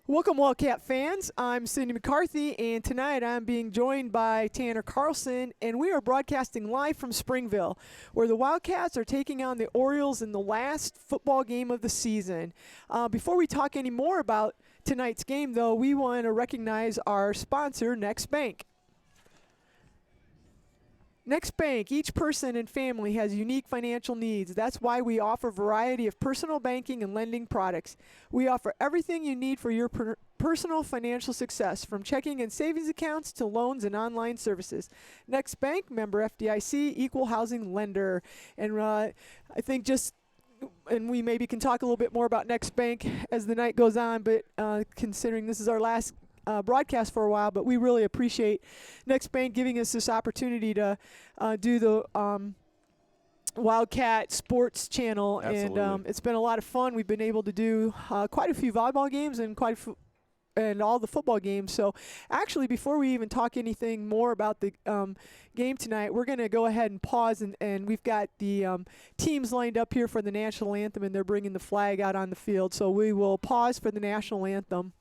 Welcome, Wildcat fans. I'm Cindy McCarthy, and tonight I'm being joined by Tanner Carlson, and we are broadcasting live from Springville, where the Wildcats are taking on the Orioles in the last football game of the season. Before we talk any more about tonight's game, though, we want to recognize our sponsor, Next Bank. Next Bank, each person and family has unique financial needs. That's why we offer a variety of personal banking and lending products. We offer everything you need for your personal financial success, from checking and savings accounts to loans and online services. Next Bank, member FDIC, equal housing lender. And I think and we maybe can talk a little bit more about Next Bank as the night goes on, but considering this is our last broadcast for a while, but we really appreciate Next Bank giving us this opportunity to do the Wildcat Sports Channel. Absolutely. And it's been a lot of fun. We've been able to do quite a few volleyball games and and all the football games. So actually, before we even talk anything more about the game tonight, we're going to go ahead and pause, and we've got the teams lined up here for the national anthem, and they're bringing the flag out on the field. So we will pause for the national anthem.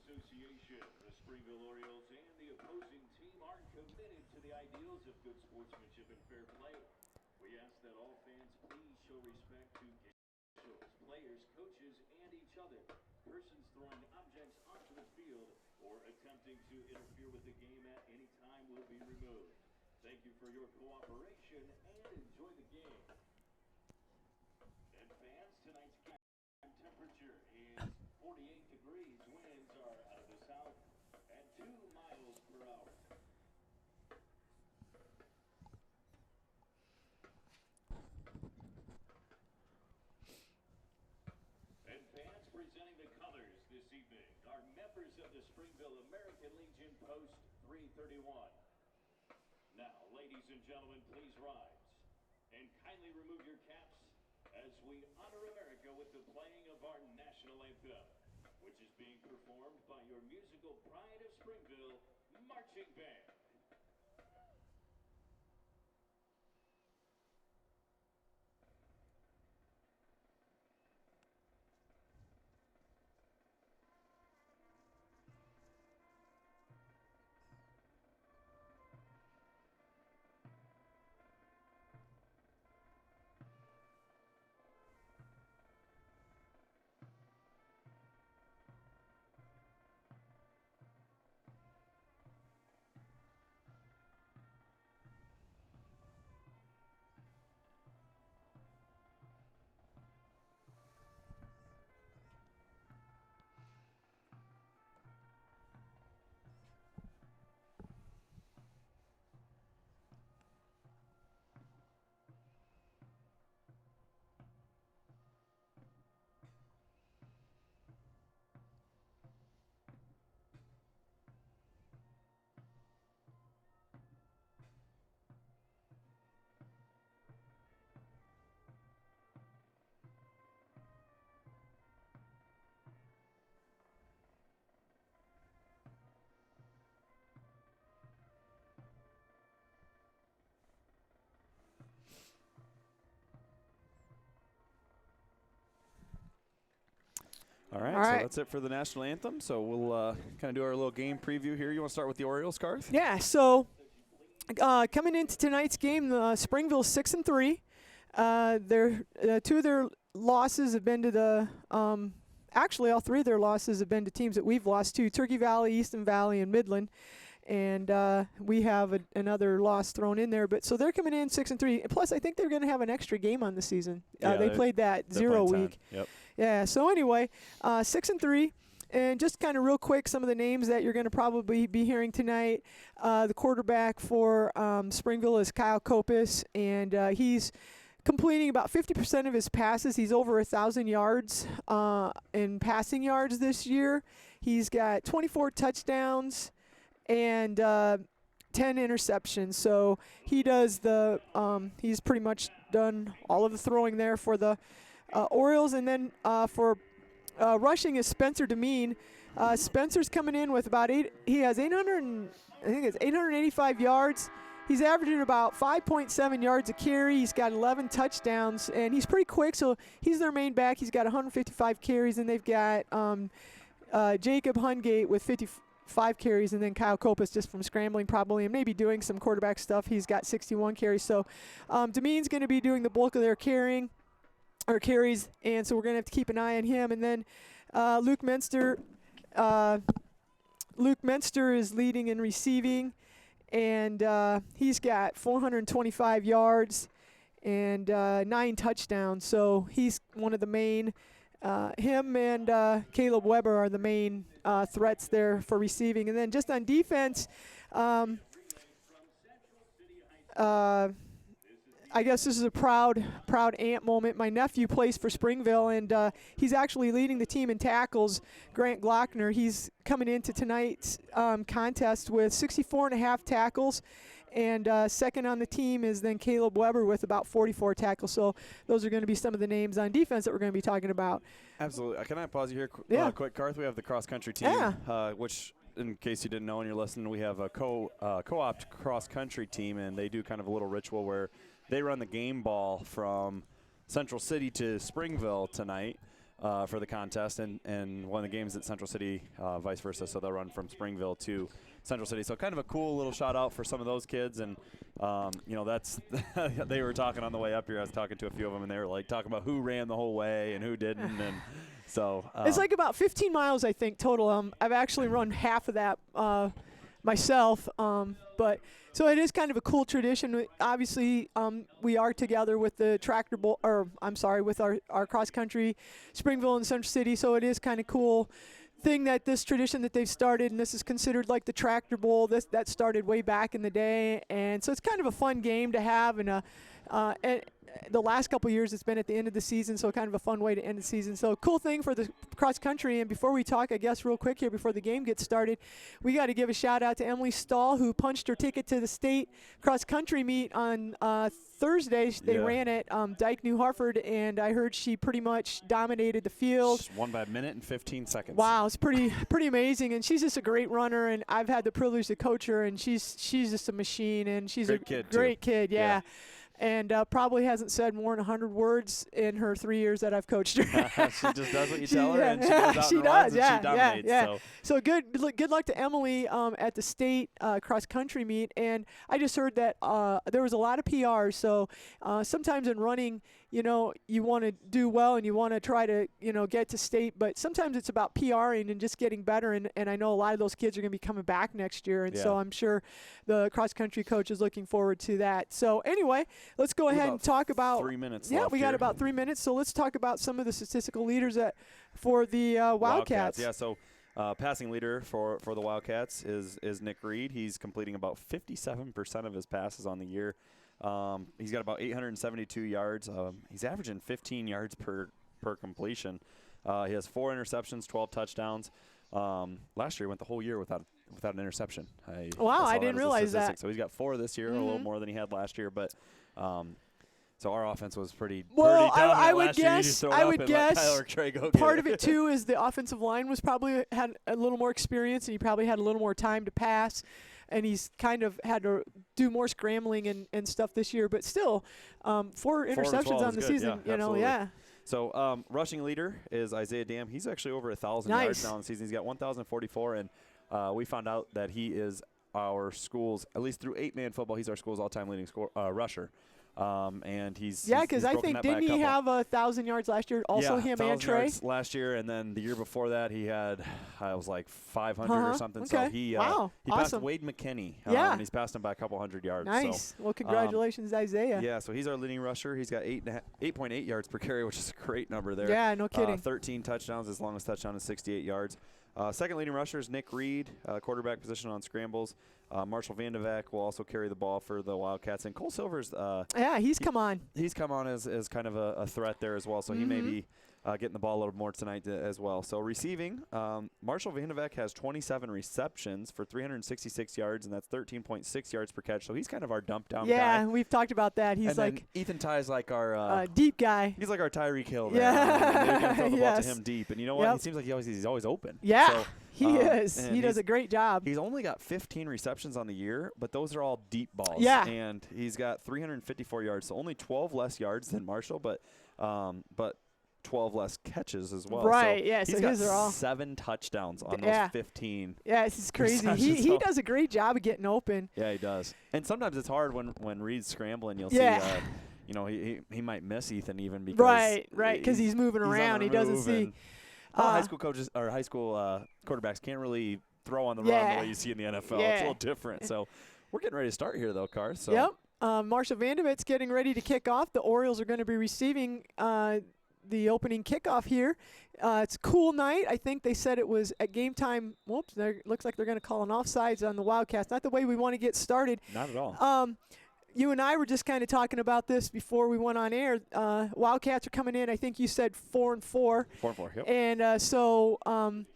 Association, the Springville Orioles, and the opposing team are committed to the ideals of good sportsmanship and fair play. We ask that all fans please show respect to officials, players, coaches, and each other. Persons throwing objects onto the field or attempting to interfere with the game at any time will be removed. Thank you for your cooperation and enjoy the game. And fans, tonight's temperature is 48 degrees. Winds are out of the south at 2 miles per hour. And fans, presenting the colors this evening are members of the Springville American Legion Post 331. Now, ladies and gentlemen, please rise and kindly remove your caps as we honor America with the playing of our national anthem, which is being performed by your musical pride of Springville marching band. All right, so that's it for the national anthem. So we'll kind of do our little game preview here. You want to start with the Orioles, Garth? Yeah, so coming into tonight's game, Springville's 6-3. Two of their losses have been to the actually all three of their losses have been to teams that we've lost to: Turkey Valley, Easton Valley, and Midland. And we have another loss thrown in there. But so they're coming in 6-3. Plus, I think they're going to have an extra game on the season. They played that 0 week. Yep. Yeah. So anyway, 6-3. And just kind of real quick, some of the names that you're going to probably be hearing tonight. The quarterback for Springville is Kyle Kopis, and he's completing about 50% of his passes. He's over 1,000 yards in passing yards this year. He's got 24 touchdowns and 10 interceptions. So he does he's pretty much done all of the throwing there for the Orioles. And then for rushing is Spencer Demeen. Spencer's coming in with about he has 885 yards. He's averaging about 5.7 yards a carry. He's got 11 touchdowns, and he's pretty quick, so he's their main back. He's got 155 carries, and they've got Jacob Hungate with 55 carries, and then Kyle Kopis just from scrambling probably and maybe doing some quarterback stuff. He's got 61 carries. So Demeen's going to be doing the bulk of their carries, and so we're going to have to keep an eye on him. And then Luke Menster is leading in receiving, and he's got 425 yards and 9 touchdowns. So he's one of the main. Him and Caleb Weber are the main threats there for receiving. And then just on defense, I guess this is a proud Ant moment. My nephew plays for Springville, and he's actually leading the team in tackles. Grant Glockner, he's coming into tonight's contest with 64.5 tackles. And second on the team is then Caleb Weber with about 44 tackles. So those are going to be some of the names on defense that we're going to be talking about. Absolutely. Can I pause you here quick, Garth? We have the cross-country team, which, in case you didn't know and you're listening, we have a co-op cross-country team, and they do kind of a little ritual where they run the game ball from Central City to Springville tonight for the contest, and one of the games at Central City, vice versa. So they'll run from Springville to Central City. So kind of a cool little shout out for some of those kids. And, that's they were talking on the way up here. I was talking to a few of them, and they were like talking about who ran the whole way and who didn't. And so it's like about 15 miles, I think, total. I've actually run half of that myself. But so it is kind of a cool tradition. Obviously, we are together with the tractor bowl, with our cross country, Springville and Central City. So it is kind of cool thing that this tradition that they've started, and this is considered like the tractor bowl. That started way back in the day, and so it's kind of a fun game to have. And the last couple years it's been at the end of the season, so kind of a fun way to end the season. So cool thing for the cross country. And before we talk, I guess real quick here before the game gets started, we got to give a shout out to Emily Stahl, who punched her ticket to the state cross country meet on Thursday. They ran at Dyke, New Hartford, and I heard she pretty much dominated the field. She won by a minute and 15 seconds. Wow, it's pretty amazing, and she's just a great runner, and I've had the privilege to coach her, and she's just a machine, and she's a great kid, yeah. And probably hasn't said more than 100 words in her 3 years that I've coached her. She just does what you tell her, and she goes out and runs, and she dominates. So good luck to Emily at the state cross-country meet. And I just heard that there was a lot of PRs. So sometimes in running, you want to do well and you want to try to, get to state. But sometimes it's about PRing and just getting better. And I know a lot of those kids are going to be coming back next year. And so I'm sure the cross-country coach is looking forward to that. So anyway, let's go ahead and talk about 3 minutes left. Yeah, we got about 3 minutes. So let's talk about some of the statistical leaders for the Wildcats. Yeah, so passing leader for the Wildcats is Nick Reed. He's completing about 57% of his passes on the year. He's got about 872 yards. He's averaging 15 yards per completion. He has 4 interceptions, 12 touchdowns. Last year he went the whole year without an interception. I didn't realize that. So he's got 4 this year, a little more than he had last year. But so our offense was pretty well. I would last guess. Year. I would guess. Part of it it too is the offensive line was probably had a little more experience, and he probably had a little more time to pass. And he's kind of had to do more scrambling and stuff this year. But still, 4 interceptions on the season, So rushing leader is Isaiah Dam. He's actually over 1,000 yards now in the season. He's got 1,044, and we found out that he is our school's, at least through 8-man football, he's our school's all-time leading rusher. And he's because I think didn't he have 1,000 yards last year? Also him and Trey yards last year, and then the year before that he had like 500 or something. Okay. So he passed Wade McKinney. And he's passed him by a couple hundred yards. Nice. So, well, congratulations, Isaiah. Yeah. So he's our leading rusher. He's got 8.8 yards per carry, which is a great number there. Yeah, no kidding. 13 touchdowns. His longest touchdown is 68 yards. Second leading rusher is Nick Reed, quarterback position on scrambles. Marshall Vandevek will also carry the ball for the Wildcats. And Cole Silver's he's come on. He's come on as kind of a threat there as well. So he may be getting the ball a little more tonight as well. So receiving, Marshall Vandevek has 27 receptions for 366 yards, and that's 13.6 yards per catch. So he's kind of our dump down guy. Yeah, we've talked about that. He's and like Ethan Ty's like our deep guy. He's like our Tyreek Hill there. Yeah. They're gonna throw the ball Yes. to him deep, and you know what? Yep. He seems like he's always open. Yeah, So, he is. He does a great job. He's only got 15 receptions on the year, but those are all deep balls. Yeah. And he's got 354 yards, so only 12 less yards than Marshall, but 12 less catches as well. Right, so yeah, he's so got his are all 7 touchdowns on Yeah. those 15. Yeah, this is crazy. He receptions. does a great job of getting open. Yeah, he does. And sometimes it's hard when Reed's scrambling. You'll Yeah. see, he might miss Ethan even because Right, because he's moving he's on around. the He doesn't move, see. and high school coaches or high school quarterbacks can't really throw on the run Yeah. the way you see in the NFL. It's Yeah. a little different. So we're getting ready to start here, though, Carr. So. Yep. Marshall Vandevet's getting ready to kick off. The Orioles are going to be receiving the opening kickoff here. It's a cool night. I think they said it was at game time. Whoops, looks like they're going to call an offsides on the Wildcats. Not the way we want to get started. Not at all. You and I were just kind of talking about this before we went on air. Wildcats are coming in, I think you said 4-4. 4-4, yep. And so, kind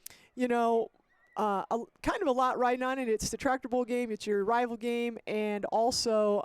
of a lot riding on it. It's the Tractor Bowl game. It's your rival game. And also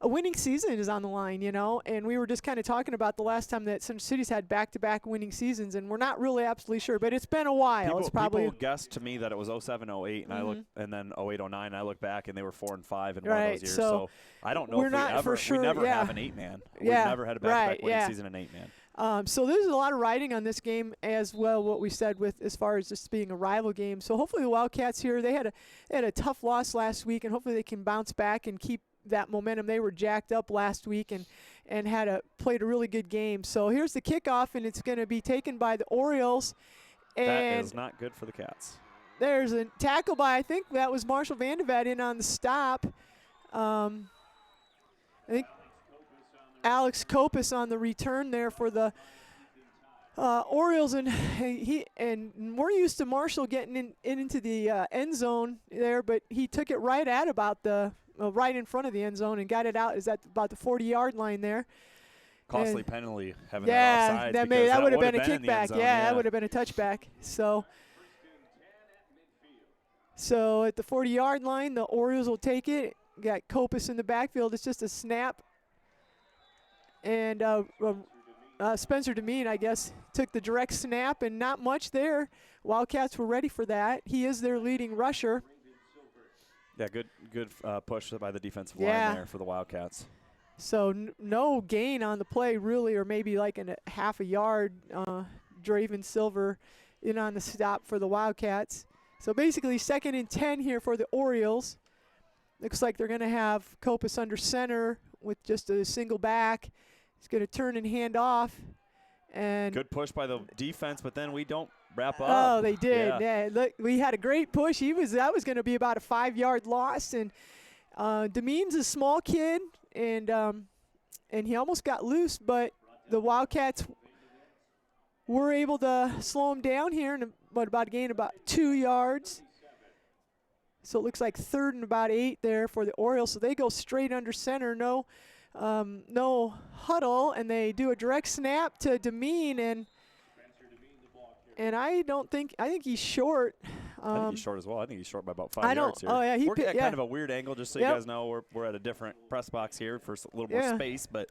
a winning season is on the line, And we were just kind of talking about the last time that Central Cities had back-to-back winning seasons, and we're not really absolutely sure. But it's been a while. People guessed to me that it was 07, 08, and I look, and then 08, 09. I look back, and they were 4-5 in one of those years. So I don't know we're if not for sure, we never yeah. have an 8-man. We've Yeah, never had a back-to-back winning yeah. season in 8-man. So there's a lot of riding on this game as well, what we said with as far as just being a rival game. So hopefully the Wildcats here, they had a tough loss last week, and hopefully they can bounce back and keep that momentum. They were jacked up last week and played a really good game. So here's the kickoff, and it's going to be taken by the Orioles. And that is not good for the Cats. There's a tackle by, I think that was Marshall Vandevet in on the stop. I think Alex Kopis on the return there for the Orioles, and we're used to Marshall getting into the end zone there, but he took it right at about right in front of the end zone and got it out. Is that about the 40-yard line there? Costly penalty having that offside. That would have been a kickback. Zone, that would have been a touchback. So at the 40-yard line, the Orioles will take it. Got Kopis in the backfield. It's just a snap. And Spencer Demeen, I guess, took the direct snap, and not much there. Wildcats were ready for that. He is their leading rusher. Yeah, good push by the defensive line there for the Wildcats. So no gain on the play, really, or maybe like in a half a yard. Draven Silver in on the stop for the Wildcats. So basically 2nd and 10 here for the Orioles. Looks like they're going to have Kopis under center with just a single back. He's going to turn and hand off. And good push by the defense, but then we don't wrap up. Oh, they did. Yeah. Look, we had a great push. That was going to be about a 5-yard loss. And Demeen's a small kid, and he almost got loose, but the Wildcats were able to slow him down here and about gain about 2 yards. So it looks like 3rd and about 8 there for the Orioles. So they go straight under center, no huddle, and they do a direct snap to Demeen, and I think he's short. I think he's short as well. I think he's short by about 5 yards here. Oh, yeah. We're at kind of a weird angle, just so you guys know. We're at a different press box here for a little more space, but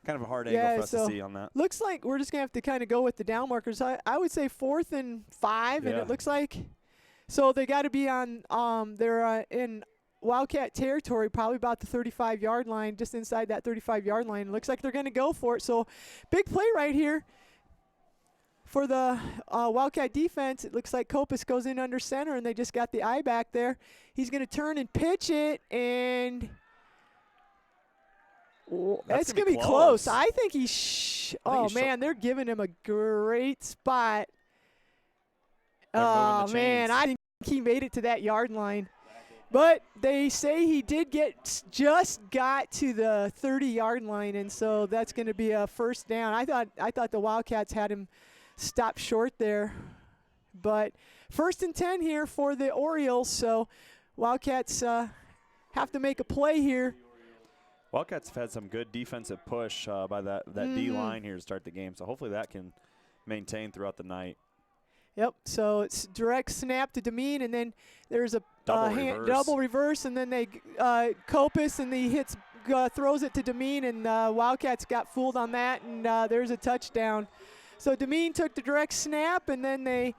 kind of a hard angle for us to see on that. Looks like we're just going to have to kind of go with the down markers. I would say 4th and 5, and it looks like – so they got to be on they're in Wildcat territory, probably about the 35-yard line, just inside that 35-yard line. It looks like they're going to go for it. So big play right here for the Wildcat defense. It looks like Kopis goes in under center, and they just got the eye back there. He's going to turn and pitch it, and that's going to be close. I think he's man, they're giving him a great spot. Oh, man, I think he made it to that yard line. But they say he did just got to the 30-yard line, and so that's going to be a first down. I thought the Wildcats had him stopped short there. But 1st and 10 here for the Orioles, so Wildcats have to make a play here. Wildcats have had some good defensive push by that D-line here to start the game, so hopefully that can maintain throughout the night. Yep. So it's direct snap to Demeen, and then there's a double reverse, and then they Copus, and he throws it to Demeen, and Wildcats got fooled on that, and there's a touchdown. So Demeen took the direct snap, and then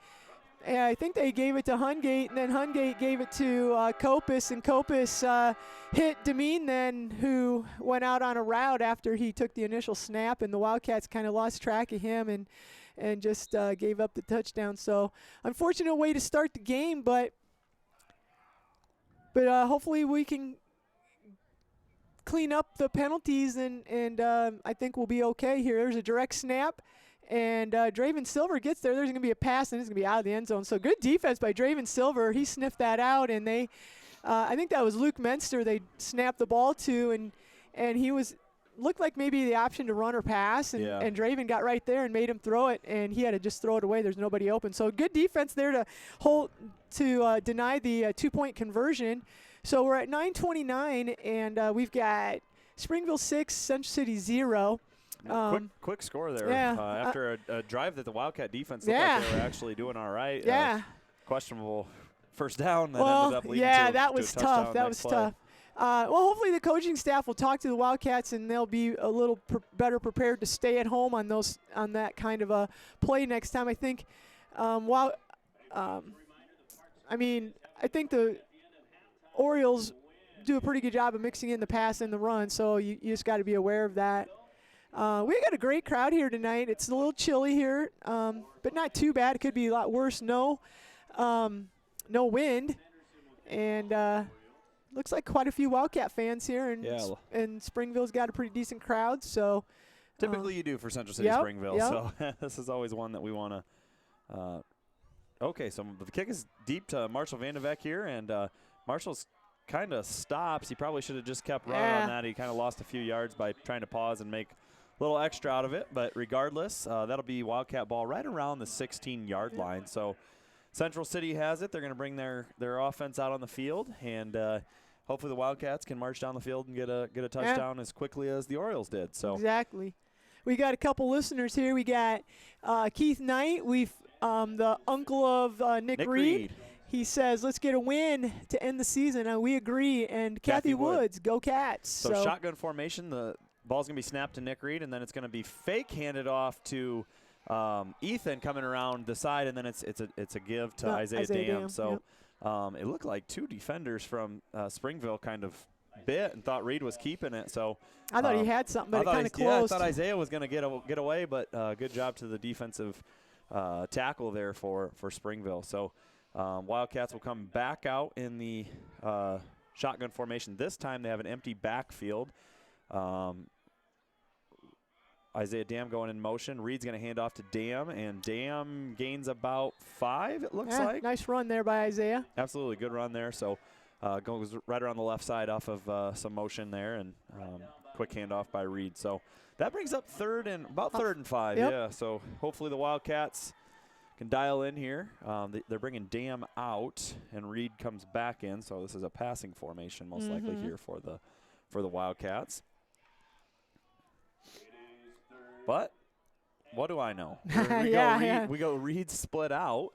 I think they gave it to Hungate, and then Hungate gave it to Copus, and Copus hit Demeen then, who went out on a route after he took the initial snap, and the Wildcats kind of lost track of him and just gave up the touchdown. So unfortunate way to start the game, but hopefully we can clean up the penalties, and I think we'll be okay here. There's a direct snap, and Draven Silver gets there. There's going to be a pass, and it's going to be out of the end zone. So good defense by Draven Silver. He sniffed that out, and I think that was Luke Menster they snapped the ball to, and he looked like maybe the option to run or pass, and Draven got right there and made him throw it, and he had to just throw it away. There's nobody open. So good defense there to deny the 2-point conversion. So we're at 9:29, and we've got Springville 6, Central City 0. Quick score there. Yeah. After a drive that the Wildcat defense looked like they were actually doing all right. Yeah. Questionable first down that ended up leading that was to a touchdown. Tough. That was tough. Well, hopefully the coaching staff will talk to the Wildcats, and they'll be a little better prepared to stay at home on that kind of a play next time. I think, I think the Orioles do a pretty good job of mixing in the pass and the run, so you just got to be aware of that. We got a great crowd here tonight. It's a little chilly here, but not too bad. It could be a lot worse. No wind, and looks like quite a few Wildcat fans here, and Springville's got a pretty decent crowd. So typically you do for Central City Springville. So this is always one that we want to. Okay, so the kick is deep to Marshall Vandevek here, and Marshall's kind of stops. He probably should have just kept running on that. He kind of lost a few yards by trying to pause and make a little extra out of it. But regardless, that'll be Wildcat ball right around the 16-yard line. So Central City has it. They're going to bring their offense out on the field, and hopefully the Wildcats can march down the field and get a touchdown as quickly as the Orioles did. So exactly. We got a couple listeners here. We got Keith Knight. We've the uncle of Nick Reed. He says, let's get a win to end the season. And we agree. And Kathy Woods, go Cats. So shotgun formation, the ball's going to be snapped to Nick Reed, and then it's going to be fake handed off to Ethan coming around the side, and then it's a give to Isaiah Dam. So it looked like two defenders from Springville kind of bit and thought Reed was keeping it. So I thought he had something, but it kind of closed. I thought Isaiah was going to get away, but good job to the defensive tackle there for Springville. So Wildcats will come back out in the shotgun formation. This time they have an empty backfield. Isaiah Dam going in motion. Reed's going to hand off to Dam, and Dam gains about 5, it looks like. Nice run there by Isaiah. Absolutely, good run there. So goes right around the left side off of some motion there, and quick handoff by Reed. So that brings up third and 5. Yep. Yeah, so hopefully the Wildcats can dial in here. They're bringing Dam out, and Reed comes back in. So this is a passing formation most likely here for the Wildcats. But what do I know? We go Reed split out,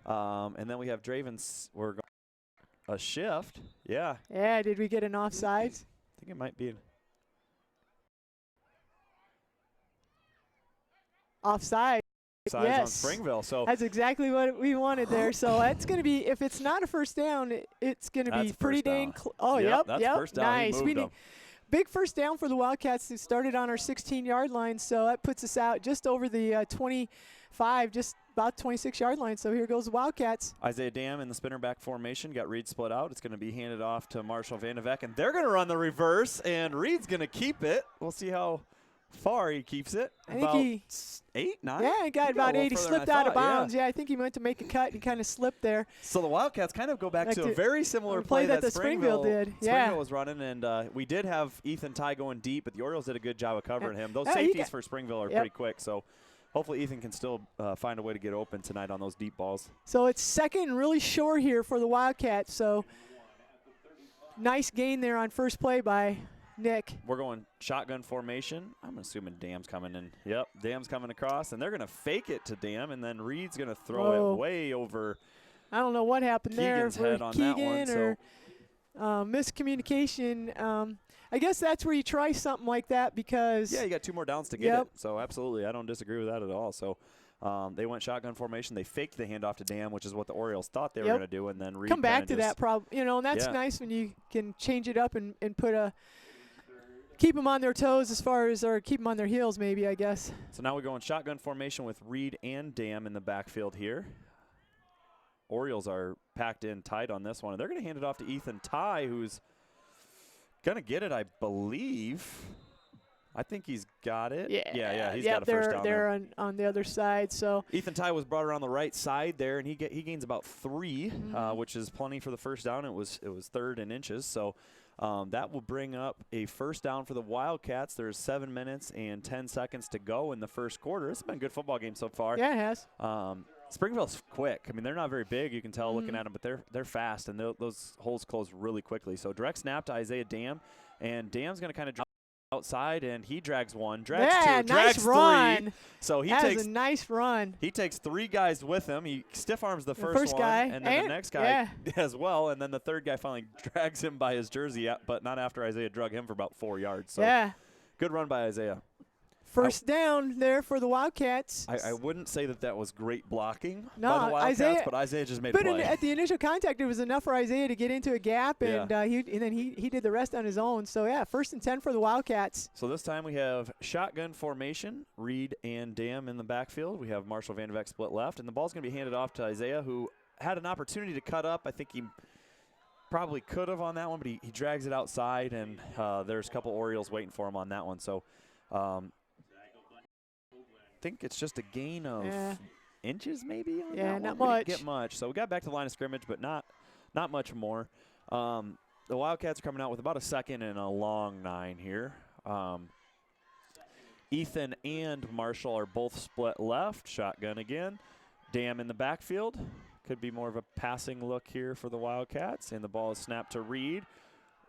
and then we have Draven. We're going a shift. Yeah. Yeah. Did we get an offsides? I think it might be. Offside. Yes. On Springville. So that's exactly what we wanted there. So that's going to be, if it's not a first down, it's going to be pretty dang close. Oh, yep. That's first down. Nice. Big first down for the Wildcats who started on our 16-yard line. So that puts us out just over the 25, just about 26-yard line. So here goes the Wildcats. Isaiah Dam in the spinner back formation. Got Reed split out. It's going to be handed off to Marshall Vandevek, and they're going to run the reverse, and Reed's going to keep it. We'll see how far he keeps it. I think he 8, 9. Yeah, he got about 8. He slipped out of bounds. Yeah, I think he went to make a cut and kind of slipped there. So the Wildcats kind of go back to a very similar play that the Springville did. Springville was running, and we did have Ethan Ty going deep, but the Orioles did a good job of covering him. Those safeties for Springville are pretty quick, so hopefully Ethan can still find a way to get open tonight on those deep balls. So it's second and really short here for the Wildcats. So nice gain there on first play by Nick. We're going shotgun formation. I'm assuming Dam's coming in. Yep, Dam's coming across, and they're going to fake it to Dam, and then Reed's going to throw it way over. I don't know what happened Keegan's there head for on Keegan that one, or miscommunication. I guess that's where you try something like that because you got 2 more downs to get it. So absolutely, I don't disagree with that at all. So they went shotgun formation. They faked the handoff to Dam, which is what the Orioles thought they were going to do, and then Reed come back to that problem. And that's nice when you can change it up and put keep them on their toes or keep them on their heels maybe, I guess. So now we go in shotgun formation with Reed and Dam in the backfield here. Orioles are packed in tight on this one. And they're going to hand it off to Ethan Ty, who's going to get it, I believe. I think he's got it. Yeah. He's got a first down there on the other side. So Ethan Ty was brought around the right side there, and he gains about 3, which is plenty for the first down. It was 3rd and inches. So that will bring up a first down for the Wildcats. There's 7 minutes and 10 seconds to go in the first quarter. It's been a good football game so far. Yeah, it has. Springville's quick. I mean, they're not very big, you can tell looking at them, but they're fast, and those holes close really quickly. So direct snap to Isaiah Dam, and Dam's going to kind of drop outside, and he drags 1, drags 2, drags 3. Run. So he takes a nice run. He takes 3 guys with him. He stiff arms the first one, guy, and then the next guy as well, and then the third guy finally drags him by his jersey, but not after Isaiah drug him for about 4 yards. So good run by Isaiah. First down there for the Wildcats. I wouldn't say that was great blocking by the Wildcats, but Isaiah just made a play. But at the initial contact, it was enough for Isaiah to get into a gap, and then he did the rest on his own. So, 1st and 10 for the Wildcats. So this time we have shotgun formation, Reed and Dam in the backfield. We have Marshall Vanderbeck split left, and the ball's going to be handed off to Isaiah, who had an opportunity to cut up. I think he probably could have on that one, but he drags it outside, and there's a couple Orioles waiting for him on that one. So I think it's just a gain of inches maybe on that one. Not we much. didn't get much. So we got back to the line of scrimmage, but not much more. The Wildcats are coming out with about a 2nd and a long 9 here. Ethan and Marshall are both split left. Shotgun again. Dam in the backfield. Could be more of a passing look here for the Wildcats. And the ball is snapped to Reed.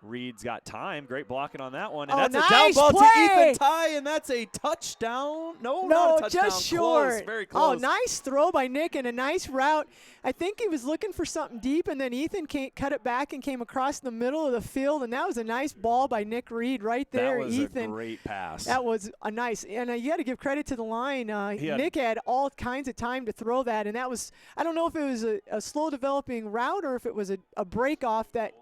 Reed's got time. Great blocking on that one. And that's a down ball to Ethan Ty, and that's a touchdown. No, not a touchdown. Just short. Close, very close. Oh, nice throw by Nick and a nice route. I think he was looking for something deep, and then Ethan cut it back and came across the middle of the field, and that was a nice ball by Nick Reed right there. That was Ethan, a great pass. That was a nice. And you got to give credit to the line. Nick had all kinds of time to throw that, and that was – I don't know if it was a slow-developing route or if it was a break-off that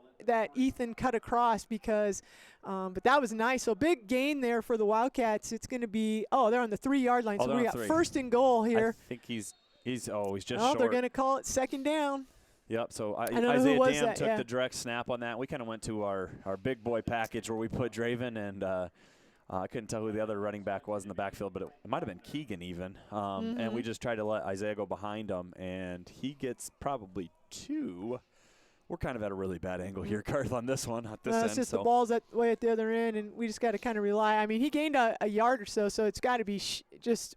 Ethan cut across because but that was nice. So big gain there for the Wildcats. It's going to be they're on the 3-yard line. So we got 1st and goal here. I think he's just short. Oh, they're going to call it 2nd down. Yep, so Isaiah Dam took the direct snap on that. We kind of went to our big boy package where we put Draven, and I couldn't tell who the other running back was in the backfield, but it might have been Keegan even. And we just tried to let Isaiah go behind him, and he gets probably 2. We're kind of at a really bad angle here, Garth, on this one. At this end, it's just the ball's way at the other end, and we just got to kind of rely. I mean, he gained a yard or so it's got to be just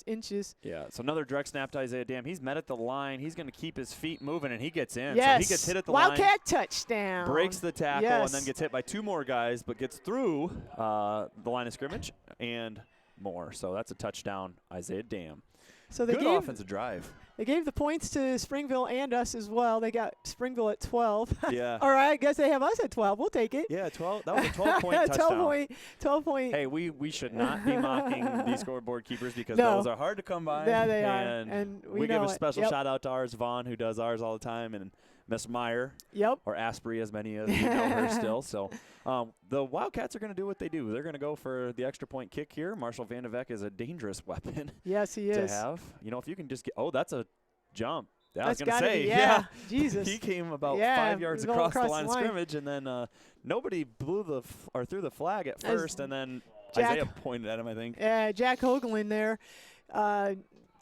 inches. Yeah, so another direct snap to Isaiah Dam. He's met at the line. He's going to keep his feet moving, and he gets in. Yes. So he gets hit at the Wildcat line. touchdown. Breaks the tackle and then gets hit by 2 more guys, but gets through the line of scrimmage and more. So that's a touchdown, Isaiah Dam. So they Good offensive drive. They gave the points to Springville and us as well. They got Springville at 12. Yeah. All right, I guess they have us at 12. We'll take it. Yeah, 12. That was a 12-point touchdown. 12 point. Hey, we should not be mocking these scoreboard keepers because those are hard to come by. Yeah, they are. And we give a special shout out to ours, Vaughn, who does ours all the time, and Miss Meyer. Yep. Or Asprey, as many of you know her still. So the Wildcats are going to do what they do. They're going to go for the extra point kick here. Marshall Vanderbeck is a dangerous weapon. Yes, he is. To have. If you can just get – that's a jump. I was That's going to say. Yeah. Jesus. He came about 5 yards across the line of scrimmage, and then nobody threw the flag at first, and then Isaiah pointed at him, I think. Yeah, Jack Hoagland there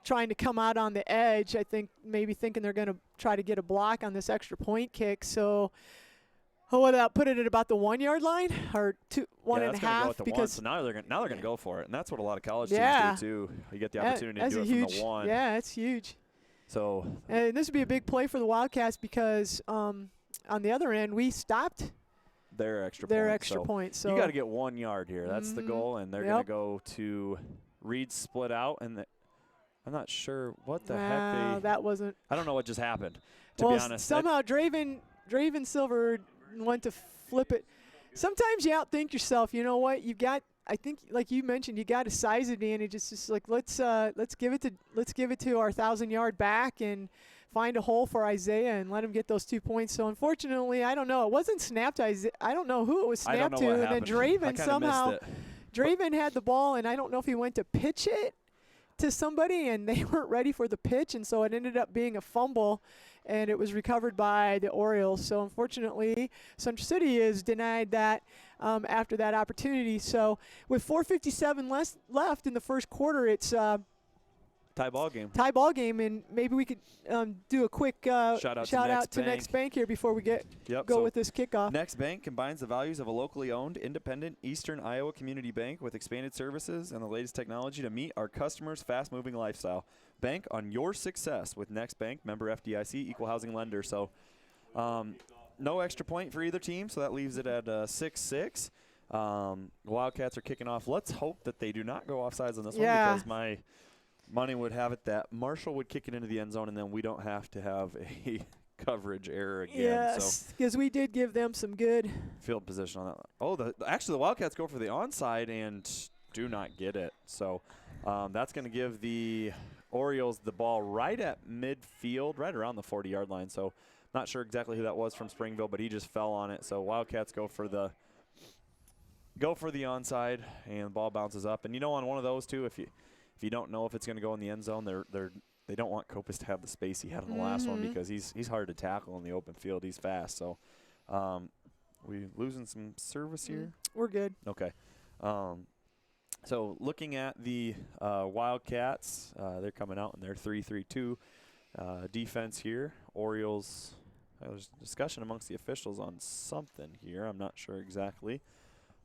trying to come out on the edge, I think maybe thinking they're going to try to get a block on this extra point kick. So put it at about the 1 yard line or 1.5 because so now they're going to go for it, and that's what a lot of college teams do too. You get the opportunity to do it from the 1. Yeah, it's huge. So and this would be a big play for the Wildcats because on the other end we stopped their extra point. So you got to get 1 yard here. That's the goal, and they're going to go to Reed split out, and I'm not sure what the heck that wasn't. I don't know what just happened, to be honest. Somehow Draven Silver went to flip it. Sometimes you outthink yourself. You know what? I think, like you mentioned, you got a size advantage. It's just like let's give it to our 1,000-yard back and find a hole for Isaiah and let him get those 2 points. So unfortunately, I don't know. It wasn't snapped to Isaiah. I don't know who it was snapped to. And then Draven Draven had the ball, and I don't know if he went to pitch it to somebody, and they weren't ready for the pitch, and so it ended up being a fumble, and it was recovered by the Orioles. So unfortunately, Central City is denied that after that opportunity. So with 4:57 left in the first quarter, it's tie ball game. And maybe we could do a quick shout out to Next Bank here before we go with this kickoff. Next Bank combines the values of a locally owned, independent Eastern Iowa community bank with expanded services and the latest technology to meet our customers' fast-moving lifestyle. Bank on your success with Next Bank, member FDIC, equal housing lender. So no extra point for either team, so that leaves it at 6-6. Wildcats are kicking off. Let's hope that they do not go offsides on this one, because my money would have it that Marshall would kick it into the end zone, and then we don't have to have a coverage error again. Yes, because we did give them some good field position on that. Oh, actually the Wildcats go for the onside and do not get it. So that's going to give the Orioles the ball right at midfield, right around the 40-yard line. So not sure exactly who that was from Springville, but he just fell on it. So Wildcats go for the onside, and the ball bounces up. And on one of those too, if you don't know if it's going to go in the end zone, they don't want Kopis to have the space he had on the last one, because he's hard to tackle in the open field. He's fast. So we losing some service here? We're good. Okay. So looking at the Wildcats, they're coming out in their 3-3-2 defense here. Orioles, there's discussion amongst the officials on something here. I'm not sure exactly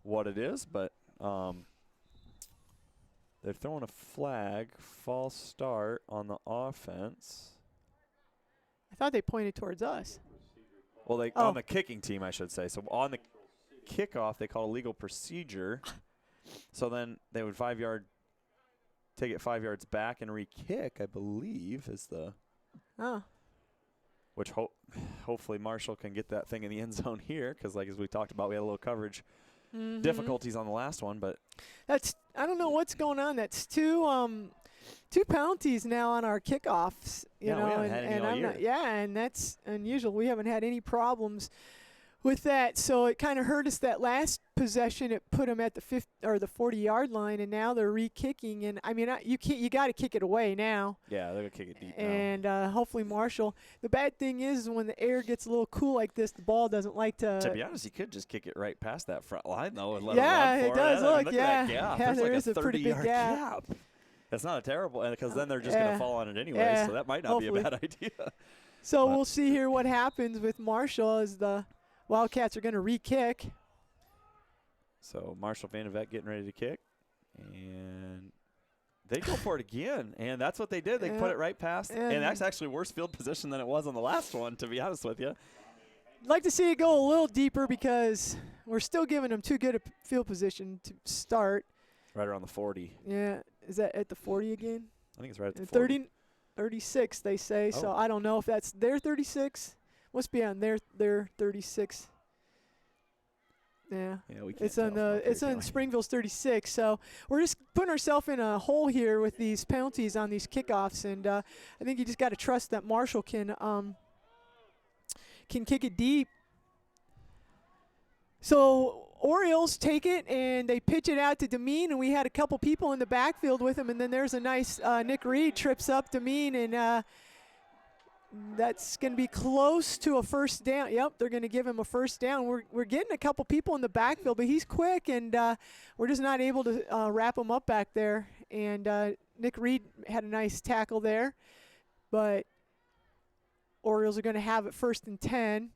what it is, but they're throwing a flag, false start on the offense. I thought they pointed towards us. Well, on the kicking team, I should say. So on the kickoff, they call a legal procedure. So then they would take it 5 yards back and re-kick, I believe, is the. Oh. Which hopefully Marshall can get that thing in the end zone here, because as we talked about, we had a little coverage difficulties on the last one, but I don't know what's going on. That's two penalties now on our kickoffs. You know, we haven't had any all year. And that's unusual. We haven't had any problems with that. So it kind of hurt us that last possession. It put them at the 40-yard line, and now they're re-kicking. And I mean, you got to kick it away now. Yeah, they're gonna kick it deep and hopefully Marshall. The bad thing is when the air gets a little cool like this, the ball doesn't like to. To be honest, you could just kick it right past that front line though, and let it does. Look Look at that gap. Yeah, There's a pretty big gap. That's not a terrible, because then they're just going to fall on it anyway, so that might not be a bad idea. So we'll see here what happens with Marshall as the Wildcats are going to re-kick. So Marshall Vandevet getting ready to kick, and they go for it again, and that's what they did. They put it right past, and that's actually worse field position than it was on the last one, to be honest with you. I'd like to see it go a little deeper, because we're still giving them too good a field position to start. Right around the 40. Yeah. Is that at the 40 again? I think it's right at the 40. 36, they say. So I don't know if that's their 36. Must be on their 36. Yeah. Yeah, we can't it's on Springville's 36. So we're just putting ourselves in a hole here with these penalties on these kickoffs, and I think you just got to trust that Marshall can kick it deep. So Orioles take it, and they pitch it out to Demeen, and we had a couple people in the backfield with him, and then there's a nice Nick Reed trips up Demeen, and that's going to be close to a first down. Yep, they're going to give him a first down. We're getting a couple people in the backfield, but he's quick, and we're just not able to wrap him up back there. And Nick Reed had a nice tackle there, but Orioles are going to have it 1st and 10.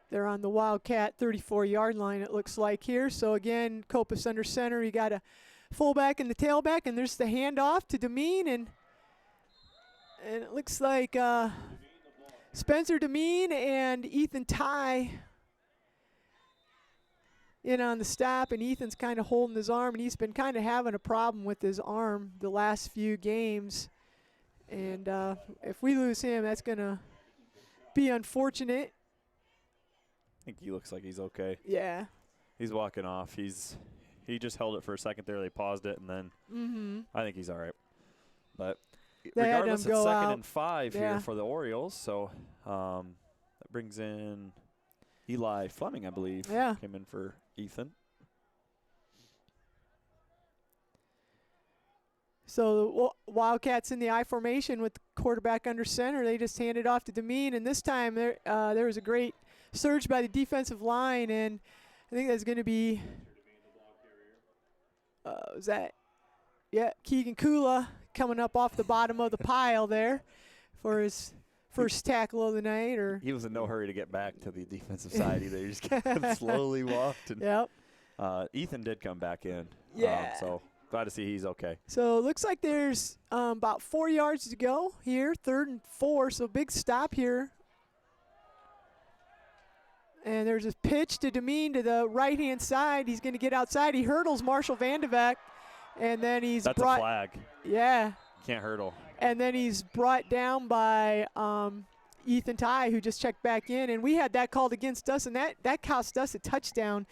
They're on the Wildcat 34-yard line, it looks like here. So, again, Kopis under center. You got a fullback and the tailback, and there's the handoff to Demeen. And, I mean, you can't get that. There's a pretty big gap. That's not a terrible, because then they're just going to fall on it anyway. So that might not be a bad idea. So And it looks like Spencer Demeen and Ethan Ty in on the stop, and Ethan's kind of holding his arm, and he's been kind of having a problem with his arm the last few games. And if we lose him, that's going to be unfortunate. I think he looks like he's okay. Yeah. He's walking off. He just held it for a second there. They paused it, and then I think he's all right. But regardless, it's 2nd and 5 here for the Orioles. So that brings in Eli Fleming, I believe. Yeah. Came in for Ethan. So the Wildcats in the I formation with the quarterback under center. They just hand it off to Demeen, and this time there was a great surge by the defensive line, and I think that's going to be Keegan Kula coming up off the bottom of the pile there for his first tackle of the night. Or he was in no hurry to get back to the defensive side either. He just slowly walked. And, yep. Ethan did come back in. Yeah. So glad to see he's okay. So it looks like there's about 4 yards to go here, 3rd and 4. So big stop here. And there's a pitch to Demeen to the right-hand side. He's going to get outside. He hurdles Marshall Vandeveck, and then he's That's a flag. Yeah. Can't hurdle. And then he's brought down by Ethan Ty, who just checked back in. And we had that called against us, and that cost us a touchdown.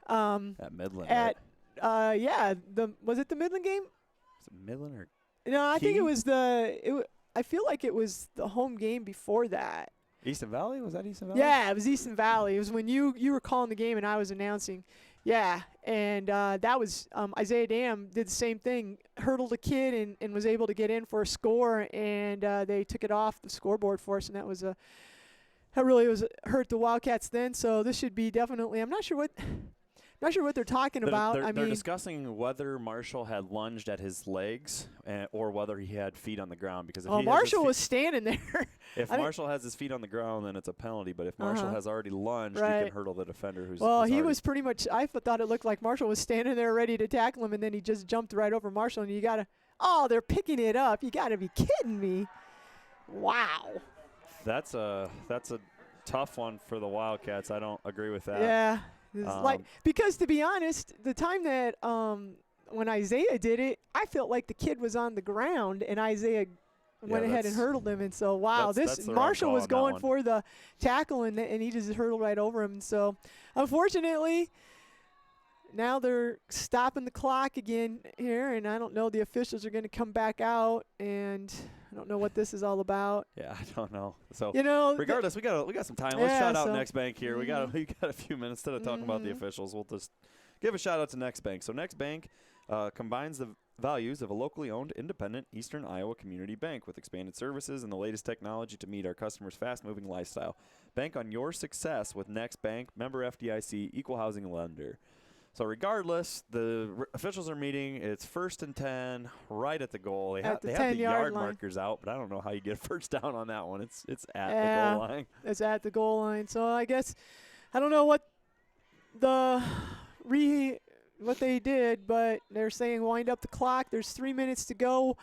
At Midland, right? Was it the Midland game? Was it Midland or No, I think Key? it was I feel like it was the home game before that. Easton Valley? Was that Easton Valley? Yeah, it was Easton Valley. It was when you were calling the game and I was announcing. Yeah, and that was Isaiah Dam did the same thing, hurdled a kid and was able to get in for a score, and they took it off the scoreboard for us, and that really was hurt the Wildcats then. So this should be definitely. I'm not sure what they're talking about. They're discussing whether Marshall had lunged at his legs or whether he had feet on the ground. Because if Marshall was standing there. If Marshall has his feet on the ground, then it's a penalty. But if Marshall has already lunged, he can hurdle the defender. He was pretty much. I thought it looked like Marshall was standing there ready to tackle him, and then he just jumped right over Marshall. And you gotta. Oh, they're picking it up. You gotta be kidding me! Wow. That's a tough one for the Wildcats. I don't agree with that. Yeah. Because to be honest, the time that when Isaiah did it, I felt like the kid was on the ground and Isaiah went ahead and hurdled him. And so, that's Marshall was going for the tackle and he just hurdled right over him. And so, unfortunately, now they're stopping the clock again here, and I don't know. The officials are going to come back out, and I don't know what this is all about. Yeah, I don't know. So regardless, we got some time. Let's shout out Next Bank here. We got a few minutes instead of talking about the officials. We'll just give a shout out to Next Bank. So Next Bank combines the values of a locally owned, independent Eastern Iowa community bank with expanded services and the latest technology to meet our customers' fast-moving lifestyle. Bank on your success with Next Bank, member FDIC, equal housing lender. So regardless, the officials are meeting. It's 1st and 10, right at the goal. They have the yard markers out, but I don't know how you get first down on that one. It's at the goal line. It's at the goal line. So I guess I don't know what they did, but they're saying wind up the clock. There's 3 minutes to go.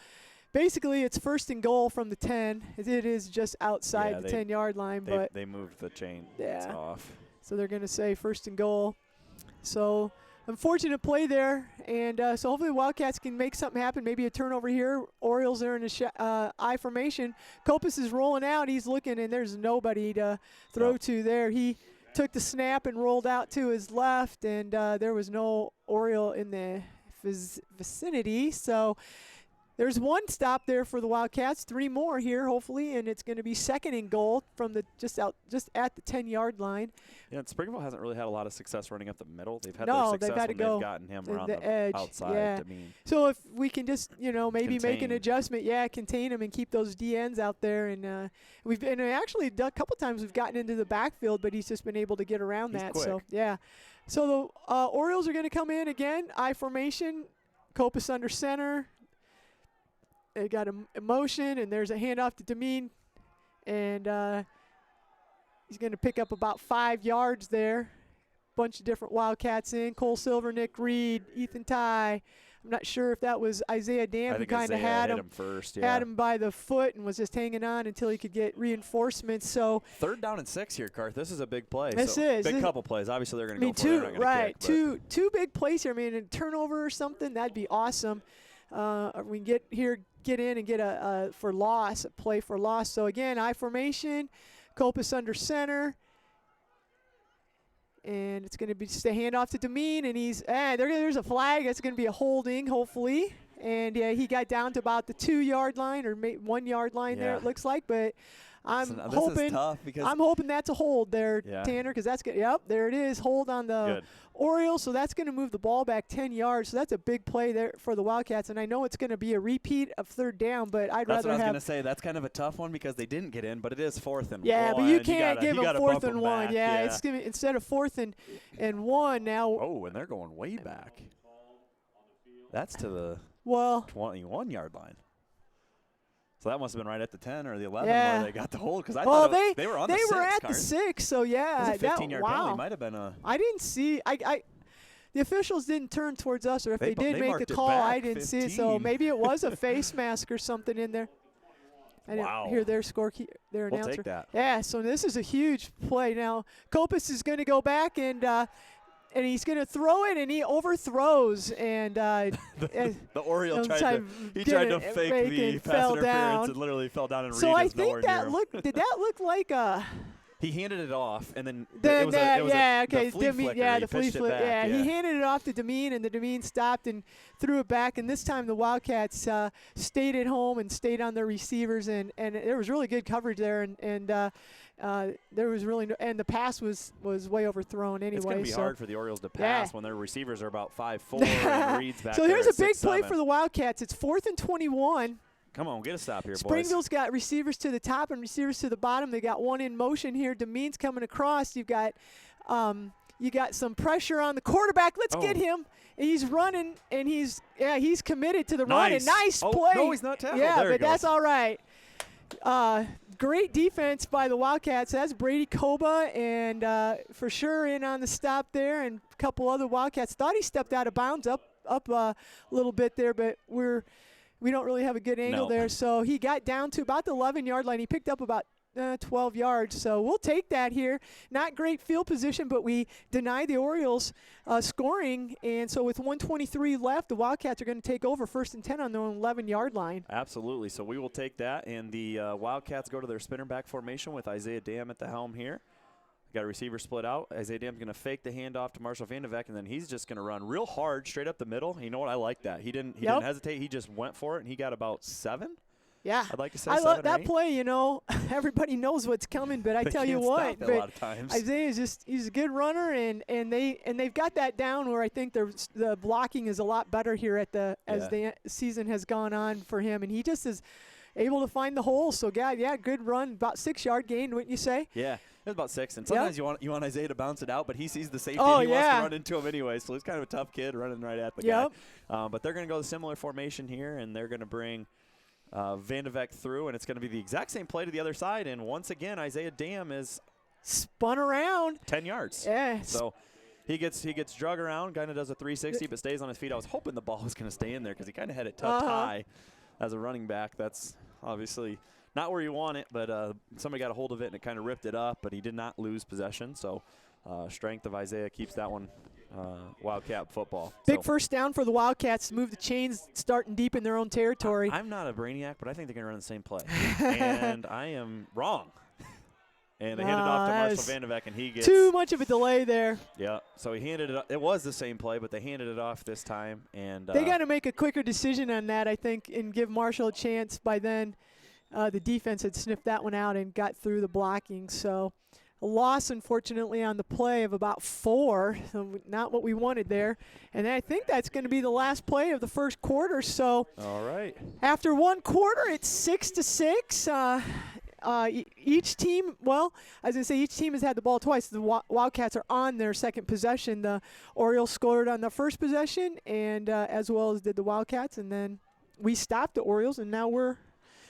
Basically, it's 1st and goal from the 10. It is just outside the 10-yard line, but they moved the chain off. So they're going to say 1st and goal. So unfortunate play there, and so hopefully the Wildcats can make something happen, maybe a turnover here. Orioles are in a I formation. Kopis is rolling out. He's looking, and there's nobody to throw to there. He took the snap and rolled out to his left, and there was no Oriole in the vicinity. So there's one stop there for the Wildcats, 3 more here, hopefully, and it's going to be 2nd and goal from the just at the 10-yard line. Yeah, and Springville hasn't really had a lot of success running up the middle. They've had their success when they've gotten him around the edge, outside. So if we can just, maybe make an adjustment, contain them and keep those DNs out there. And we've been actually a couple times we've gotten into the backfield, but he's just been able to get around that. Quick. So so the Orioles are going to come in again, I formation, Kopis under center. They got a motion, and there's a handoff to Demeen, and he's going to pick up about 5 yards there. Bunch of different Wildcats in. Cole Silver, Nick Reed, Ethan Ty. I'm not sure if that was Isaiah Dam who kind of had him first, had him by the foot and was just hanging on until he could get reinforcements. So 3rd down and 6 here, Garth. This is a big play. This is big couple plays. Obviously, they're going to go for it. two, They're not gonna right? kick, two big plays here. I mean, a turnover or something, that'd be awesome. We can get in and get a play for loss. So again, I formation, Kopis under center. And it's going to be just a handoff to Demeen, and there's a flag. That's going to be a holding, hopefully. And yeah, he got down to about the 2-yard line or 1 yard line there. It looks like, but I'm hoping that's a hold there, Tanner, because that's good. Yep, there it is. Hold on the Orioles, so that's going to move the ball back 10 yards. So that's a big play there for the Wildcats, and I know it's going to be a repeat of 3rd down, but I'd rather have. That's what I was going to say. That's kind of a tough one because they didn't get in, but it is 4th and 1. Yeah, but you can't give them 4th and 1. Yeah, it's gonna be, instead of 4th and 1 now. Oh, and they're going way back. That's to the 21-yard line. So that must have been right at the 10 or the 11 where they got the hold, because I thought they were on the 6. They were at the 6, so yeah. It was a 15-yard penalty. Might have been a. I didn't see. The officials didn't turn towards us, or if they did make the call, I didn't see it. So maybe it was a face mask or something in there. I didn't hear their their announcer. We'll take that. Yeah, so this is a huge play. Now Kopis is going to go back and he's going to throw it, and he overthrows. And the Oriole tried to fake the pass interference and literally fell down and so I think that did that look like a. He handed it off, and then the flea flicker. He handed it off to Demeen, and the Demeen stopped and threw it back. And this time the Wildcats stayed at home and stayed on their receivers, and there was really good coverage there, and there was really and the pass was way overthrown anyway. It's going to be hard for the Orioles to pass when their receivers are about 5'4" and Reed's back so there here's a big 6'7". play for the Wildcats. It's 4th and 21. Come on, get a stop here, boys. Springville's got receivers to the top and receivers to the bottom. They got one in motion here. Demeen's coming across. You got some pressure on the quarterback. Let's get him. He's running, and he's committed to the run. And nice play. No, he's not tackled. Yeah, there but that's all right. Great defense by the Wildcats. That's Brady Koba, and for sure in on the stop there. And a couple other Wildcats thought he stepped out of bounds up a little bit there, but we don't really have a good angle there. So he got down to about the 11-yard line. He picked up about 12 yards. So we'll take that here. Not great field position, but we deny the Orioles scoring. And so with 1:23 left, the Wildcats are going to take over 1st and 10 on their own 11-yard line. Absolutely. So we will take that. And the Wildcats go to their spinner back formation with Isaiah Dam at the helm here. Got a receiver split out. Isaiah Dam's going to fake the handoff to Marshall Vandevek, and then he's just going to run real hard straight up the middle. You know what? I like that. He didn't hesitate. He just went for it, and he got about 7. Yeah. I'd like to say I 7 love or that 8. play, everybody knows what's coming, but I tell you what, a lot of times. Isaiah's he's a good runner, and they've got that down where I think the blocking is a lot better here as the season has gone on for him, and he just is able to find the hole. So good run, about 6-yard gain, wouldn't you say? Yeah. It was about 6, and sometimes you want Isaiah to bounce it out, but he sees the safety and he wants to run into him anyway, so he's kind of a tough kid running right at the guy. But they're going to go the similar formation here, and they're going to bring Vandevek through, and it's going to be the exact same play to the other side, and once again, Isaiah Dam is spun around 10 yards. Yeah. So he gets drug around, kind of does a 360, but stays on his feet. I was hoping the ball was going to stay in there because he kind of had it tucked high as a running back. That's obviously not where you want it, but somebody got a hold of it, and it kind of ripped it up, but he did not lose possession. So strength of Isaiah keeps that one Wildcat football. Big first down for the Wildcats to move the chains starting deep in their own territory. I'm not a brainiac, but I think they're going to run the same play. And I am wrong. And they handed it off to Marshall Vandevek, and he gets too much of a delay there. Yeah, so he handed it up. It was the same play, but they handed it off this time. And they got to make a quicker decision on that, I think, and give Marshall a chance. By then, the defense had sniffed that one out and got through the blocking. So a loss, unfortunately, on the play of about 4. So not what we wanted there. And I think that's going to be the last play of the first quarter. So all right. After one quarter, it's 6-6. Each team, each team has had the ball twice. The Wildcats are on their second possession. The Orioles scored on the first possession, and as well as did the Wildcats. And then we stopped the Orioles, and now we're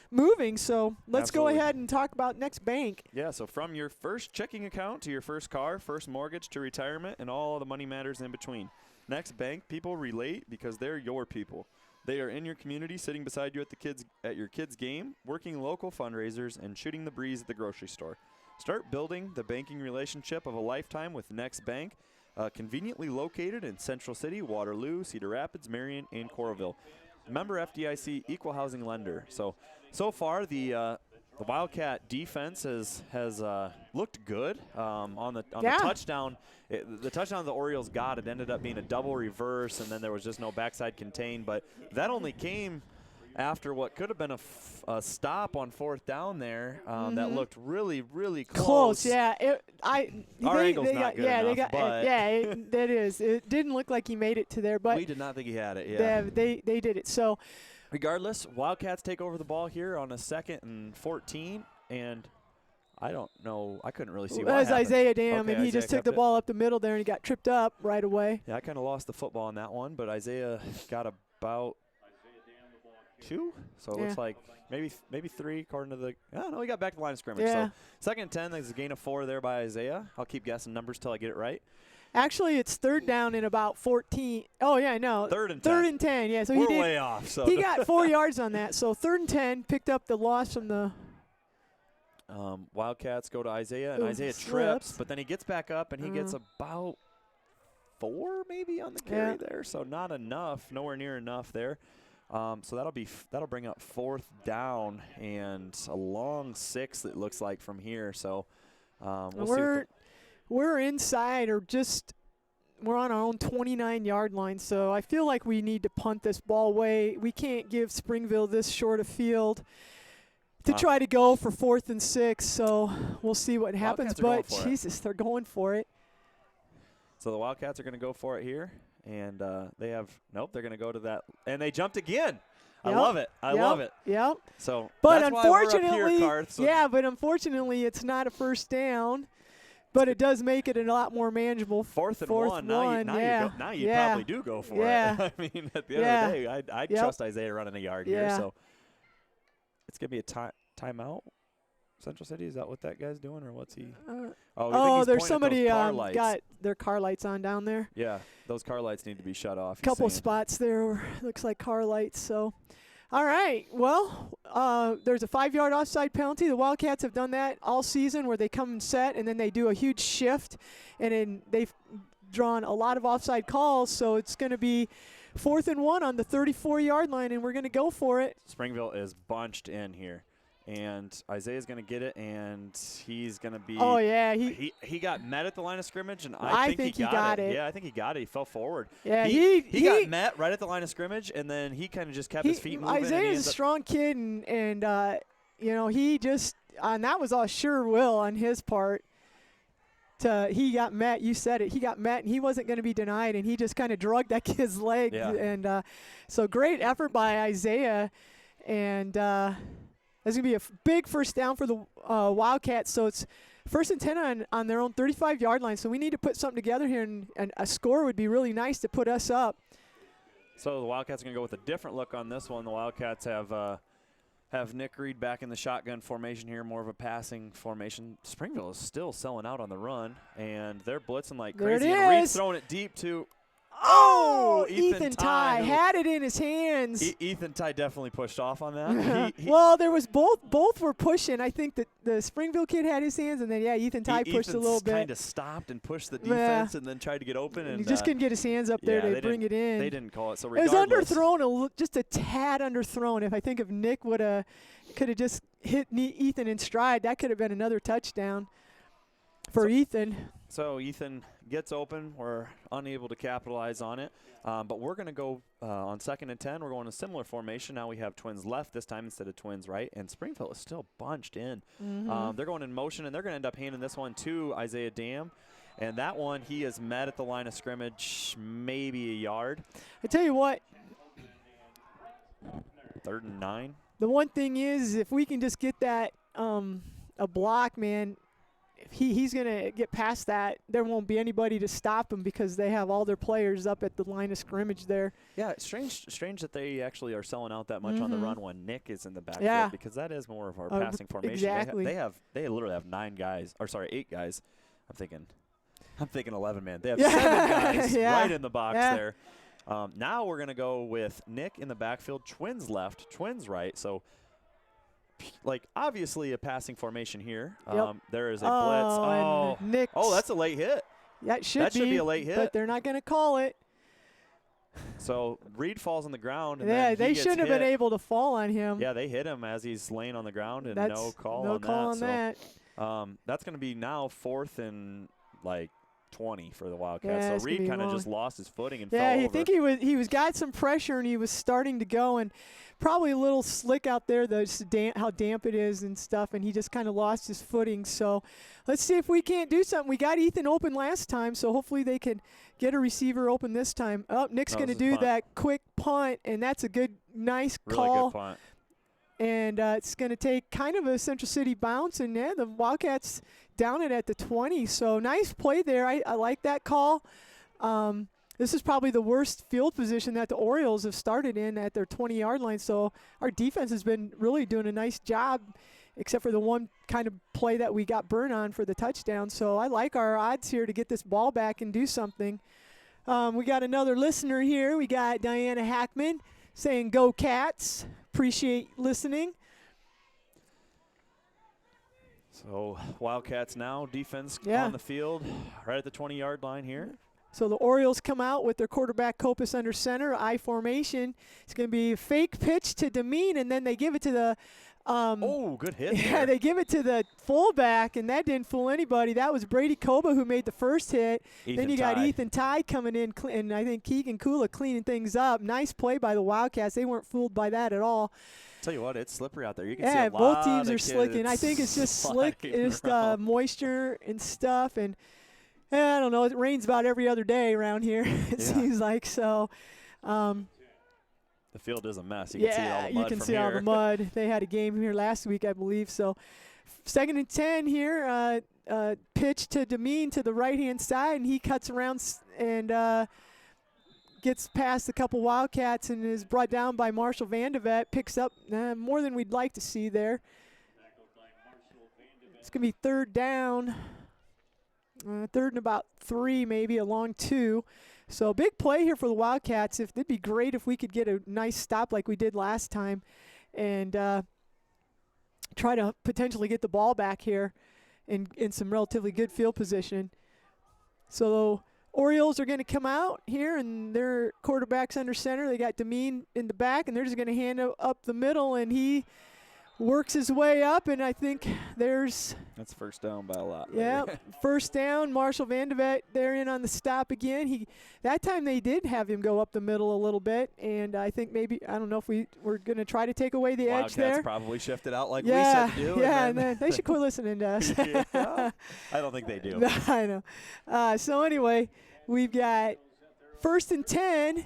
moving. So let's go ahead and talk about next bank. Yeah, so from your first checking account to your first car, first mortgage to retirement, and all the money matters in between. Next Bank people relate because they're your people. They are in your community, sitting beside you at your kids' game, working local fundraisers, and shooting the breeze at the grocery store. Start building the banking relationship of a lifetime with Next Bank, conveniently located in Central City, Waterloo, Cedar Rapids, Marion, and Coralville. Member FDIC, equal housing lender. So far the Wildcat defense has looked good on the touchdown. The touchdown the Orioles got, it ended up being a double reverse, and then there was just no backside contain. But that only came after what could have been a stop on 4th down there that looked really, really close. Yeah. Our angle's not good enough, but that is. It didn't look like he made it to there, but we did not think he had it. Yeah, they did it. So, regardless, Wildcats take over the ball here on a 2nd and 14, and I don't know. I couldn't really see what happened. That was Isaiah Dam, okay, and he Isaiah just took the ball up the middle there, and he got tripped up right away. Yeah, I kind of lost the football on that one, but Isaiah got about 2, so it looks like maybe 3 according to the – I don't know, he got back to the line of scrimmage. Yeah. So 2nd and 10, there's a gain of 4 there by Isaiah. I'll keep guessing numbers till I get it right. Actually, it's 3rd down and about 14. Oh, yeah, I know. 3rd and 10. 3rd and 10, yeah. So we're way off. So he got 4 yards on that. So 3rd and 10, picked up the loss from the Wildcats go to Isaiah, and Isaiah trips, but then he gets back up, and he gets about 4 maybe on the carry there. So not enough, nowhere near enough there. So that'll bring up 4th down and a long 6 it looks like from here. So we'll see. We're inside or just we're on our own 29-yard line. So I feel like we need to punt this ball away. We can't give Springville this short a field to try to go for 4th and 6. So we'll see what happens. But Jesus, they're going for it. So the Wildcats are going to go for it here. And they have – nope, they're going to go to that. And they jumped again. I love it. I love it. Yep. So but that's unfortunately, why we're up here, Karth, so but unfortunately it's not a 1st down. But it does make it a lot more manageable. 4th and 1. Now you probably do go for it. I mean, at the end of the day, I'd trust Isaiah running a yard here. So it's going to be a timeout. Central City, is that what that guy's doing, or what's he? There's somebody got their car lights on down there. Yeah, those car lights need to be shut off. Couple spots there where looks like car lights. So, all right. Well, there's a 5-yard offside penalty. The Wildcats have done that all season, where they come and set, and then they do a huge shift, and then they've drawn a lot of offside calls. So it's going to be 4th and 1 on the 34-yard line, and we're going to go for it. Springville is bunched in here. And Isaiah's going to get it, and he's going to be – oh, yeah. He got met at the line of scrimmage, and I think he got it. Yeah, I think he got it. He fell forward. Yeah, he got met right at the line of scrimmage, and then he kind of just kept his feet moving. Isaiah's a strong kid, and he just – and that was all sure will on his part. He got met. You said it. He got met, and he wasn't going to be denied, and he just kind of drugged that kid's leg. Yeah. And so great effort by Isaiah, and there's going to be a big 1st down for the Wildcats. So it's 1st and 10 on their own 35-yard line. So we need to put something together here, and a score would be really nice to put us up. So the Wildcats are going to go with a different look on this one. The Wildcats have Nick Reed back in the shotgun formation here, more of a passing formation. Springville is still selling out on the run, and they're blitzing like crazy. And Reed's throwing it deep to – oh, Ethan Ty had it in his hands. Ethan Ty definitely pushed off on that. Well, there was both were pushing. I think that the Springville kid had his hands, and then Ethan Ty pushed a little bit. Kind of stopped and pushed the defense, and then tried to get open, and he just couldn't get his hands up there to bring it in. They didn't call it. So it was underthrown, just a tad underthrown. If I think if Nick could have just hit Ethan in stride, that could have been another touchdown for Ethan. So Ethan gets open. We're unable to capitalize on it. But we're going to go on 2nd and 10. We're going a similar formation. Now we have twins left this time instead of twins right. And Springville is still bunched in. They're going in motion, and they're going to end up handing this one to Isaiah Dam. And that one, he is met at the line of scrimmage, maybe a yard. I tell you what. 3rd and 9. The one thing is, if we can just get that a block, man, he's going to get past that. There won't be anybody to stop him because they have all their players up at the line of scrimmage there. Yeah, it's strange that they actually are selling out that much on the run when Nick is in the backfield, because that is more of our passing formation. Exactly. They literally have 8 guys. I'm thinking I'm thinking 11 man. They have 7 guys Yeah. right in the box there. Now we're going to go with Nick in the backfield, Twins left, Twins right. So, like, obviously a passing formation here. There is a blitz. Nick. Oh, that's a late hit. That should be a late hit. But they're not going to call it. So Reed falls on the ground. And yeah, then they shouldn't have been able to fall on him. Yeah, they hit him as he's laying on the ground, and no call on that. That's going to be now 4th and like 20 for the Wildcats. Yeah, so Reed kind of just lost his footing and fell over. Yeah, I think he was got some pressure and he was starting to go, and probably a little slick out there, how damp it is and stuff, and he just kind of lost his footing. So let's see if we can't do something. We got Ethan open last time, so hopefully they can get a receiver open this time. Oh, Nick's going to do that quick punt, and that's a nice call. Really good punt. And it's going to take kind of a Central City bounce, and the Wildcats down it at the 20. So nice play there. I like that call. This is probably the worst field position that the Orioles have started in at their 20-yard line. So our defense has been really doing a nice job, except for the one kind of play that we got burned on for the touchdown. So I like our odds here to get this ball back and do something. We got another listener here. We got Diana Hackman saying, "Go Cats." Appreciate listening. So Wildcats now, defense on the field, right at the 20-yard line here. So the Orioles come out with their quarterback Kopis under center, I formation. It's going to be a fake pitch to Demeen, and then they give it to the good hit. Yeah, they give it to the fullback, and that didn't fool anybody. That was Brady Koba who made the first hit. Then you got Ethan Tye coming in, and I think Keegan Kula cleaning things up. Nice play by the Wildcats. They weren't fooled by that at all. Tell you what, it's slippery out there. You can see a lot both teams are slicking. I think it's just slick, just moisture and stuff, and I don't know. It rains about every other day around here. It seems like so. The field is a mess. You can see all the mud you can see all the mud. They had a game here last week, I believe. So 2nd and 10 here. Pitch to Demeen to the right-hand side, and he cuts around and gets past a couple Wildcats and is brought down by Marshall Vandevet. Picks up more than we'd like to see there. It's going to be 3rd down. 3rd and about 3, maybe a long 2. So big play here for the Wildcats. It'd be great if we could get a nice stop like we did last time and try to potentially get the ball back here in some relatively good field position. So Orioles are going to come out here, and their quarterback's under center. They got Demeen in the back, and they're just going to hand it up the middle, and he works his way up, and I think that's first down by a lot. Yeah, first down. Marshall Vandevet, they're in on the stop again. That time they did have him go up the middle a little bit, and I think maybe, I don't know if we're going to try to take away the edge there. Probably shifted out like we said to do. Yeah, and then they should quit listening to us. I don't think they do. No, I know. So anyway, we've got 1st and 10,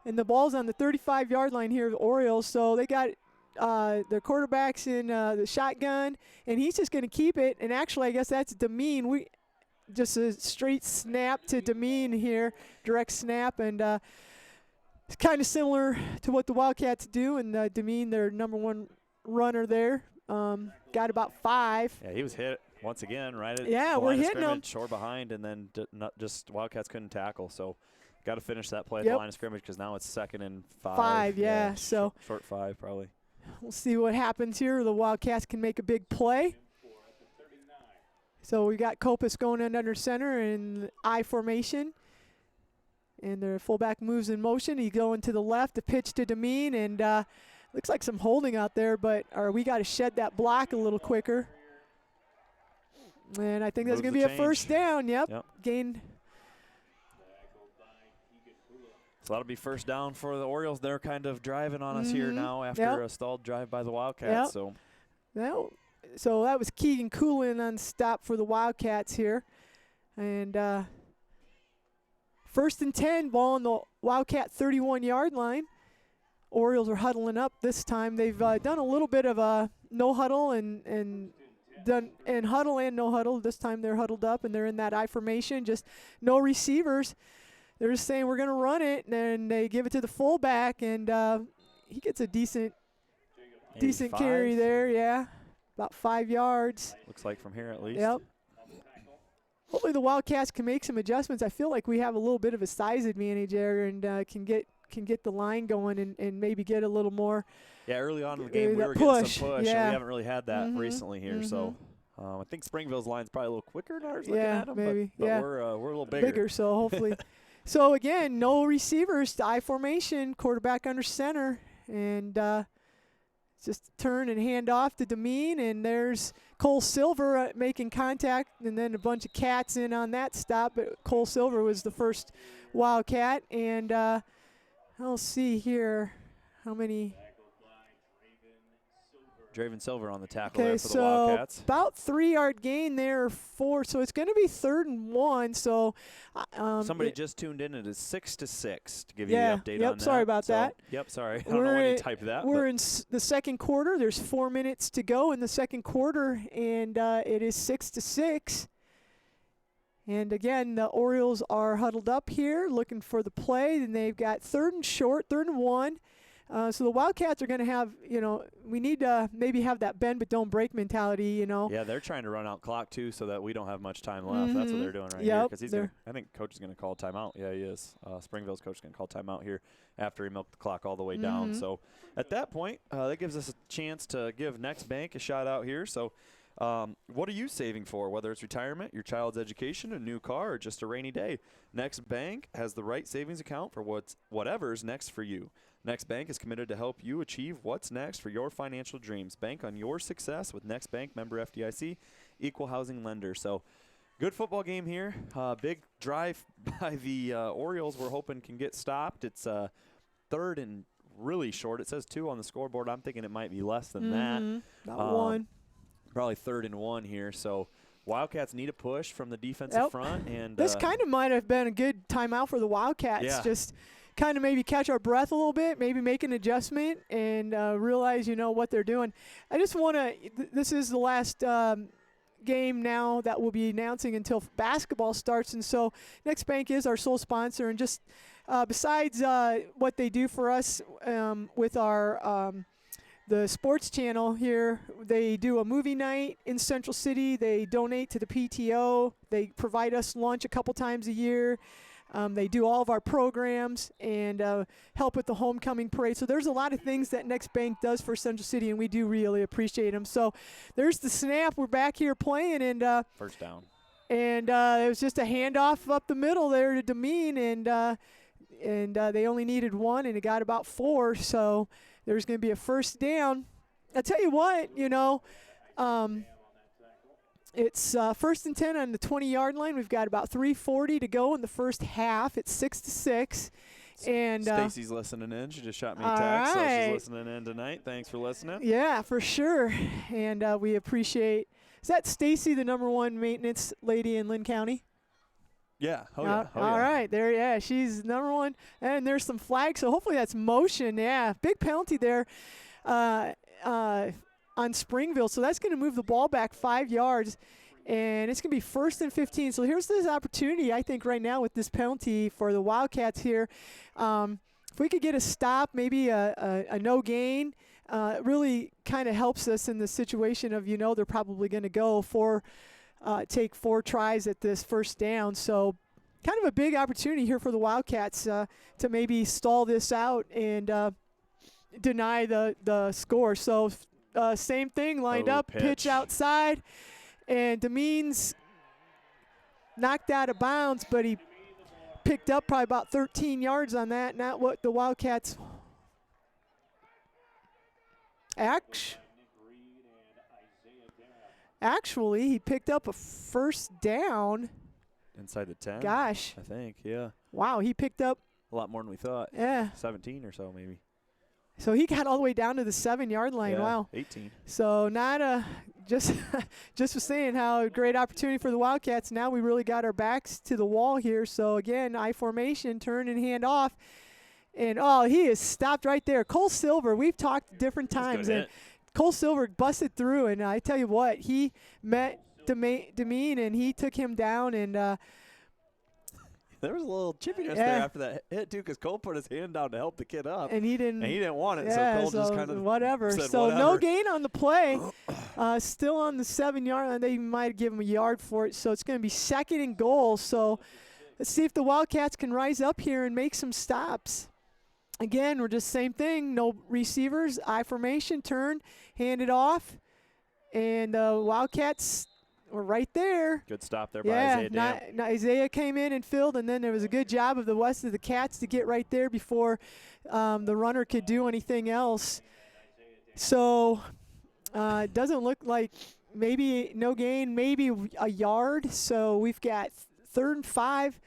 and the ball's on the 35-yard line here of the Orioles. So they got their quarterback's in the shotgun, and he's just going to keep it. And actually, I guess that's Demeen. Just a straight snap to Demeen here, direct snap, and it's kind of similar to what the Wildcats do. And Demeen, their number 1 runner there, got about 5. Yeah, he was hit once again, right? We're hitting him. Short behind, and then Wildcats couldn't tackle. So got to finish that play at the line of scrimmage because now it's 2nd and 5. Yeah, so short 5 probably. We'll see what happens here. The Wildcats can make a big play. So we got Kopis going in under center in I formation. And their fullback moves in motion. He's going to the left, the pitch to Demeen, and looks like some holding out there, but we got to shed that block a little quicker. And I think that's going to be a first down. Yep. Gain. So that'll be first down for the Orioles. They're kind of driving on us here now after a stalled drive by the Wildcats. So that was Keegan Coolin on stop for the Wildcats here. And 1st and 10, ball on the Wildcat 31-yard line. Orioles are huddling up this time. They've done a little bit of a no huddle and huddle and no huddle. This time they're huddled up and they're in that I formation, just no receivers. They're just saying we're going to run it, and then they give it to the fullback, and he gets a decent carry there, about 5 yards. Looks like from here at least. Yep. hopefully the Wildcats can make some adjustments. I feel like we have a little bit of a size advantage there, and can get the line going and maybe get a little more. Yeah, early on in the game we were push. getting some push, Yeah. and we haven't really had that recently here. So I think Springville's line's probably a little quicker than ours looking at them, maybe. but yeah, we're a little bigger. So hopefully. So again, no receivers to I formation, quarterback under center, and just turn and hand off to Demeen, and there's Cole Silver making contact, and then a bunch of cats in on that stop, but Cole Silver was the first Wildcat, and I'll see here how many. Draven Silver on the tackle there for the so Wildcats. About 3-yard gain there, 4. So it's going to be 3rd and 1. So somebody just tuned in. It is 6-6 to give you the update on that. Sorry about that. Yep, sorry. I don't know when you typed that. We're in the second quarter. There's 4 minutes to go in the second quarter, and it is 6-6. And again, the Orioles are huddled up here looking for the play, and they've got 3rd and short, 3rd and 1. So the Wildcats are going to have, we need to maybe have that bend but don't break mentality, Yeah, they're trying to run out clock, too, so that we don't have much time left. That's what they're doing right here. Because I think coach is going to call timeout. Yeah, he is. Springville's coach is going to call timeout here after he milked the clock all the way down. So at that point, that gives us a chance to give Next Bank a shout out here. So what are you saving for? Whether it's retirement, your child's education, a new car, or just a rainy day, Next Bank has the right savings account for whatever's next for you. Next Bank is committed to help you achieve what's next for your financial dreams. Bank on your success with Next Bank, member FDIC, equal housing lender. So good football game here. Big drive by the Orioles we're hoping can get stopped. It's 3rd and really short. It says 2 on the scoreboard. I'm thinking it might be less than that. About 1. Probably 3rd and 1 here. So Wildcats need a push from the defensive front. And this kind of might have been a good timeout for the Wildcats. Yeah. Just kind of maybe catch our breath a little bit, maybe make an adjustment, and realize, what they're doing. I just want to this is the last game now that we'll be announcing until basketball starts, and so Next Bank is our sole sponsor, and just besides what they do for us with our the sports channel here, they do a movie night in Central City. They donate to the PTO. They provide us lunch a couple times a year. They do all of our programs and help with the homecoming parade. So there's a lot of things that Next Bank does for Central City, and we do really appreciate them. So there's the snap. We're back here playing, and first down. And it was just a handoff up the middle there to Demeen, and they only needed 1, and it got about 4. So there's going to be a first down. I'll tell you what, it's 1st and 10 on the 20-yard line. We've got about 3:40 to go in the first half. It's 6-6. And Stacy's listening in. She just shot me a text, so she's listening in tonight. Thanks for listening. Yeah, for sure. And we appreciate. Is that Stacy, the #1 maintenance lady in Lynn County? Yeah. All right. There, yeah. She's #1. And there's some flags, so hopefully that's motion. Yeah. Big penalty there on Springville. So that's going to move the ball back 5 yards. And it's going to be 1st and 15. So here's this opportunity, I think, right now with this penalty for the Wildcats here. If we could get a stop, maybe a no gain, it really kind of helps us in the situation of, they're probably going to go take 4 tries at this first down. So kind of a big opportunity here for the Wildcats to maybe stall this out and deny the score. So same thing, lined up, pitch outside. And Demeen's knocked out of bounds, but he picked up probably about 13 yards on that. Not what the Wildcats actually, he picked up a first down. Inside the 10? Gosh. I think, yeah. Wow, he picked up a lot more than we thought. Yeah. 17 or so, maybe. So he got all the way down to the 7-yard line. Yeah, wow. 18. So not just was saying how a great opportunity for the Wildcats. Now we really got our backs to the wall here. So again, I formation, turn and hand off. And he is stopped right there. Cole Silver, we've talked different times, and Cole Silver busted through, and I tell you what, he met Demeen and he took him down, and there was a little chippiness there after that hit too, because Cole put his hand down to help the kid up, and he didn't want it. So Cole just kind of whatever. said so whatever. No gain on the play, Still on the 7-yard line. They might give him a yard for it, so it's going to be 2nd and goal. So let's see if the Wildcats can rise up here and make some stops. Again, we're just same thing. No receivers. I formation, turn, hand it off. And Wildcats were right there. Good stop there by Isaiah Dam. Isaiah came in and filled, and then there was a good job of the rest of the Cats to get right there before the runner could do anything else. So it doesn't look like maybe no gain, maybe a yard. So we've got 3rd and 5.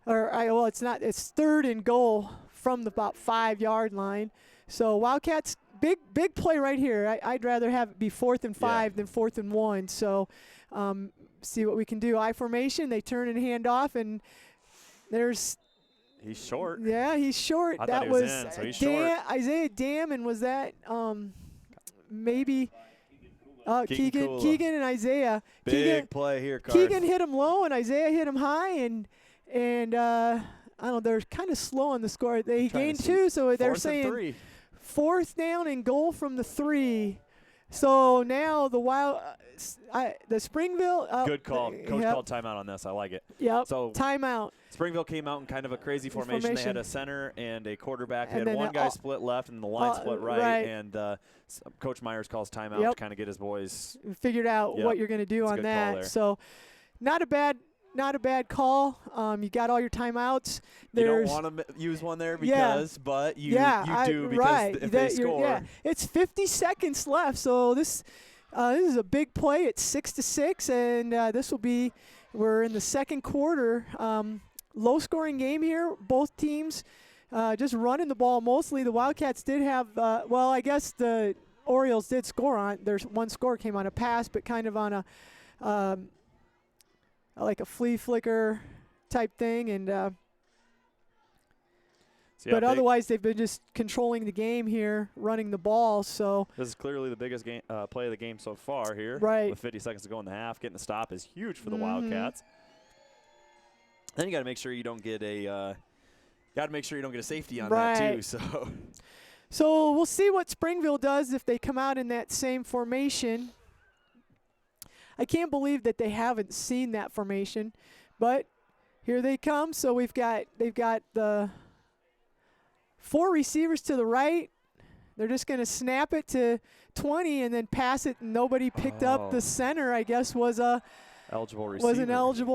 Well, it's not. It's 3rd and goal from the about 5-yard line. So Wildcats, big play right here. I'd rather have it be 4th and 5 than 4th and 1. So see what we can do. I formation, they turn and hand off, and there's. He's short. Yeah, he's short. I that thought he was in, so he's short. Isaiah Dam, and was that maybe Keegan and Isaiah. Big play here, Carth. Keegan hit him low, and Isaiah hit him high, and I don't know, they're kind of slow on the score. He gained 2, so they're saying 4th down and goal from the 3. So now the Springville. Good call. Coach called timeout on this. I like it. Yep. So timeout. Springville came out in kind of a crazy formation. They had a center and a quarterback. They had one guy split left and the line split right. And Coach Myers calls timeout to kind of get his boys figured out what you're going to do on that. So not a bad call. You got all your timeouts. You don't want to use one there because, but you do because if they score. Yeah, it's 50 seconds left. So this is a big play. It's 6-6, and this will be. We're in the 2nd quarter. Low-scoring game here. Both teams just running the ball mostly. The Wildcats did have. Well, I guess the Orioles did score on. There's one score came on a pass, but kind of on a. Like a flea flicker type thing, and but otherwise they've been just controlling the game here, running the ball. So this is clearly the biggest game, play of the game so far here. Right. With 50 seconds to go in the half, getting the stop is huge for the Wildcats. Then you got to make sure you don't get a safety on that too. So we'll see what Springville does if they come out in that same formation. I can't believe that they haven't seen that formation, but here they come. So they've got the 4 receivers to the right. They're just going to snap it to 20 and then pass it. And nobody picked up the center. I guess was an eligible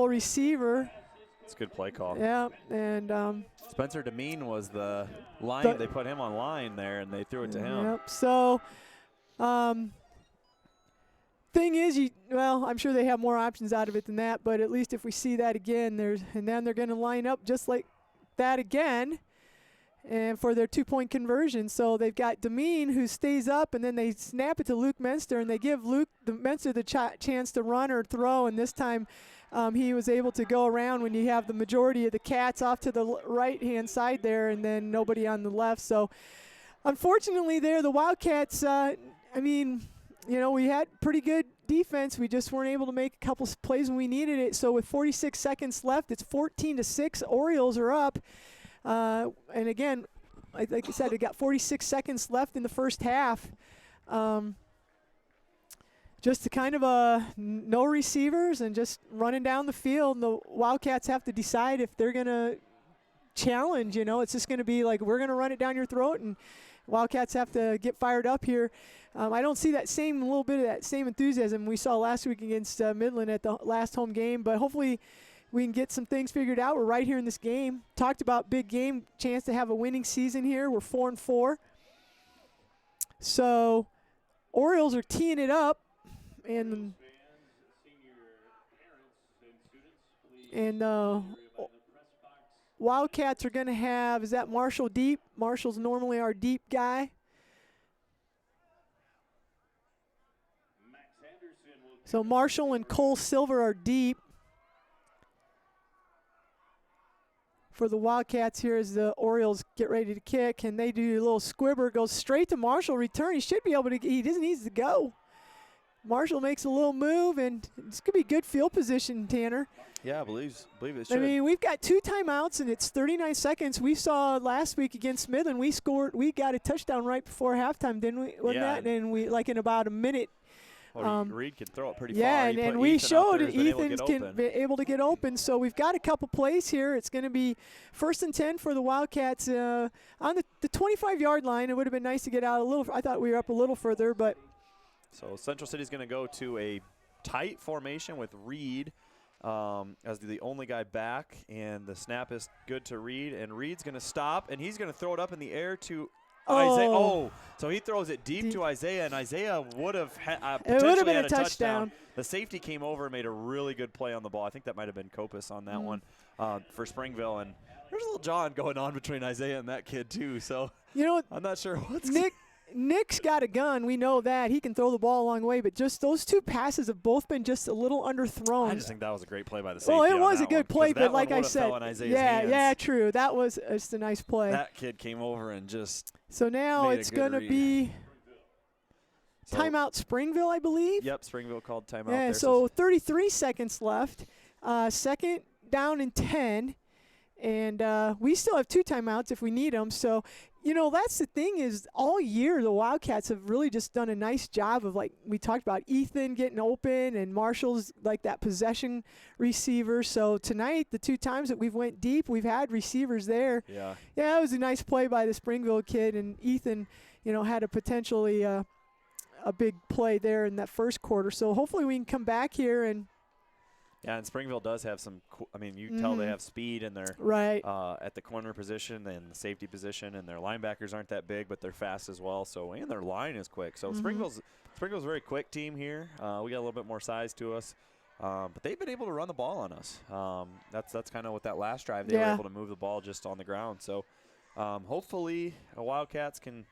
receiver. It's a good play call. Yeah, and Spencer Demeen was the line. They put him on line there, and they threw it to him. Yep. So. Thing is, I'm sure they have more options out of it than that, but at least if we see that again, and then they're going to line up just like that again, and for their 2-point conversion. So they've got Demeen who stays up, and then they snap it to Luke Menster, and they give Menster the chance to run or throw, and this time he was able to go around when you have the majority of the Cats off to the right-hand side there, and then nobody on the left. So unfortunately there, the Wildcats, we had pretty good defense. We just weren't able to make a couple plays when we needed it. So with 46 seconds left, it's 14-6. Orioles are up. And again, like I said, it got 46 seconds left in the first half. Just to kind of no receivers and just running down the field. And the Wildcats have to decide if they're going to challenge. It's just going to be like, we're going to run it down your throat, and Wildcats have to get fired up here. I don't see that little bit of that same enthusiasm we saw last week against Midland at the last home game, but hopefully we can get some things figured out. We're right here in this game. Talked about big game, chance to have a winning season here. We're 4-4. So Orioles are teeing it up, and Wildcats are going to have, is that Marshall deep? Marshall's normally our deep guy. So Marshall and Cole Silver are deep. For the Wildcats here as the Orioles get ready to kick, and they do a little squibber, goes straight to Marshall, return. He should be able to, he doesn't need to go. Marshall makes a little move, and it's going to be good field position, Tanner. Yeah, I believe it should. I mean, we've got 2 timeouts, and it's 39 seconds. We saw last week against Midland, we got a touchdown right before halftime, didn't we? Wasn't that? And we, like in about a minute, Reed can throw it pretty yeah, far. and we showed Ethan can be able to get open. So we've got a couple plays here. It's going to be 1st and 10 for the Wildcats on the 25-yard line. It would have been nice to get out a little. I thought we were up a little further, but. So Central City's going to go to a tight formation with Reed as the only guy back, and the snap is good to Reed, and Reed's going to stop, and he's going to throw it up in the air to Isaiah. Oh, so he throws it deep to Isaiah, and Isaiah would have potentially had a touchdown. The safety came over and made a really good play on the ball. I think that might have been Kopus on that one for Springville, and there's a little jawing going on between Isaiah and that kid too. So I'm not sure what's Nick's got a gun. We know that. He can throw the ball a long way, but just those two passes have both been just a little underthrown. I just think that was a great play by the safety. Well, it was a good play, but like I said, yeah, true. That was just a nice play. That kid came over and just So now it's going to be timeout Springville, I believe. Yep, Springville called timeout. Yeah, there, so 33 seconds left. 2nd down and 10. And we still have 2 timeouts if we need them. So, that's the thing is all year the Wildcats have really just done a nice job of, like we talked about, Ethan getting open and Marshall's like that possession receiver. So tonight, the 2 times that we've went deep, we've had receivers there. Yeah, it was a nice play by the Springville kid. And Ethan, had a potentially a big play there in that first quarter. So hopefully we can come back here and. Yeah, and Springville does have some. You tell they have speed in their at the corner position and the safety position, and their linebackers aren't that big, but they're fast as well. So and their line is quick. So Springville's a very quick team here. We got a little bit more size to us, but they've been able to run the ball on us. That's kind of what that last drive they were able to move the ball just on the ground. So hopefully the Wildcats can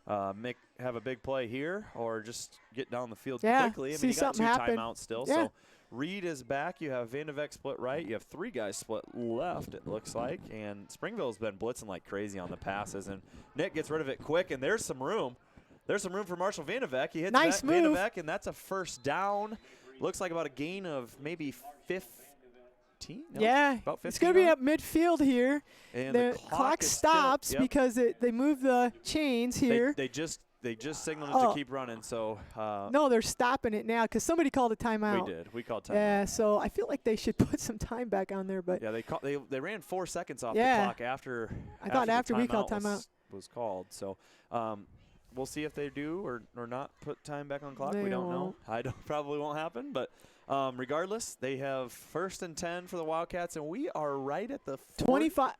have a big play here or just get down the field quickly. I mean, you got 2 timeouts still. So. Reed is back. You have Van de Veck split right. You have 3 guys split left, it looks like. And Springville's been blitzing like crazy on the passes. And Nick gets rid of it quick, and there's some room. There's some room for Marshall Van de Veck. He hits Van de Veck, and that's a first down. Looks like about a gain of maybe 15. No, about 15. It's going to be up midfield here. And the clock stops because they move the chains here. They just signaled it to keep running, so. No, they're stopping it now because somebody called a timeout. We did. We called timeout. Yeah, so I feel like they should put some time back on there. But yeah, they ran 4 seconds off the clock after. I thought after we called timeout was called. So we'll see if they do or not put time back on the clock. We don't know. Probably won't happen. But regardless, they have 1st and 10 for the Wildcats, and we are right at the 25.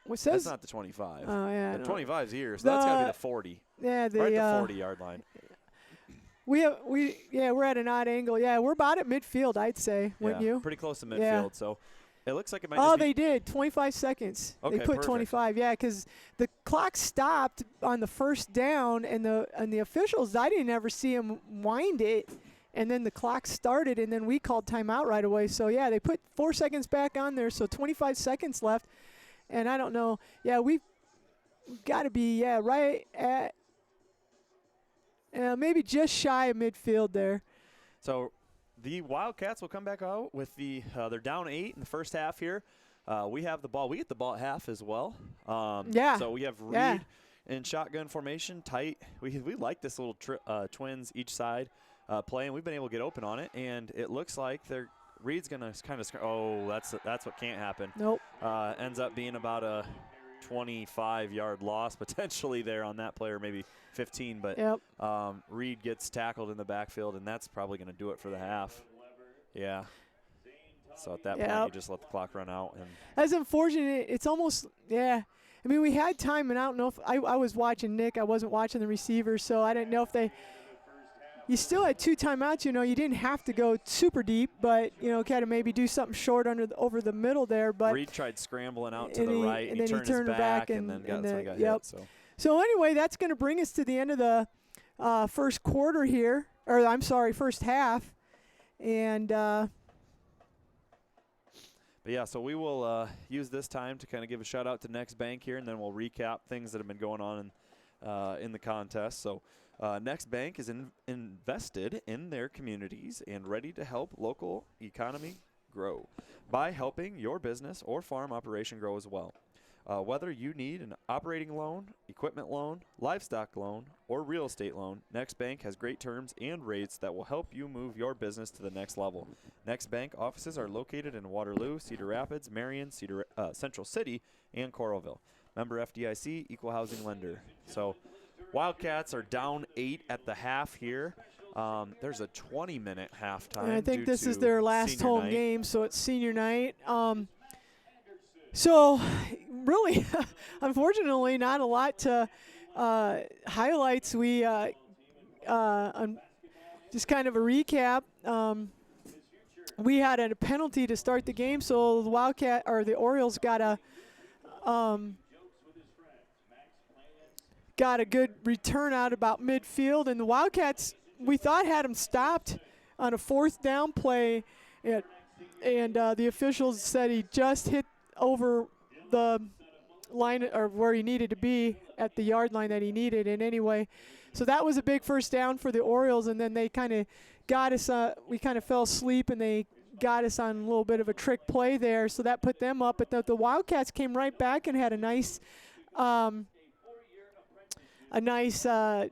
What says? That's not the 25. Oh, yeah. The 25 is here, so that's got to be the 40. Yeah, right at the 40-yard line. We're at an odd angle. Yeah, we're about at midfield, I'd say, wouldn't you? Pretty close to midfield. Yeah. So it looks like it might. Oh, they did 25 seconds. Okay, they put perfect. 25. Yeah, because the clock stopped on the first down, and the officials, I didn't ever see them wind it. And then the clock started, and then we called timeout right away. So yeah, they put 4 seconds back on there, so 25 seconds left. And I don't know. Yeah, we've got to be, right at maybe just shy of midfield there. So the Wildcats will come back out with they're down 8 in the first half here. We have the ball. We get the ball at half as well. So we have Reed in shotgun formation, tight. We like this little twins each side play, and we've been able to get open on it. And it looks like Reed's going to kind of – oh, that's what can't happen. Nope. Ends up being about a 25-yard loss potentially there on that player, maybe 15. But Reed gets tackled in the backfield, and that's probably going to do it for the half. Yeah. So at that point, you just let the clock run out. And that's unfortunate. It's almost I mean, we had time, and I don't know if I was watching Nick. I wasn't watching the receivers, so I didn't know if they – you still had 2 timeouts. You didn't have to go super deep, but, kind of maybe do something short over the middle there. But Reed tried scrambling out to the right, and then he turned his back and then got hit. So anyway, that's going to bring us to the end of the first quarter here. Or, I'm sorry, first half. And but yeah, so we will use this time to kind of give a shout-out to Next Bank here, and then we'll recap things that have been going on in the contest. So Next Bank is invested in their communities and ready to help local economy grow by helping your business or farm operation grow as well. Whether you need an operating loan, equipment loan, livestock loan, or real estate loan, Next Bank has great terms and rates that will help you move your business to the next level. Next Bank offices are located in Waterloo, Cedar Rapids, Marion, Central City, and Coralville. Member FDIC, equal housing lender. So Wildcats are down 8 at the half here. There's a 20-minute halftime. And I think this is their last home game, so it's senior night. So really, unfortunately, not a lot to highlights. We just kind of a recap. We had a penalty to start the game, so the Orioles got a good return out about midfield, and the Wildcats, we thought, had them stopped on a 4th down play, and the officials said he just hit over the line, or where he needed to be at the yard line that he needed. And anyway, so that was a big first down for the Orioles, and then they kind of got us, we kind of fell asleep, and they got us on a little bit of a trick play there, so that put them up. But the Wildcats came right back and had a nice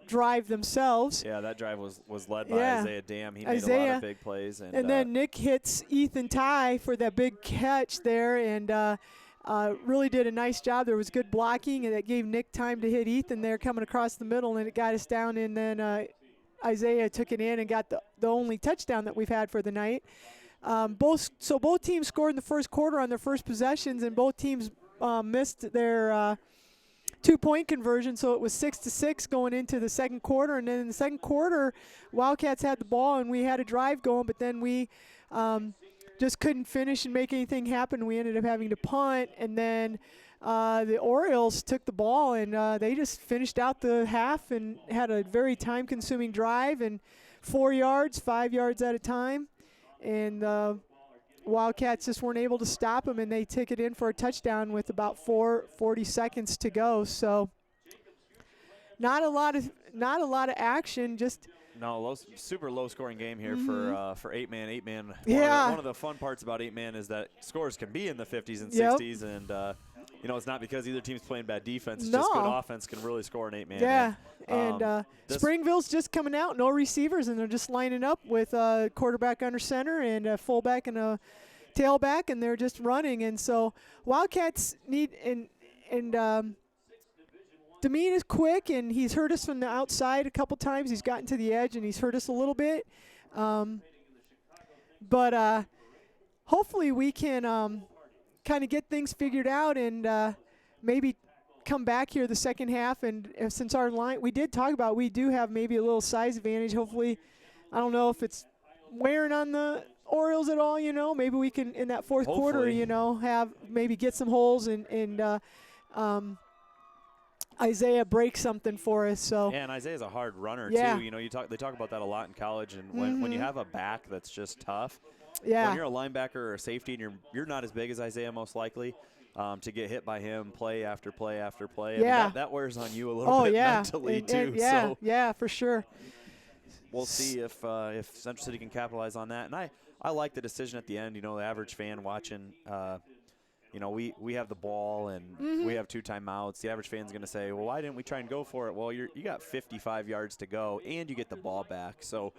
drive themselves. Yeah, that drive was led by Isaiah Dam. He made a lot of big plays. And then Nick hits Ethan Ty for that big catch there, and really did a nice job. There was good blocking, and it gave Nick time to hit Ethan there coming across the middle, and it got us down. And then Isaiah took it in and got the only touchdown that we've had for the night. Both teams scored in the first quarter on their first possessions, and both teams missed their 2-point conversion, so it was 6-6 going into the second quarter. And then in the second quarter, Wildcats had the ball, and we had a drive going, but then we just couldn't finish and make anything happen. We ended up having to punt, and then the Orioles took the ball, and they just finished out the half and had a very time-consuming drive, and 4 yards, 5 yards at a time, and Wildcats just weren't able to stop them, and they took it in for a touchdown with about 40 seconds to go. So not a lot of action. Just super low scoring game here for 8-man. 8-man. Yeah. One of the fun parts about 8-man is that scores can be in the 50s and 60s, and it's not because either team's playing bad defense. It's just good offense can really score an 8-man. Yeah. And Springville's just coming out, no receivers, and they're just lining up with a quarterback under center and a fullback and a tailback, and they're just running. And so Wildcats need Demeen is quick, and he's hurt us from the outside a couple times. He's gotten to the edge, and he's hurt us a little bit. But hopefully we can kind of get things figured out and maybe come back here the second half. And since our line, we did talk about, we do have maybe a little size advantage. Hopefully, I don't know if it's wearing on the Orioles at all, maybe we can in that fourth quarter, have maybe get some holes and Isaiah break something for us. So and Isaiah's a hard runner too. They talk about that a lot in college, and when you have a back that's just tough, when you're a linebacker or a safety and you're not as big as Isaiah most likely, to get hit by him play after play after play. I mean, that wears on you a little bit mentally too. Yeah, for sure. We'll see if Central City can capitalize on that. And I like the decision at the end. The average fan watching, we have the ball and we have 2 timeouts. The average fan's going to say, well, why didn't we try and go for it? Well, you got 55 yards to go and you get the ball back. So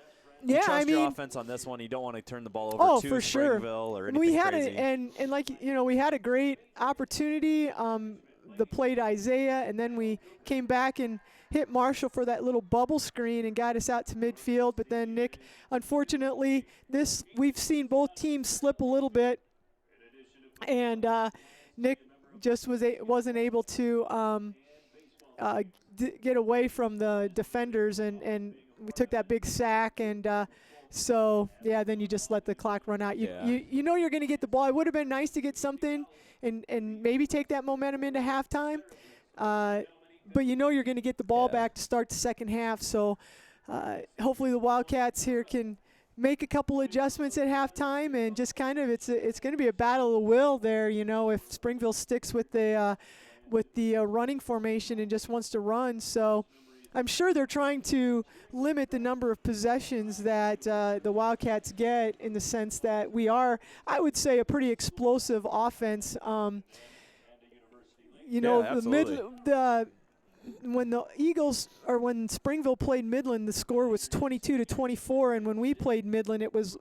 you trust your offense on this one. You don't want to turn the ball over to Springville or anything we had crazy. And like, we had a great opportunity, the play to Isaiah, and then we came back and hit Marshall for that little bubble screen and got us out to midfield. But then Nick, unfortunately, we've seen both teams slip a little bit, and Nick just wasn't able to get away from the defenders, and we took that big sack, and then you just let the clock run out. You know you're going to get the ball. It would have been nice to get something and maybe take that momentum into halftime, but you're going to get the ball back to start the second half. So hopefully the Wildcats here can make a couple adjustments at halftime, and just kind of it's going to be a battle of the will there. If Springville sticks with the running formation and just wants to run. So I'm sure they're trying to limit the number of possessions that the Wildcats get, in the sense that we are, I would say, a pretty explosive offense. you know, absolutely. when the Eagles or when Springville played Midland, the score was 22-24, and when we played Midland, it was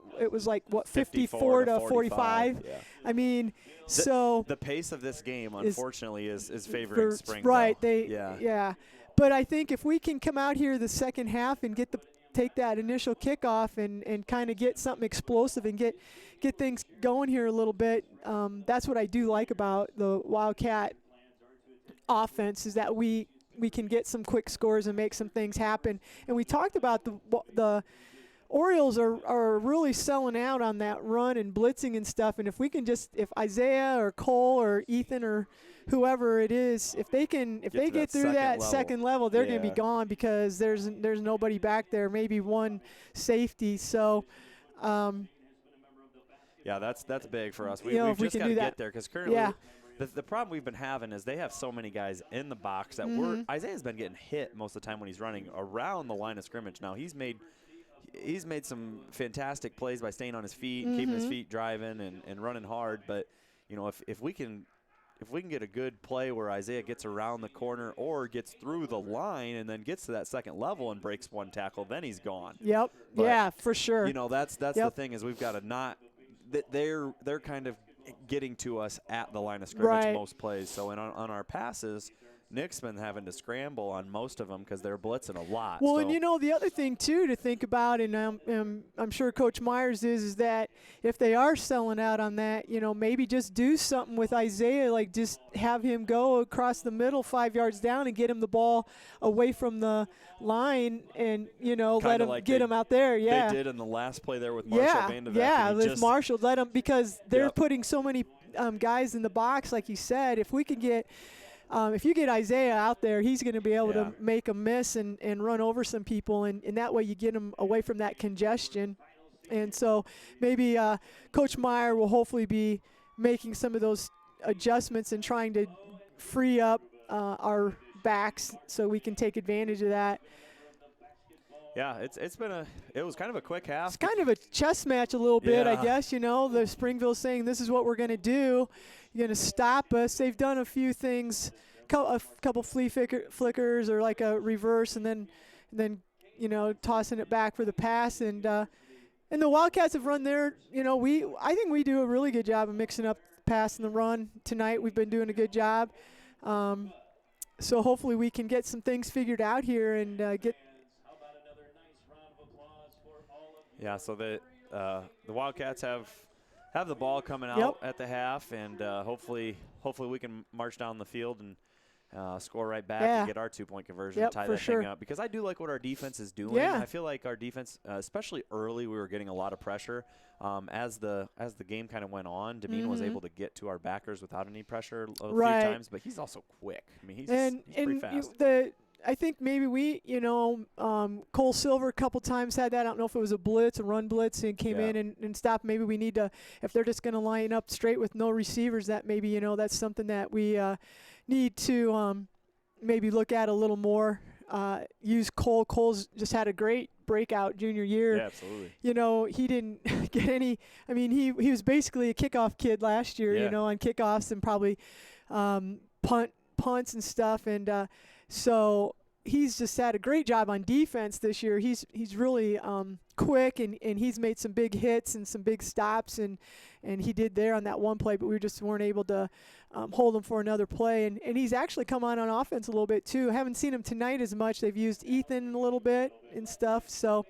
like what 54 to 45. Yeah. I mean, the pace of this game, unfortunately, is favoring Springville. Right. Yeah. But I think if we can come out here the second half and take that initial kickoff and kind of get something explosive and get things going here a little bit, that's what I do like about the Wildcat offense, is that we can get some quick scores and make some things happen. And we talked about the Orioles are really selling out on that run and blitzing and stuff. And if Isaiah or Cole or Ethan or whoever it is, if they get through that second level, they're going to be gone, because there's nobody back there, maybe one safety. So yeah, that's big for us. We've just got to get there, because currently the problem we've been having is they have so many guys in the box that Isaiah's been getting hit most of the time when he's running around the line of scrimmage. Now he's made some fantastic plays by staying on his feet, keeping his feet driving and running hard. But you know, if we can get a good play where Isaiah gets around the corner or gets through the line and then gets to that second level and breaks one tackle, then he's gone. Yep. But, yeah, for sure. You know, that's the thing, is we've got to not – they're kind of getting to us at the line of scrimmage most plays. So on our passes – Nick's been having to scramble on most of them because they're blitzing a lot. Well, and you know, the other thing too to think about, and I'm sure Coach Myers is that if they are selling out on that, you know, maybe just do something with Isaiah, like just have him go across the middle 5 yards down and get him the ball away from the line, and you know, Kinda let him like get him out there. Yeah, they did in the last play there with Marshall Vandeveck. Yeah, with Marshall, let him, because they're putting so many guys in the box, like you said. If we can get if you get Isaiah out there, he's going to be able to make a miss and run over some people, and that way you get him away from that congestion. And so maybe Coach Meyer will hopefully be making some of those adjustments and trying to free up our backs so we can take advantage of that. Yeah, it was kind of a quick half. It's kind of a chess match a little bit, I guess. You know, the Springville saying this is what we're going to do. You're going to stop us. They've done a few things, a couple flea flickers or like a reverse, and then you know, tossing it back for the pass. And the Wildcats have run their, you know, I think we do a really good job of mixing up the pass and the run tonight. We've been doing a good job. So hopefully we can get some things figured out here and get. Yeah, so the Wildcats have the ball coming out at the half, and hopefully we can march down the field and score right back and get our 2-point conversion and tie that thing up. Because I do like what our defense is doing. Yeah. I feel like our defense, especially early, we were getting a lot of pressure. As the game kind of went on, Demeen was able to get to our backers without any pressure a few times, but he's also quick. I mean, he's pretty fast. I think maybe Cole Silver a couple times had that. I don't know if it was a run blitz, and came in and stopped. Maybe we need to, if they're just going to line up straight with no receivers, that maybe, you know, that's something that we need to maybe look at a little more. Use Cole. Cole's just had a great breakout junior year. Yeah, absolutely. You know, he didn't get any. I mean, he was basically a kickoff kid last year, you know, on kickoffs and probably punts and stuff. And so he's just had a great job on defense this year. He's really quick, and he's made some big hits and some big stops, and he did there on that one play, but we just weren't able to hold him for another play. And he's actually come on offense a little bit too. Haven't seen him tonight as much. They've used Ethan a little bit and stuff. So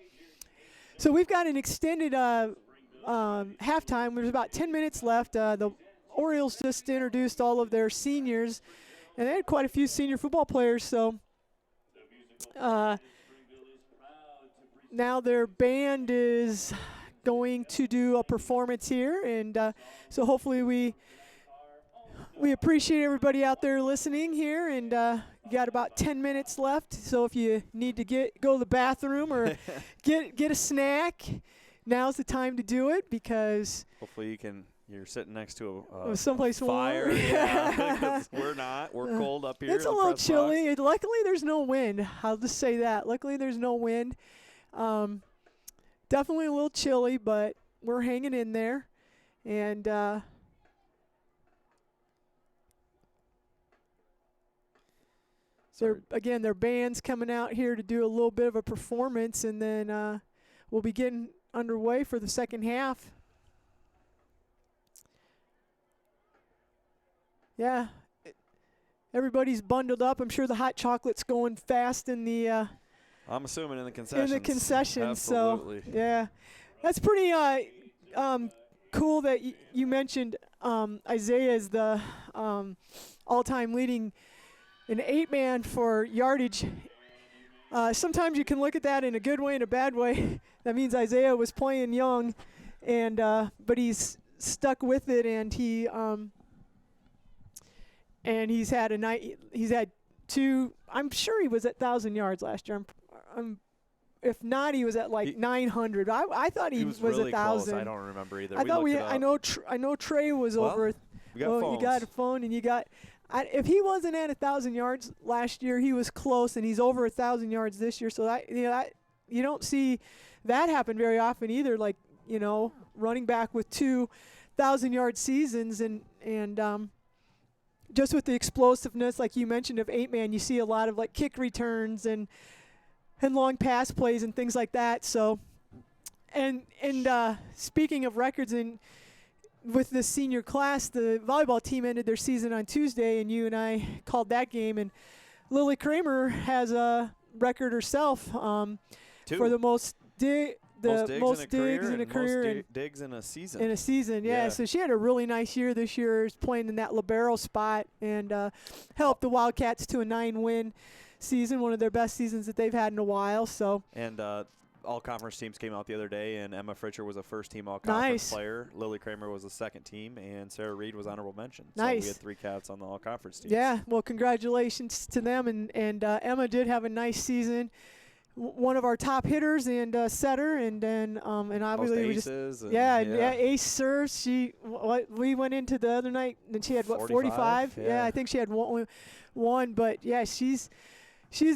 we've got an extended halftime. There's about 10 minutes left. The Orioles just introduced all of their seniors, and they had quite a few senior football players. So now their band is going to do a performance here, and so hopefully we appreciate everybody out there listening here, and you got about 10 minutes left. So if you need to go to the bathroom or get a snack, now's the time to do it, because hopefully you're sitting next to a someplace fire. warm. Yeah, we're cold up here. It's a little chilly. Luckily, there's no wind. I'll just say that. Luckily, there's no wind. Definitely a little chilly, but we're hanging in there. And their band's coming out here to do a little bit of a performance, and then we'll be getting underway for the second half. Yeah, everybody's bundled up. I'm sure the hot chocolate's going fast in the I'm assuming in the concessions. in the concessions. Absolutely. So yeah, that's pretty cool that you mentioned Isaiah is the all-time leading an 8-man for yardage. Sometimes you can look at that in a good way and a bad way. That means Isaiah was playing young, and but he's stuck with it, and he's had two. I'm sure he was at 1,000 yards last year. If not, he was at like 900. I thought he was really 1,000. close. I don't remember either. I thought I know Trey was over. We got phones. You got a phone, and you got. If he wasn't at 1,000 yards last year, he was close, and he's over 1,000 yards this year. So that you don't see that happen very often either. Like running back with 2,000-yard seasons, and just with the explosiveness, like you mentioned, of 8-man, you see a lot of like kick returns and long pass plays and things like that. So, and speaking of records, and with this senior class, the volleyball team ended their season on Tuesday, and you and I called that game. And Lily Kramer has a record herself for the most digs in a career, most digs in a season. In a season, yeah. So she had a really nice year this year, playing in that libero spot, and helped the Wildcats to a 9-win season, one of their best seasons that they've had in a while. So and all-conference teams came out the other day, and Emma Fritcher was a first-team all-conference player. Lily Kramer was a second team, and Sarah Reed was honorable mention. Nice. So we had 3 cats on the all-conference team. Yeah, well, congratulations to them. And Emma did have a nice season. One of our top hitters and setter, and then and obviously most aces ace serves. We went into the other night and she had 45. Yeah, I think she had one, but yeah, she's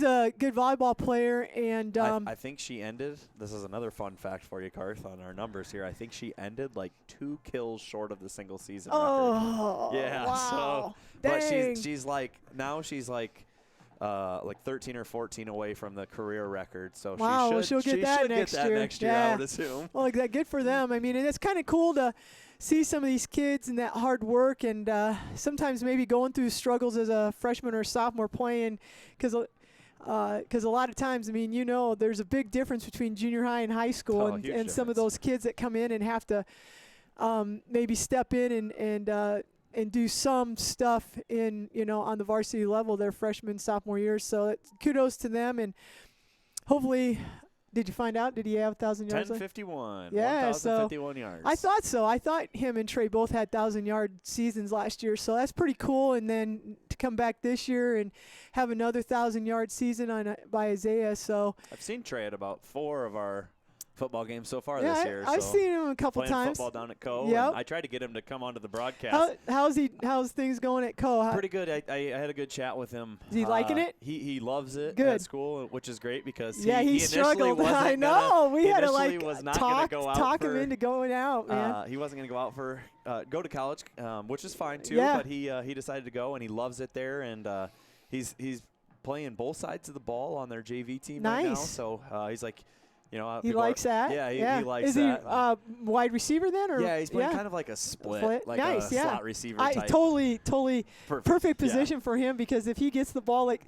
a good volleyball player, and I think she ended. This is another fun fact for you, Karth, on our numbers here. I think she ended like 2 kills short of the single season record. Yeah, wow. So but she's like 13 or 14 away from the career record. So she'll get that next year. I would assume. Well, good for them. I mean, and it's kind of cool to see some of these kids and that hard work, and sometimes maybe going through struggles as a freshman or sophomore playing, because a lot of times, I mean, there's a big difference between junior high and high school, and some of those kids that come in and have to maybe step in and do some stuff in on the varsity level their freshman, sophomore years. So kudos to them, and hopefully. Did you find out? Did he have 1,000 yards? 1051. Yeah, 1,051 yards. I thought so. I thought him and Trey both had 1,000-yard seasons last year, so that's pretty cool. And then to come back this year and have another 1,000-yard season by Isaiah. So I've seen Trey at about 4 of our football games so far this year. I've seen him a couple times. Playing football down at Co. Yep. And I tried to get him to come onto the broadcast. How's things going at Co? Pretty good. I had a good chat with him. Is he liking it? He loves it at school, which is great because he struggled. I know. We had to talk him into going out, man. He wasn't going to go out for go to college, which is fine too. Yeah. But he decided to go, and he loves it there, and he's playing both sides of the ball on their JV team right now. So he's like. He likes that. Yeah, he likes that. Is he wide receiver then? Or yeah, he's playing kind of like a split. Like nice, a slot receiver type. Totally perfect position for him, because if he gets the ball like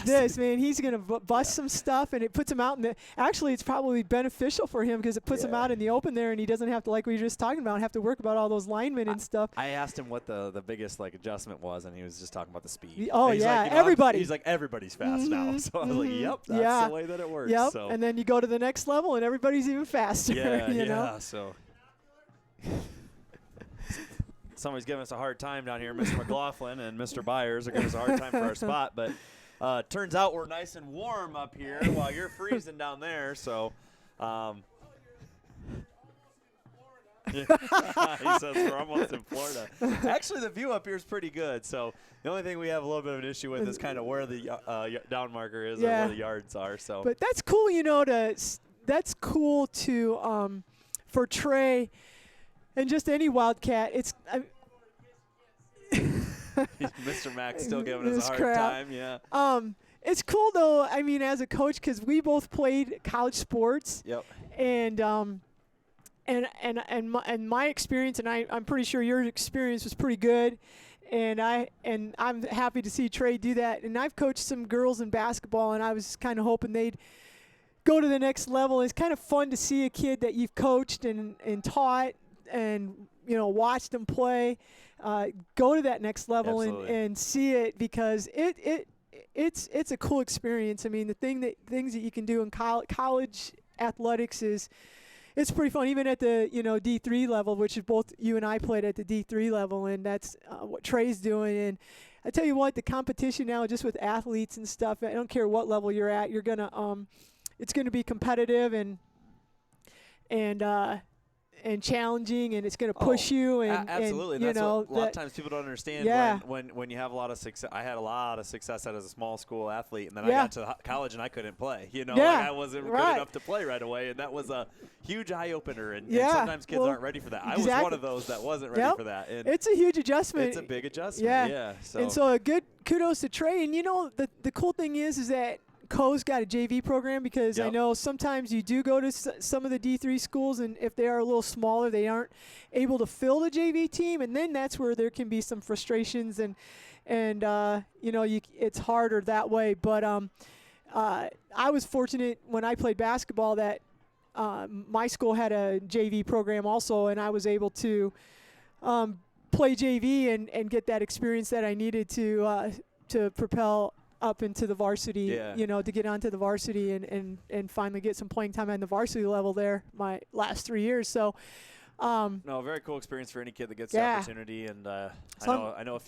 this, man, he's going to bust some stuff, and it puts him out in the – actually, it's probably beneficial for him because it puts him out in the open there, and he doesn't have to, like we were just talking about, have to work about all those linemen and stuff. I asked him what the biggest adjustment was, and he was just talking about the speed. Oh, yeah, everybody. He's like, everybody's fast now. So I was like, yep, that's the way that it works. Yep, so. And then you go to the next level, and everybody's even faster. Yeah, so somebody's giving us a hard time down here. Mr. McLaughlin and Mr. Byers are giving us a hard time for our spot, but turns out we're nice and warm up here while you're freezing down there. So he says we're almost in Florida. Actually, the view up here is pretty good. So the only thing we have a little bit of an issue with is kind of where the down marker is or where the yards are. So, but that's cool, That's cool to for Trey and just any Wildcat. Mr. Mack's still giving us a hard crap. time. Yeah. It's cool though. I mean, as a coach, because we both played college sports. Yep. And my experience, and I'm pretty sure your experience was pretty good. And I'm happy to see Trey do that. And I've coached some girls in basketball, and I was kind of hoping they'd go to the next level. It's kind of fun to see a kid that you've coached and taught and watched them play go to that next level and see it, because it's a cool experience. I mean, things that you can do in college athletics it's pretty fun, even at the D3 level, which is both you and I played at the D3 level, and that's what Trey's doing. And I tell you what, the competition now, just with athletes and stuff, I don't care what level you're at, you're gonna it's gonna be competitive and challenging, and it's going to push you. And absolutely. And, that's what a lot of times people don't understand. Yeah. When you have a lot of success. I had a lot of success as a small school athlete, and then I got to college and I couldn't play. I wasn't good enough to play right away, and that was a huge eye opener. And sometimes kids aren't ready for that. I was one of those that wasn't ready for that. And it's a huge adjustment. It's a big adjustment. Yeah. And so a good kudos to Trey. And the cool thing is that Co's got a JV program, because I know sometimes you do go to some of the D3 schools, and if they are a little smaller, they aren't able to fill the JV team, and then that's where there can be some frustrations, and it's harder that way. But I was fortunate when I played basketball that my school had a JV program also, and I was able to play JV and get that experience that I needed to propel up into the varsity, to get onto the varsity and finally get some playing time on the varsity level there my last 3 years. So, very cool experience for any kid that gets the opportunity. And I know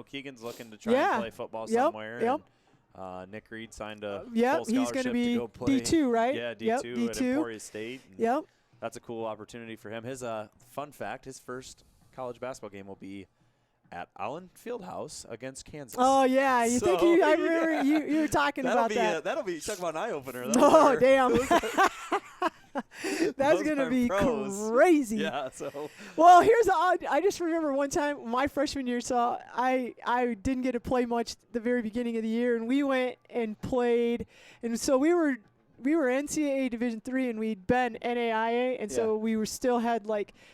Keegan's looking to try and play football somewhere. Yep. And Nick Reed signed a full he's going scholarship to be go play D2, right? Yeah, D2 at Emporia State. Yep. That's a cool opportunity for him. His fun fact: his first college basketball game will be at Allen Fieldhouse against Kansas. Oh yeah, I remember you were talking about that. That'll be talk about an eye opener. Oh damn, that's gonna be crazy. Yeah. So. Well, I just remember one time my freshman year, so I didn't get to play much the very beginning of the year, and we went and played, and so we were NCAA Division III, and we'd been NAIA, and so we were still had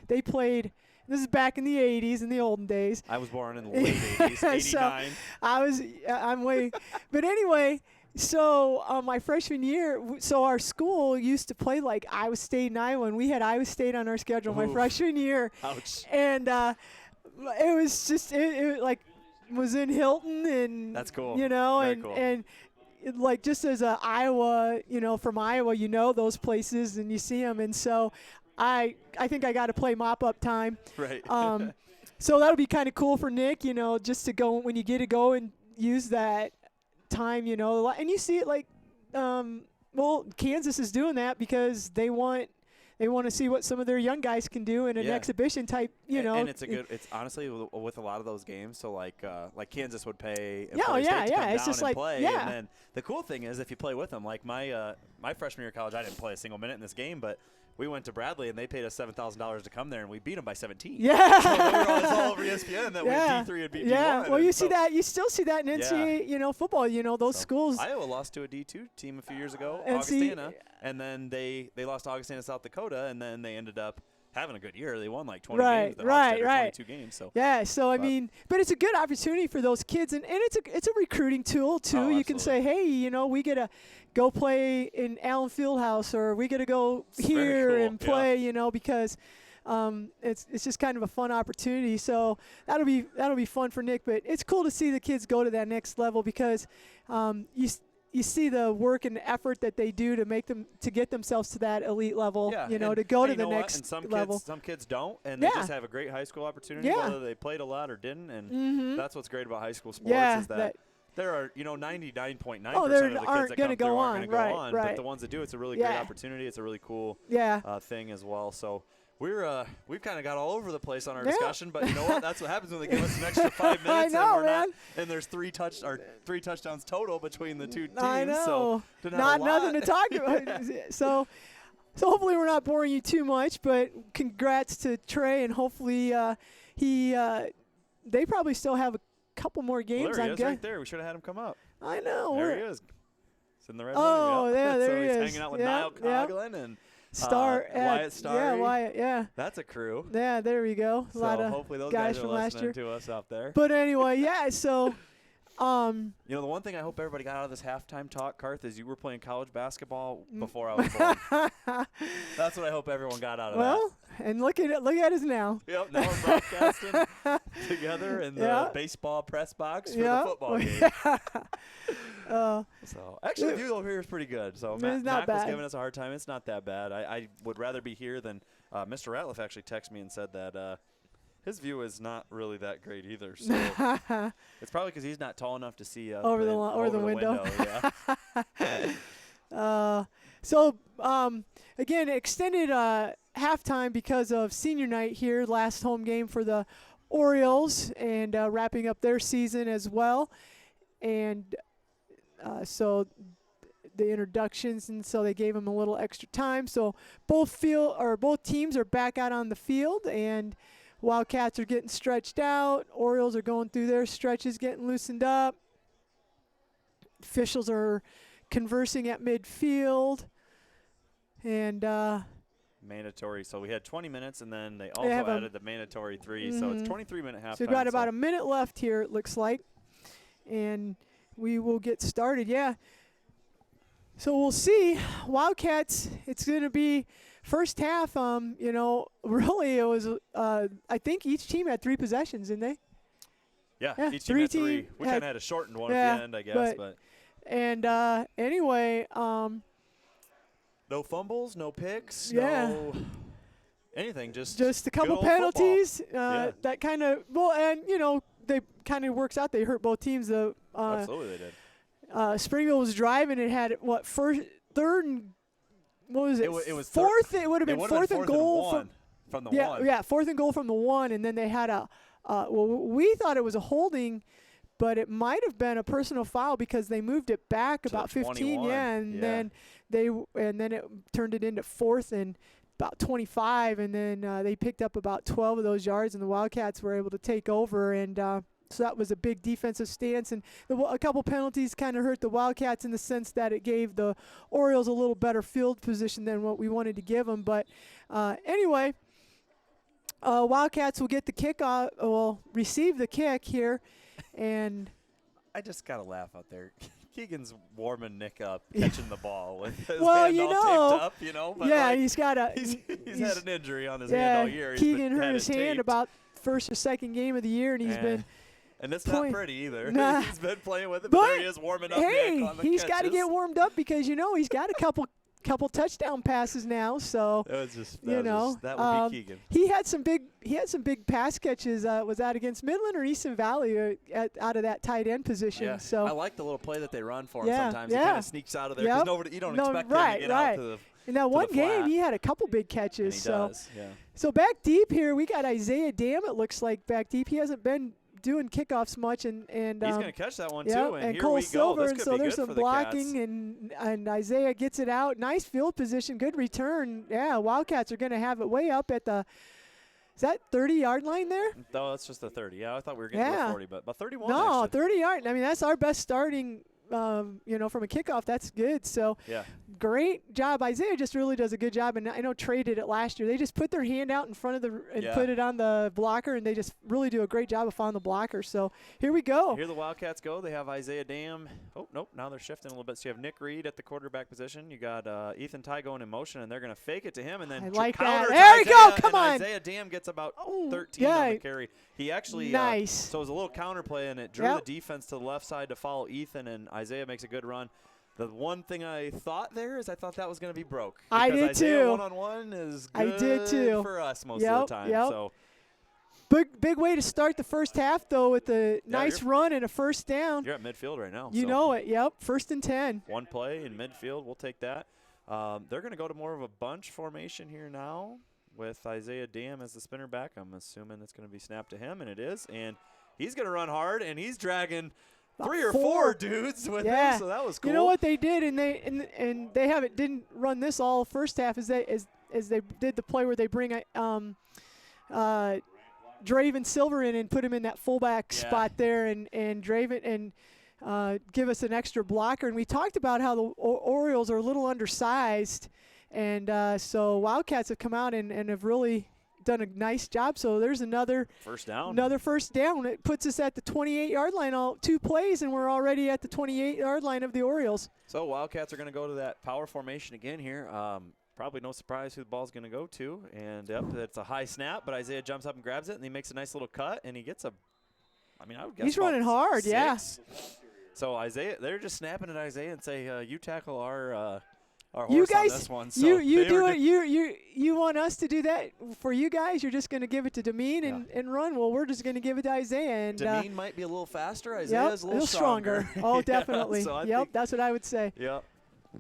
they played. This is back in the 80s, in the olden days. I was born in the late 80s, 89. I'm way. But anyway, so my freshman year, so our school used to play Iowa State and Iowa, and we had Iowa State on our schedule my freshman year. Ouch. And it was just, it was in Hilton, and that's cool. and just as a Iowa, from Iowa, those places and you see them. And so I think I got to play mop-up time. Right. So that'll be kind of cool for Nick, just to go when you get to go and use that time, and you see it Kansas is doing that because they want to see what some of their young guys can do in an exhibition type, And it's honestly with a lot of those games. So like Kansas would pay. It's just and play. Yeah. And then the cool thing is if you play with them, like my freshman year of college, I didn't play a single minute in this game, but we went to Bradley and they paid us $7,000 to come there, and we beat them by 17. Yeah. So they were always all over ESPN that we D3 and beat D1. Yeah. Well, you still see that in NCAA, football. Those schools. Iowa lost to a D2 team a few years ago, Augustana, and then they lost to Augustana, South Dakota, and then they ended up having a good year. They won 20 games. Right. 22 games. So yeah. So I mean, but it's a good opportunity for those kids, and it's a recruiting tool too. You can say, hey, we get to go play in Allen Fieldhouse, or we get to go here and play, because it's just kind of a fun opportunity. So that'll be fun for Nick. But it's cool to see the kids go to that next level, because you see the work and effort that they do to get themselves to that elite level, to go to the next level. Some kids don't, and they just have a great high school opportunity, whether they played a lot or didn't. And that's what's great about high school sports is that there are 99.9% of the kids that come through aren't going to go on. But the ones that do, it's a really great opportunity. It's a really cool thing as well. So we've kind of got all over the place on our discussion, but you know what? That's what happens when they give us an extra 5 minutes. I know, man. And there's three touchdowns total between the two teams. I know. So nothing to talk about. So hopefully we're not boring you too much, but congrats to Trey, and hopefully they probably still have couple more games. Well, there he is right there. We should have had him come up. I know. There he is. It's in the red Oh, window. yeah, there so he he's is. hanging out with Yeah, Niall Coughlin and Wyatt Starry. Yeah, Wyatt, yeah. That's a crew. Yeah, there we go. A lot of hopefully those guys guys are from last listening year. to us out there. But anyway, yeah, so You know, the one thing I hope everybody got out of this halftime talk, Karth, is you were playing college basketball before I was born. That's what I hope everyone got out of that. Well, and look at us now. Yep, now we're broadcasting together in the baseball press box for the football game. So actually, the view over here is pretty good. So Mac was giving us a hard time. It's not that bad. I would rather be here than Mr. Ratliff actually texted me and said that his view is not really that great either. So it's probably because he's not tall enough to see over the window. Yeah. Again, extended halftime because of senior night here, last home game for the Orioles, and wrapping up their season as well. And so the introductions, and so they gave them a little extra time. So both teams are back out on the field, and Wildcats are getting stretched out. Orioles are going through their stretches, getting loosened up. Officials are conversing at midfield. And mandatory. So we had 20 minutes, and then they also added the mandatory 3. So it's 23-minute halftime. So we've got about a minute left here, it looks like. And we will get started, yeah. So we'll see. Wildcats, it's going to be first half, really it was, I think each team had 3 possessions, didn't they? Yeah, each team had 3. We kind of had a shortened one at the end, I guess. And anyway, no fumbles, no picks, no anything. Just a couple penalties. That kind of they kind of works out. They hurt both teams. Absolutely, they did. Springville was driving. It had third and what was it? It was fourth. It would have been fourth and goal from the one. Yeah, fourth and goal from the 1, and then they had we thought it was a holding, but it might have been a personal foul because they moved it back about 15. Then it turned it into fourth and about 25, and then they picked up about 12 of those yards, and the Wildcats were able to take over, and so that was a big defensive stance, and a couple penalties kind of hurt the Wildcats in the sense that it gave the Orioles a little better field position than what we wanted to give them. But anyway, Wildcats will get the kickoff, receive the kick here, and I just gotta laugh out there. Keegan's warming Nick up, catching the ball with his hand all taped up, But he's got he's had an injury on his hand all year. Keegan hurt his hand about first or second game of the year, and he's been. And it's not pretty either. Nah. He's been playing with it, but there he is warming up Nick on the he's got to get warmed up because he's got a couple touchdown passes now. So that was just that would be Keegan. He had some big pass catches. Was that against Midland or Easton Valley out of that tight end position? Yeah. So I like the little play that they run for him sometimes. Yeah. He kind of sneaks out of there because you don't expect him to get out to the in that one game, flat. he had a couple big catches. And he does. Yeah. So back deep here, we got Isaiah Dam. It looks like back deep. He hasn't been doing kickoffs much, and he's going to catch that one too. And here Cole we Silver, go. and so there's some blocking, and Isaiah gets it out. Nice field position, good return. Yeah, Wildcats are going to have it way up at the. Is that 30-yard line there? No, that's just the 30. Yeah, I thought we were getting to the 40, but 31. No, actually. 30-yard. I mean, that's our best starting. From a kickoff, that's good. So great job. Isaiah just really does a good job, and I know Trey did it last year. They just put their hand out in front of put it on the blocker, and they just really do a great job of finding the blocker. So here we go. Here the Wildcats go. They have Isaiah Dam. Oh, nope. Now they're shifting a little bit. So you have Nick Reed at the quarterback position. You got Ethan Ty going in motion, and they're going to fake it to him, and then I like counter that. There you go. Come on. Isaiah Dam gets about 13 on the carry. He actually nice. So it was a little counter play, and it drew the defense to the left side to follow Ethan, and Isaiah makes a good run. The one thing I thought there is I thought that was going to be broke. I did Isaiah too. One-on-one is good I did too. for us most of the time. So big way to start the first half, though, with a nice run and a first down. You're at midfield right now. You know it. Yep, 1st and 10. One play in midfield. We'll take that. They're going to go to more of a bunch formation here now with Isaiah Dam as the spinner back. I'm assuming it's going to be snapped to him, and it is. And he's going to run hard, and he's dragging about 3 or 4 dudes with him, so that was cool. You know what they did, and they didn't run this all first half, as they did the play where they bring Draven Silver in and put him in that fullback spot there, and Draven and give us an extra blocker. And we talked about how the Orioles are a little undersized, and so Wildcats have come out and have really done a nice job. So there's another first down. Another first down. It puts us at the 28-yard line. All 2 plays, and we're already at the 28-yard line of the Orioles. So Wildcats are going to go to that power formation again here. Probably no surprise who the ball's going to go to. And yep, it's a high snap, but Isaiah jumps up and grabs it, and he makes a nice little cut, and he gets a. I mean, I would guess he's running hard, 6. yeah. So Isaiah, they're just snapping at Isaiah and say, "You tackle our horse you guys, on this one." So you do it. You want us to do that for you guys? You're just going to give it to Demeen and run. Well, we're just going to give it to Isaiah. And Demeen might be a little faster. Isaiah's a little stronger. Oh, definitely. So yep, that's what I would say. Yep.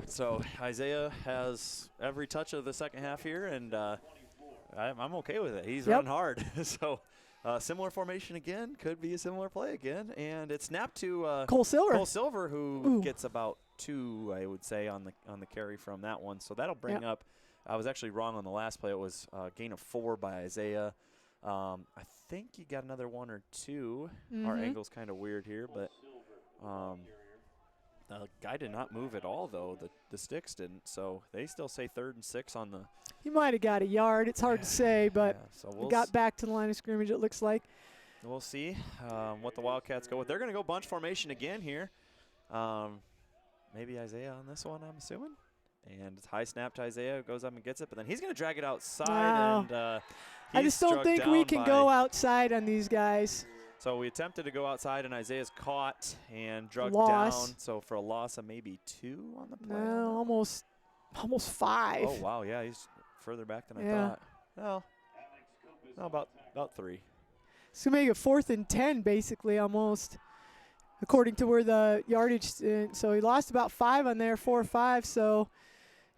So Isaiah has every touch of the second half here, and I'm okay with it. He's running hard. So similar formation again, could be a similar play again, and it's snapped to Cole Silver. Cole Silver, who gets about 2, I would say, on the carry from that one. So that'll bring up. I was actually wrong on the last play. It was a gain of 4 by Isaiah. I think you got another 1 or 2. Our angle's kind of weird here, but. The guy did not move at all, though. The sticks didn't, so they still say 3rd and 6 on the. He might have got a yard. It's hard to say, but so we got back to the line of scrimmage, it looks like. We'll see what the Wildcats go with. They're going to go bunch formation again here. Maybe Isaiah on this one, I'm assuming. And it's high snap to Isaiah, goes up and gets it, but then he's going to drag it outside. Wow. And I just don't think we can go outside on these guys. So we attempted to go outside, and Isaiah's caught and drugged down. So for a loss of maybe 2 on the play. No, almost 5. Oh, wow, yeah, he's further back than I thought. No, about 3. It's going to make a 4th and 10, basically, almost, according to where the yardage is. So he lost about 5 on there, 4 or 5. So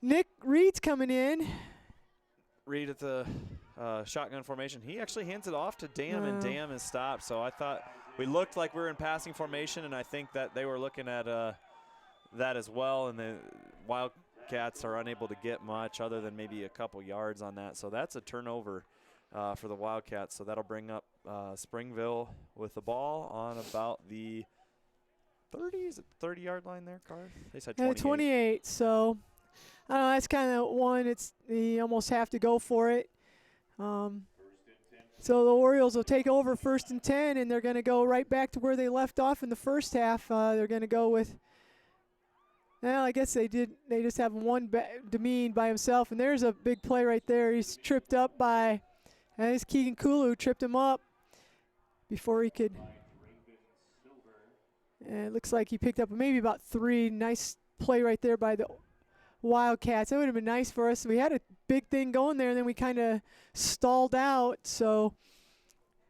Nick Reed's coming in. Reed at the shotgun formation. He actually hands it off to Dam, and Dam is stopped. So I thought we looked like we were in passing formation, and I think that they were looking at that as well. And the Wildcats are unable to get much other than maybe a couple yards on that. So that's a turnover for the Wildcats. So that'll bring up Springville with the ball on about the 30. Is it 30-yard line there, Carr? They said 28. 28. So that's kind of one. You almost have to go for it. So the Orioles will take over 1st and 10, and they're going to go right back to where they left off in the first half. They're going to go with, well, I guess they just have one Demeen by himself, and there's a big play right there. He's tripped up by, it's Keegan Kulu tripped him up before he could. And it looks like he picked up maybe about 3. Nice play right there by the Wildcats. That would have been nice for us. We had a big thing going there, and then we kind of stalled out. So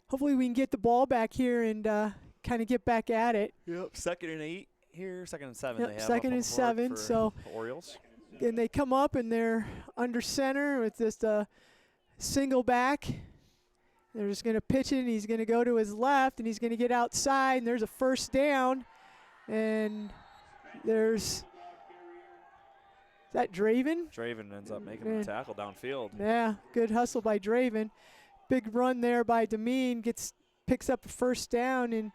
hopefully we can get the ball back here and kind of get back at it. Yep, 2nd and 8 here, 2nd and 7. Yep, they have 2nd and 7. So Orioles. And they come up, and they're under center with just a single back. They're just going to pitch it, and he's going to go to his left, and he's going to get outside, and there's a first down. And there's – is that Draven? Draven ends up making the tackle downfield. Yeah, good hustle by Draven. Big run there by Demeen. Picks up a first down and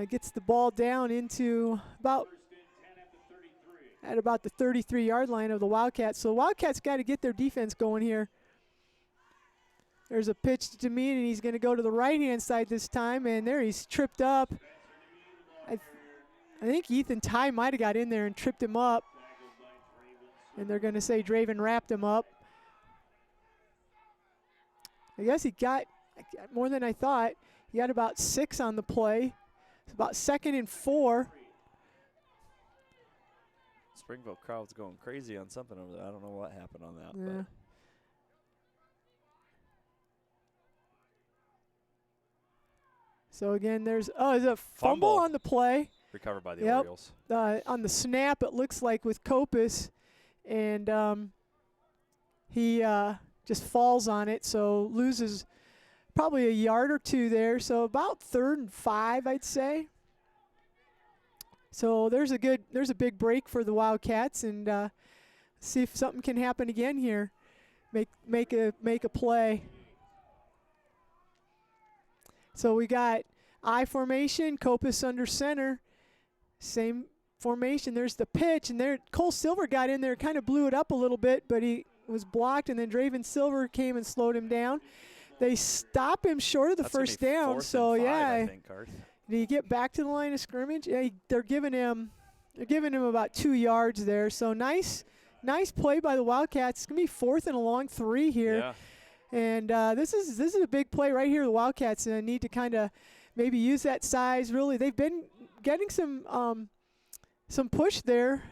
gets the ball down into about the 33-yard line of the Wildcats. So the Wildcats got to get their defense going here. There's a pitch to Demeen, and he's going to go to the right-hand side this time, and there he's tripped up. I think Ethan Ty might have got in there and tripped him up. And they're going to say Draven wrapped him up. I guess he got more than I thought. He got about 6 on the play. It's about 2nd and 4. Springville crowd's going crazy on something over there. I don't know what happened on that. Yeah. But. So again, there's a fumble on the play. Recovered by the Orioles. On the snap, it looks like with Kopis. And he just falls on it, so loses probably a yard or 2 there. So about 3rd and 5, I'd say. So there's a big break for the Wildcats, and see if something can happen again here. Make a play. So we got I formation, Copus under center, same formation. There's the pitch, and there Cole Silver got in there, kind of blew it up a little bit, but he was blocked, and then Draven Silver came and slowed him down. They stop him short of the first down, so yeah. I think, Garth. Did he get back to the line of scrimmage? Yeah, they're giving him about 2 yards there. So nice play by the Wildcats. It's gonna be 4th and a long 3 here. Yeah. And this is a big play right here. The Wildcats need to kind of maybe use that size. Really, they've been getting some push there.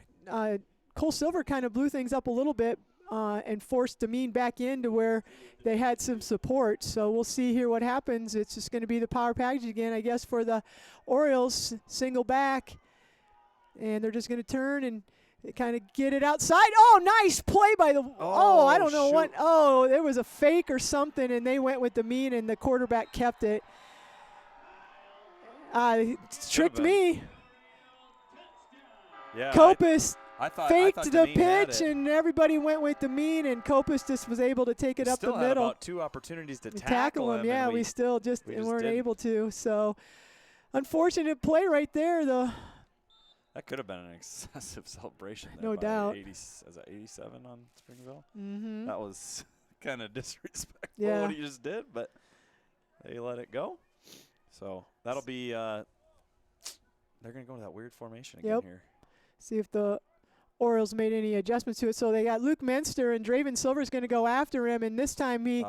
Cole Silver kind of blew things up a little bit and forced Demeen back into where they had some support. So we'll see here what happens. It's just going to be the power package again, I guess, for the Orioles. Single back, and they're just going to turn and kind of get it outside. Oh, nice play by the I don't know what. Oh, there was a fake or something, and they went with Demeen, and the quarterback kept it. Tricked me. Yeah, Copus faked the Demeen pitch, and everybody went with Demeen, and Copus just was able to take it up the middle. Still had about 2 opportunities to tackle him. Yeah, we still just weren't able to. So, unfortunate play right there, though. That could have been an excessive celebration there. No doubt. 87 on Springville? Mm-hmm. That was kind of disrespectful Yeah. what he just did, but they let it go. So that'll be they're going to go to that weird formation again here. See if the Orioles made any adjustments to it. So they got Luke Menster, and Draven Silver's going to go after him, and this time they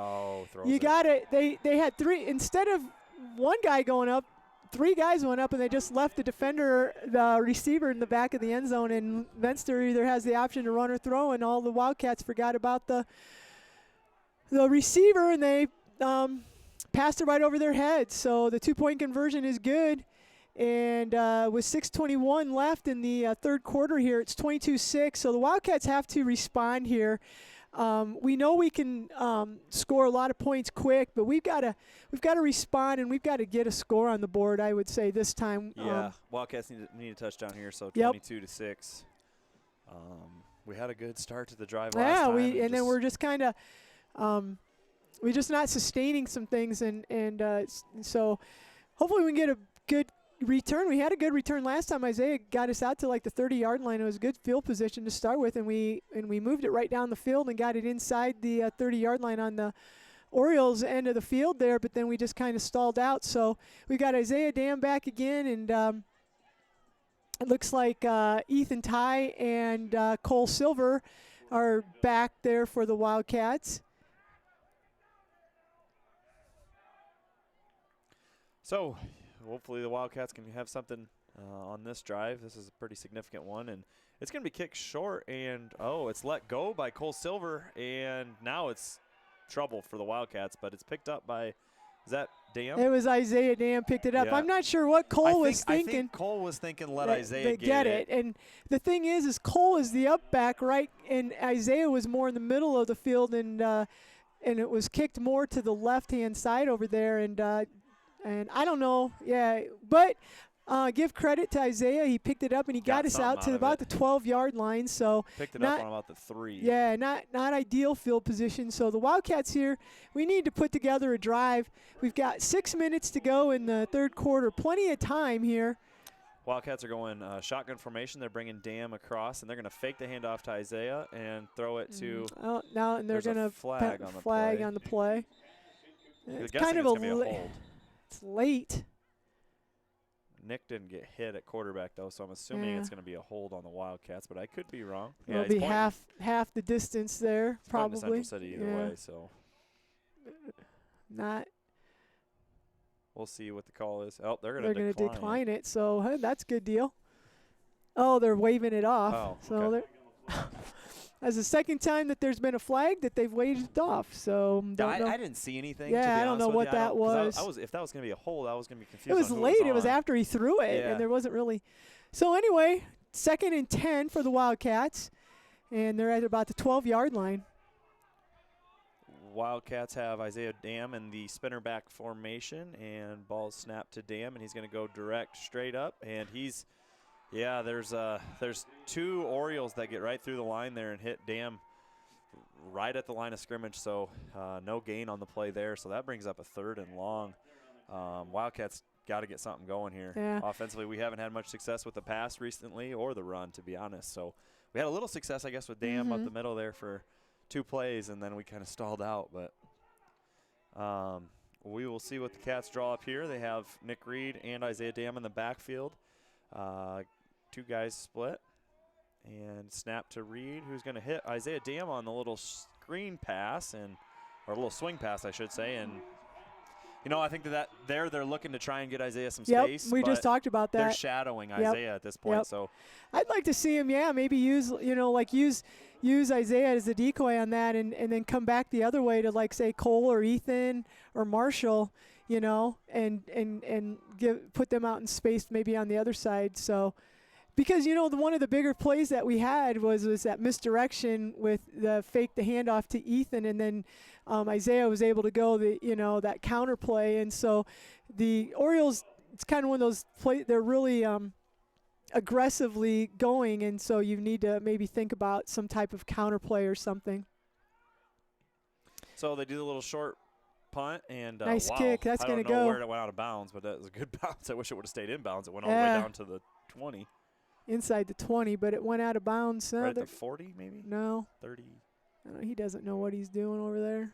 had 3 instead of one guy going up. 3 guys went up, and they just left the receiver in the back of the end zone, and Menster either has the option to run or throw, and all the Wildcats forgot about the receiver, and they passed it right over their heads. So the 2-point conversion is good, and with 6:21 left in the third quarter here, it's 22-6. So the Wildcats have to respond here. We know we can score a lot of points quick, but we've got to respond, and we've got to get a score on the board, I would say, this time. Yeah, Wildcats need a touchdown here, so 22-6. We had a good start to the drive last time. And then we're just kind of we're just not sustaining some things, and so hopefully we can get a good return. We had a good return last time. Isaiah got us out to like the 30-yard line. It was a good field position to start with, and we moved it right down the field and got it inside the 30-yard line on the Orioles end of the field there, but then we just kind of stalled out. So we got Isaiah Dam back again, and it looks like Ethan Ty and Cole Silver are back there for the Wildcats. So hopefully the Wildcats can have something on this drive. This is a pretty significant one, and it's going to be kicked short, and it's let go by Cole Silver, and now it's trouble for the Wildcats, but it's picked up by, is that Dam? It was Isaiah Dam picked it up. Yeah. I'm not sure what Cole was thinking. I think Cole was thinking let Isaiah get it. And the thing is Cole is the up back, right, and Isaiah was more in the middle of the field, and it was kicked more to the left-hand side over there, and I don't know, but give credit to Isaiah. He picked it up, and he got us out to about the 12-yard line. So picked it up on about the 3. Yeah, not ideal field position. So the Wildcats here, we need to put together a drive. We've got 6 minutes to go in the third quarter. Plenty of time here. Wildcats are going shotgun formation. They're bringing Dam across, and they're going to fake the handoff to Isaiah and throw it to. Now and they're going to flag on the play. It's kind of a hold. It's late. Nick didn't get hit at quarterback, though, so I'm assuming it's going to be a hold on the Wildcats, but I could be wrong. It'll be half the distance there, probably. Central City either way, so. Not. We'll see what the call is. Oh, they're going to decline it, so that's a good deal. Oh, they're waving it off. Oh, so okay. That's the second time that there's been a flag that they've waved off. So I didn't see anything. Yeah, I don't know what that was. If that was going to be a hold, I was going to be confused. It was late. It was after he threw it, and there wasn't really. So anyway, 2nd and 10 for the Wildcats, and they're at about the 12-yard line. Wildcats have Isaiah Dam in the spinner back formation, and ball snapped to Dam, and he's going to go direct straight up, and he's. Yeah, there's 2 Orioles that get right through the line there and hit Dam right at the line of scrimmage, so no gain on the play there. So that brings up a 3rd and long. Wildcats got to get something going here. Yeah. Offensively, we haven't had much success with the pass recently or the run, to be honest. So we had a little success, I guess, with Dam up the middle there for 2 plays, and then we kind of stalled out. But we will see what the Cats draw up here. They have Nick Reed and Isaiah Dam in the backfield. 2 guys split. And snap to Reed, who's going to hit Isaiah Dam on the little screen pass, or a little swing pass, I should say. And, I think that they're looking to try and get Isaiah some space. We just talked about that. They're shadowing Isaiah at this point. So I'd like to see him, maybe use Isaiah as a decoy on that and then come back the other way to, like, say, Cole or Ethan or Marshall, and put them out in space maybe on the other side. So. Because, one of the bigger plays that we had was that misdirection with the handoff to Ethan, and then Isaiah was able to go that counter play. And so the Orioles, it's kind of one of those they're really aggressively going, and so you need to maybe think about some type of counter play or something. So they do the little short punt, and nice kick. That's going to go. I don't know where it went out of bounds, but that was a good bounce. I wish it would have stayed in bounds. It went all the way down to the 20. Inside the 20, but it went out of bounds. Right at the 40, maybe? No. 30. He doesn't know what he's doing over there.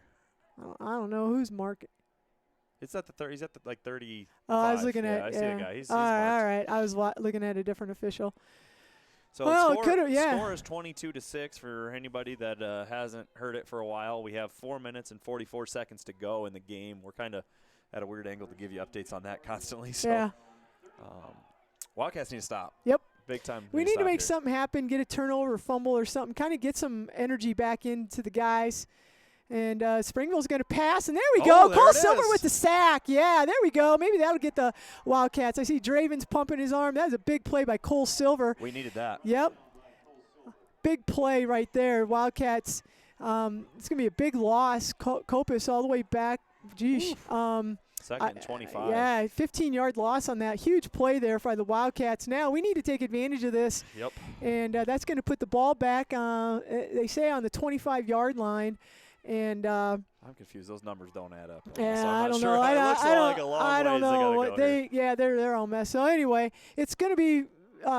I don't know who's marking. It's at the 30. He's at the, 30. I was looking at. I see a guy. He's all right. I was looking at a different official. So score is 22-6 for anybody that hasn't heard it for a while. We have 4 minutes and 44 seconds to go in the game. We're kind of at a weird angle to give you updates on that constantly. So, Wildcats need to stop. Yep. Big time. We need to make something happen, get a turnover, fumble or something, kind of get some energy back into the guys. And Springville's going to pass, and there we go. Cole Silver with the sack. Yeah, there we go. Maybe that'll get the Wildcats. I see Draven's pumping his arm. That was a big play by Cole Silver. We needed that. Yep. Big play right there. Wildcats, it's going to be a big loss. Copus all the way back. Geesh. Second and 25. Yeah, 15-yard loss on that. Huge play there by the Wildcats. Now we need to take advantage of this. Yep. And that's going to put the ball back, they say, on the 25-yard line. And I'm confused. Those numbers don't add up. Yeah, so I don't know. I don't know. They're all messed. So anyway, it's going to be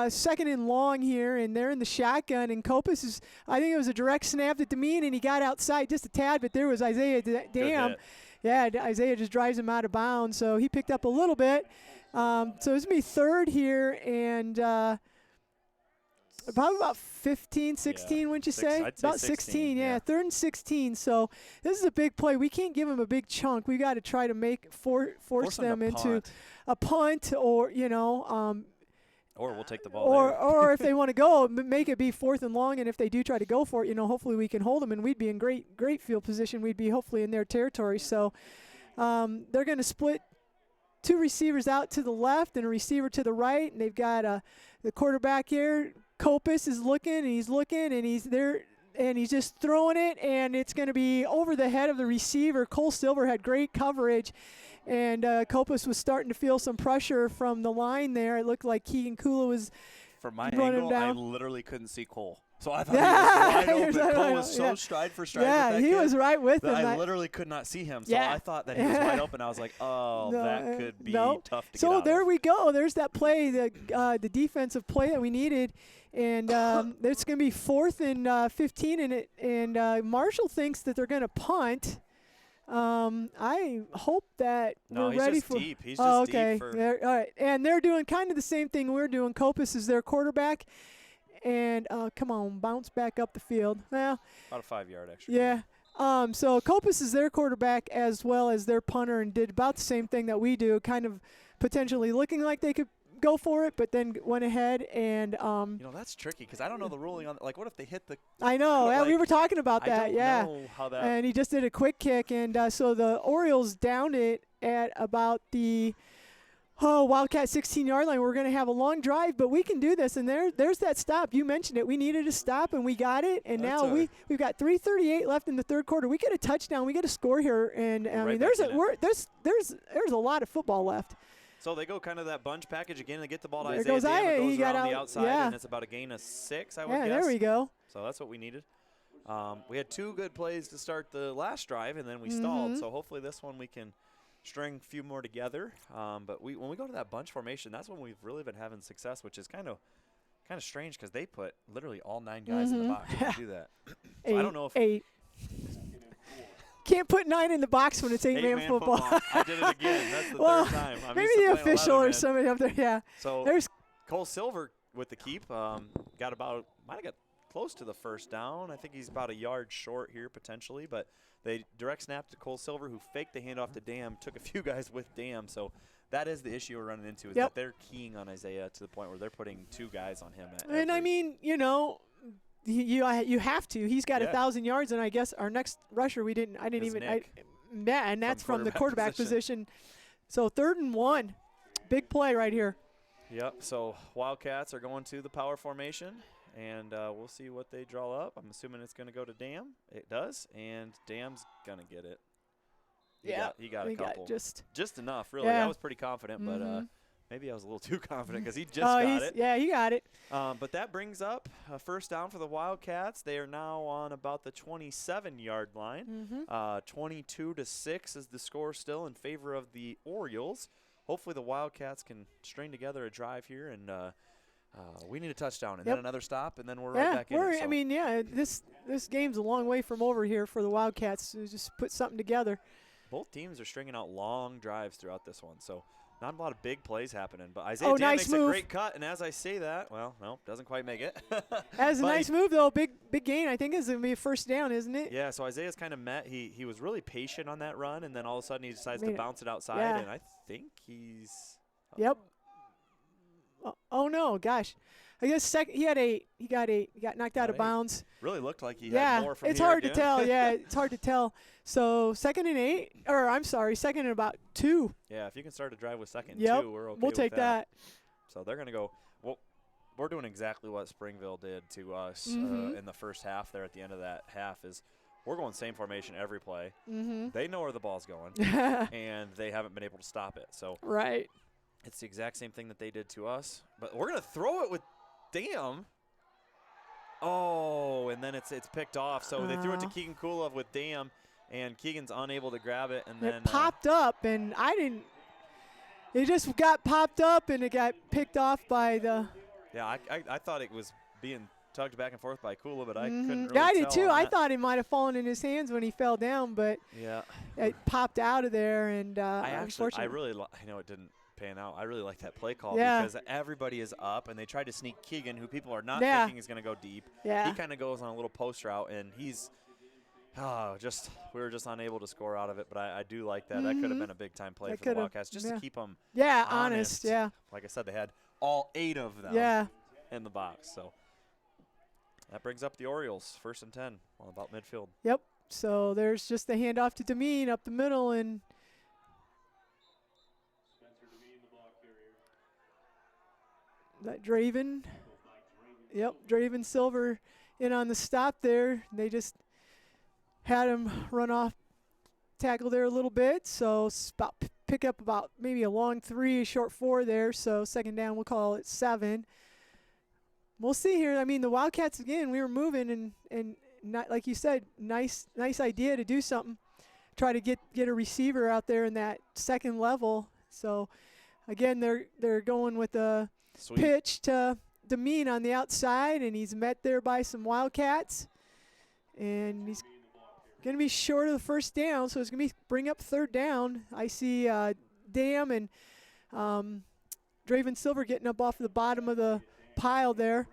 second and long here, and they're in the shotgun. And Copus is, I think it was a direct snap to Demeen, and he got outside just a tad, but there was Isaiah Dam. Yeah, Isaiah just drives him out of bounds, so he picked up a little bit. So it's going to be third here, and probably about 15, 16, wouldn't you say? I'd say about 16, yeah. Third and 16. So this is a big play. We can't give them a big chunk. We got to try to force them into a punt or, or we'll take the ball or if they want to go, make it be fourth and long. And if they do try to go for it, hopefully we can hold them, and we'd be in great field position. We'd be hopefully in their territory. So they're going to split 2 receivers out to the left and a receiver to the right, and they've got the quarterback here. Copus is looking, and he's there, and he's just throwing it, and it's going to be over the head of the receiver. Cole Silver had great coverage, and Copus was starting to feel some pressure from the line there. It looked like Keegan Kula was from my running angle, down. I literally couldn't see Cole. So I thought he was wide open. Cole was so stride for stride with that he was right with him. I literally could not see him. So I thought that he was wide open. I was like, that could be tough to get out So there of. we go. There's that play, the defensive play that we needed. And it's going to be 4th and 15, and Marshall thinks that they're going to punt. I hope that we're ready for. Deep. He's just okay. deep for. All right, and they're doing kind of the same thing we're doing. Copus is their quarterback, and come on, bounce back up the field. Well, about a 5-yard extra. Yeah. So Copus is their quarterback as well as their punter, and did about the same thing that we do, kind of potentially looking like they could go for it, but then went ahead and that's tricky because I don't know the ruling on, like, what if they hit the. I know. We were talking about that. I don't know how that. And he just did a quick kick, and so the Orioles downed it at about the Wildcat 16-yard line. We're going to have a long drive, but we can do this. And there's that stop. You mentioned it. We needed a stop, and we got it. And now we've got 3:38 left in the third quarter. We get a touchdown. We get a score here, and I mean there's a lot of football left. So they go kind of that bunch package again. They get the ball to There Isaiah goes Dam. It goes he got around out, the outside, and it's about a gain of 6, I would guess. Yeah, there we go. So that's what we needed. We had 2 good plays to start the last drive, and then we stalled. So hopefully this one we can string a few more together. But when we go to that bunch formation, that's when we've really been having success, which is kind of strange because they put literally all 9 guys in the box when they do that. So I don't know if 8. Can't put 9 in the box when it's 8-man football. I did it again. That's the well, third time. maybe the official or somebody up there. Yeah. So there's Cole Silver with the keep. Might have got close to the first down. I think he's about a yard short here potentially, but they direct snapped to Cole Silver, who faked the handoff to Dam, took a few guys with Dam. So that is the issue we're running into, is that they're keying on Isaiah to the point where they're putting 2 guys on him. And I mean, you have to. He's got 1,000 yards, and I guess our next rusher I didn't even. And that's from the quarterback position. So 3rd and 1, big play right here. Yep. So Wildcats are going to the power formation. And we'll see what they draw up. I'm assuming it's going to go to Dam. It does, and Dam's going to get it. He got a couple. Just enough, really. I was pretty confident, but maybe I was a little too confident because he just got it. Yeah, he got it. But that brings up a first down for the Wildcats. They are now on about the 27-yard line. 22-6 is the score still in favor of the Orioles. Hopefully the Wildcats can string together a drive here, and we need a touchdown and then another stop, and then we're right back in it. So. I mean, this game's a long way from over here for the Wildcats to just put something together. Both teams are stringing out long drives throughout this one, so not a lot of big plays happening. But Isaiah Dam makes a great cut, and as I say that, well, no, doesn't quite make it. That's a nice move, though. Big gain, I think, is going to be a first down, isn't it? Yeah, so Isaiah's kind of met. He was really patient on that run, and then all of a sudden he decides to bounce it outside, and I think he's Yep. Oh no, gosh. I guess he got knocked out of bounds. Really looked like he had more from it's hard to tell. Yeah, it's hard to tell. So 2nd and 8, or I'm sorry, 2nd and about 2. Yeah, if you can start a drive with 2nd and 2, we're okay. We'll take that. So they're going to go. Well, we're doing exactly what Springville did to us in the first half. There at the end of that half is we're going same formation every play. They know where the ball's going, and they haven't been able to stop it. So right. It's the exact same thing that they did to us. But we're going to throw it with Dam. Oh, and then it's picked off. So they threw it to Keegan Kulov with Dam, and Keegan's unable to grab it. And then it popped up, and I didn't. It just got popped up, and it got picked off by the. Yeah, I thought it was being tugged back and forth by Kulov, but I couldn't really tell. Yeah, I did too. I thought it might have fallen in his hands when he fell down, but it popped out of there, and unfortunately. I know it didn't pan out. I really like that play call because everybody is up, and they tried to sneak Keegan, who people are not thinking is going to go deep. Yeah. He kind of goes on a little post route, and he's we were just unable to score out of it. But I do like that. That could have been a big time play for the Wildcats just to keep them honest. Yeah. Like I said, they had all 8 of them in the box. So that brings up the Orioles, 1st and 10 on about midfield. Yep. So there's just the handoff to Demeen up the middle, and that Draven. Yep, Draven Silver in on the stop there. They just had him run off tackle there a little bit. So pick up about maybe a long 3, a short 4 there. So 2nd down, we'll call it 7. We'll see here. I mean, the Wildcats, again, we were moving, and not, like you said, nice idea to do something. Try to get a receiver out there in that 2nd level. So, again, they're going with a pitch to Demeen on the outside, and he's met there by some Wildcats. And he's going to be short of the first down, so it's going to bring up 3rd down. I see Dam and Draven Silver getting up off the bottom of the pile there.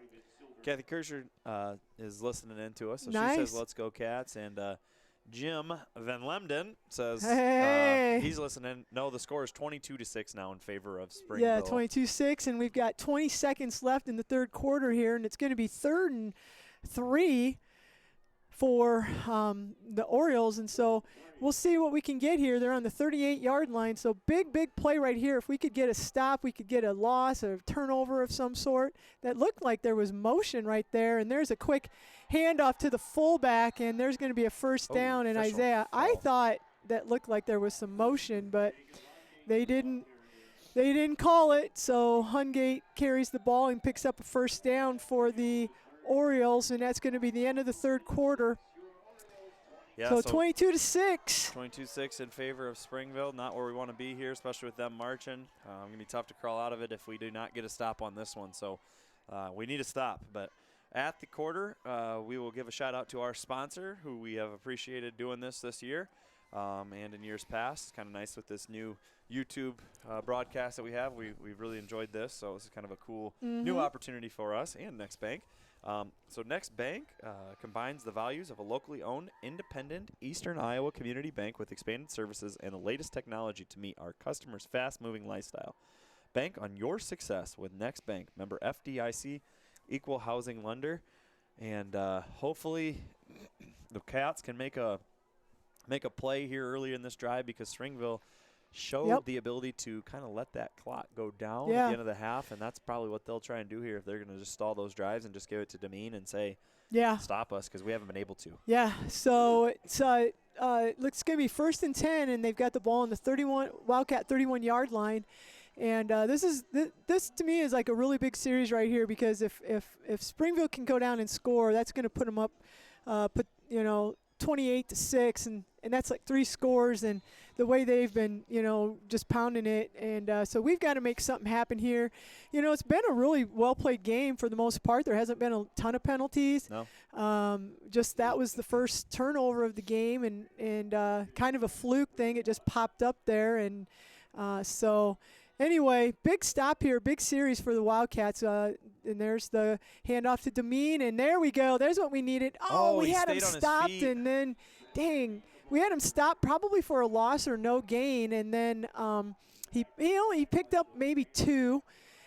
Kathy Kirscher is listening in to us, so nice. She says, "Let's go Cats." And Jim Van Lemden says he's listening. No, the score is 22-6 now in favor of Springville. Yeah, 22-6, and we've got 20 seconds left in the 3rd quarter here, and it's going to be 3rd and 3 for the Orioles, and so we'll see what we can get here. They're on the 38-yard line, so big play right here. If we could get a stop, we could get a loss, a turnover of some sort. That looked like there was motion right there, and there's a quick handoff to the fullback, and there's going to be a first down. And Isaiah, I thought that looked like there was some motion, but they didn't call it. So Hungate carries the ball and picks up a first down for the Orioles, and that's going to be the end of the 3rd quarter. Yeah, so 22-6. 22-6 in favor of Springville. Not where we want to be here, especially with them marching. Going to be tough to crawl out of it if we do not get a stop on this one. So we need a stop. But at the quarter, we will give a shout out to our sponsor, who we have appreciated doing this year and in years past. It's kind of nice with this new YouTube broadcast that we have. We've really enjoyed this, so this is kind of a cool new opportunity for us and Next Bank. So Next Bank combines the values of a locally owned, independent Eastern Iowa community bank with expanded services and the latest technology to meet our customers' fast-moving lifestyle. Bank on your success with Next Bank, member FDIC, equal housing lender, and hopefully the Cats can make a play here early in this drive, because Springville showed the ability to kind of let that clock go down at the end of the half, and that's probably what they'll try and do here if they're going to just stall those drives and just give it to Demeen and say, stop us, because we haven't been able to. Yeah, so it's looks going to be 1st and 10, and they've got the ball on the Wildcat 31-yard line. And this to me is like a really big series right here, because if Springville can go down and score, that's going to put them up, 28-6, and that's like 3 scores, and the way they've been, just pounding it. And so we've got to make something happen here. It's been a really well-played game for the most part. There hasn't been a ton of penalties. No. Just that was the first turnover of the game, and kind of a fluke thing. It just popped up there. And so anyway, big stop here, big series for the Wildcats. And there's the handoff to Demeen, and there we go. There's what we needed. We had him stopped, and then, dang, we had him stopped probably for a loss or no gain, and then he picked up maybe 2.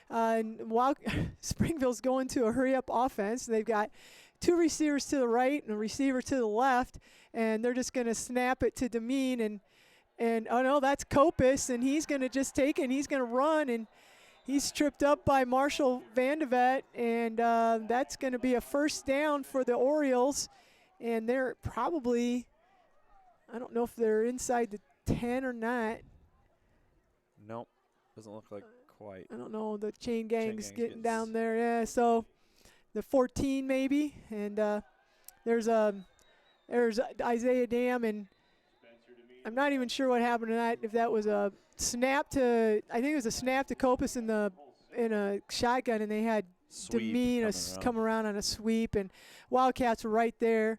And while Springville's going to a hurry-up offense, they've got 2 receivers to the right and a receiver to the left, and they're just going to snap it to Demeen, and oh no, that's Kopis, and he's going to just take it, and he's going to run, and he's tripped up by Marshall Vandevet, and that's going to be a first down for the Orioles, and they're probably, I don't know if they're inside the 10 or not. Nope, doesn't look like quite. I don't know, the chain gang's getting down there, yeah, so the 14 maybe, and there's Isaiah Dam, and I'm not even sure what happened to that, if that was a snap to, I think it was a snap to Kopis in a shotgun, and they had Demeen come around on a sweep, and Wildcats were right there.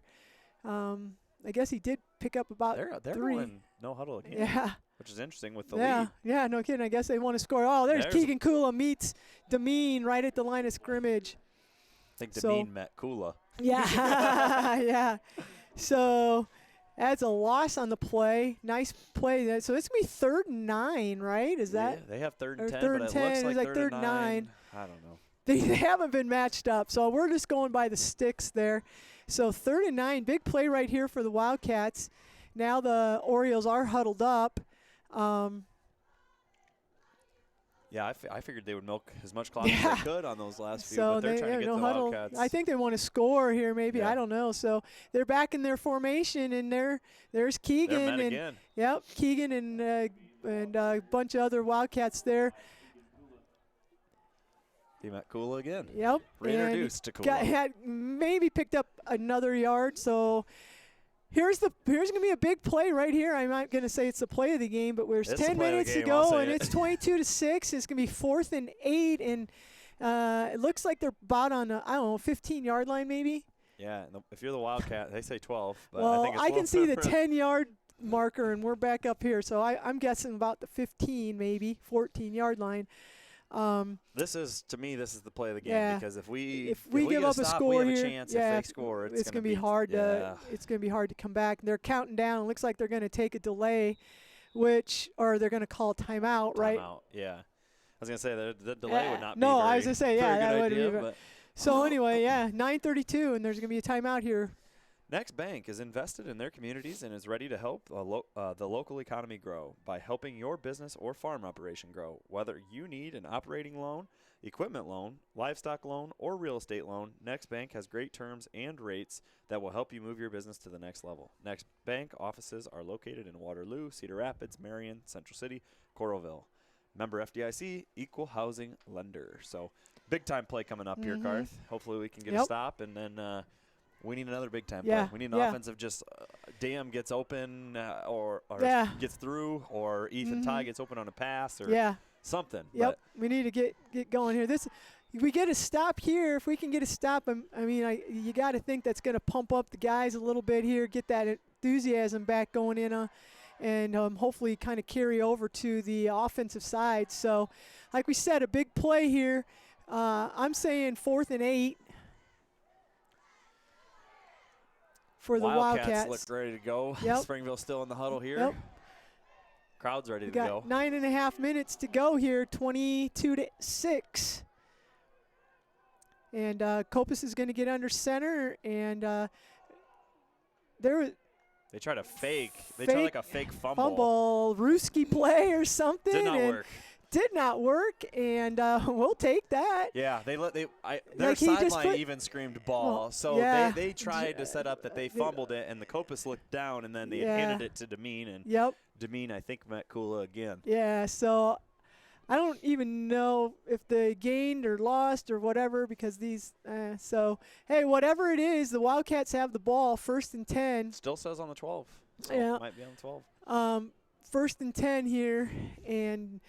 I guess he did pick up about they're 3. Going no huddle again. Yeah. Which is interesting with the lead. Yeah, no kidding. I guess they want to score. Oh, there's Keegan Kula meets Demeen right at the line of scrimmage. I think Demeen met Kula. Yeah, yeah. So that's a loss on the play. Nice play. So it's going to be 3rd and 9, right? Is that? Yeah, they have 3rd and 10, 3rd but and it 10. looks like 3rd and 9. I don't know. They haven't been matched up, so we're just going by the sticks there. So 3rd and 9, big play right here for the Wildcats. Now the Orioles are huddled up. Yeah, I figured they would milk as much clock as they could on those last few, so but they're trying to get the huddle. Wildcats. I think they want to score here, maybe. I don't know. So they're back in their formation, and there's Keegan. They're again. Yep, Keegan and a bunch of other Wildcats there. He met Kula again. Yep. Reintroduced to Kula. Had maybe picked up another yard, so here's going to be a big play right here. I'm not going to say it's the play of the game, but there's 10 minutes to go, and it's 22-6. It's going to be 4th and 8, and it looks like they're about on a, 15-yard line maybe. Yeah, if you're the Wildcat, they say 12. But well, I think it's I can see the 10-yard marker, and we're back up here, so I'm guessing about the 15 maybe, 14-yard line. This is the play of the game, because if we give up a score we have here, a chance. If they score, it's going to be hard to come back. And they're counting down. It looks like they're going to take a delay, or they're going to call timeout, right? Timeout, yeah. I was going to say the delay would not be no, very, I was going to say, that would idea, be. So anyway, 9:32, and there's going to be a timeout here. Next Bank is invested in their communities and is ready to help the local economy grow by helping your business or farm operation grow. Whether you need an operating loan, equipment loan, livestock loan, or real estate loan, Next Bank has great terms and rates that will help you move your business to the next level. Next Bank offices are located in Waterloo, Cedar Rapids, Marion, Central City, Coralville. Member FDIC, equal housing lender. So big time play coming up here, Karth. Hopefully we can get a stop, and then We need another big time Yeah, play. We need an yeah. offensive just Dam gets open or Yeah. gets through, or Ethan Ty gets open on a pass or something. Yep. But We need to get going here. We get a stop here. If we can get a stop, you got to think that's going to pump up the guys a little bit here, get that enthusiasm back going in, and hopefully kind of carry over to the offensive side. So, like we said, a big play here. I'm saying 4th and 8 for the Wildcats. look ready to go. Yep. Springville still in the huddle here. Yep. Crowd's ready to got go. 9.5 minutes to go here, 22-6. And Kopus is going to get under center, and they try to fake. They try like a fake fumble, Ruski play or something. Did not work. Did not work, and we'll take that. Yeah, their Like sideline even screamed ball. Well, so yeah. they tried to set up that they fumbled it, and the Kopus looked down, and then they handed it to Demeen, and Demeen, I think, met Kula again. Yeah, so I don't even know if they gained or lost or whatever because these so, hey, whatever it is, the Wildcats have the ball, 1st and 10. Still says on the 12. So Yeah. it might be on the 12. 1st and 10 here, and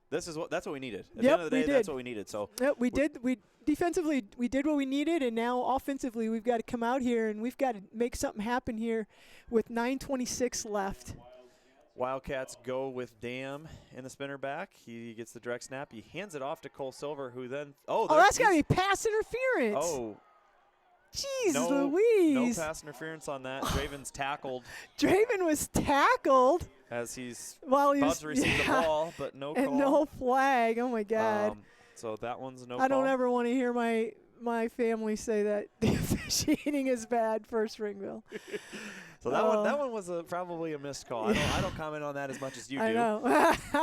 that's what we needed. At the end of the day, that's what we needed. So we did. We defensively we did what we needed, and now offensively we've got to come out here and we've got to make something happen here with 9:26 left. Wildcats go with Dam in the spinner back. He gets the direct snap. He hands it off to Cole Silver, who then that's got to be pass interference. Oh. Jeez No Louise. pass interference on that. Draven's tackled. Draven was tackled As he's about to receive the ball, but no call. And no flag. Oh, my God. So that one's no I call. don't ever want to hear my family say that the officiating is bad for Springville. So that one was probably a missed call. I don't comment on that as much as you do. I know.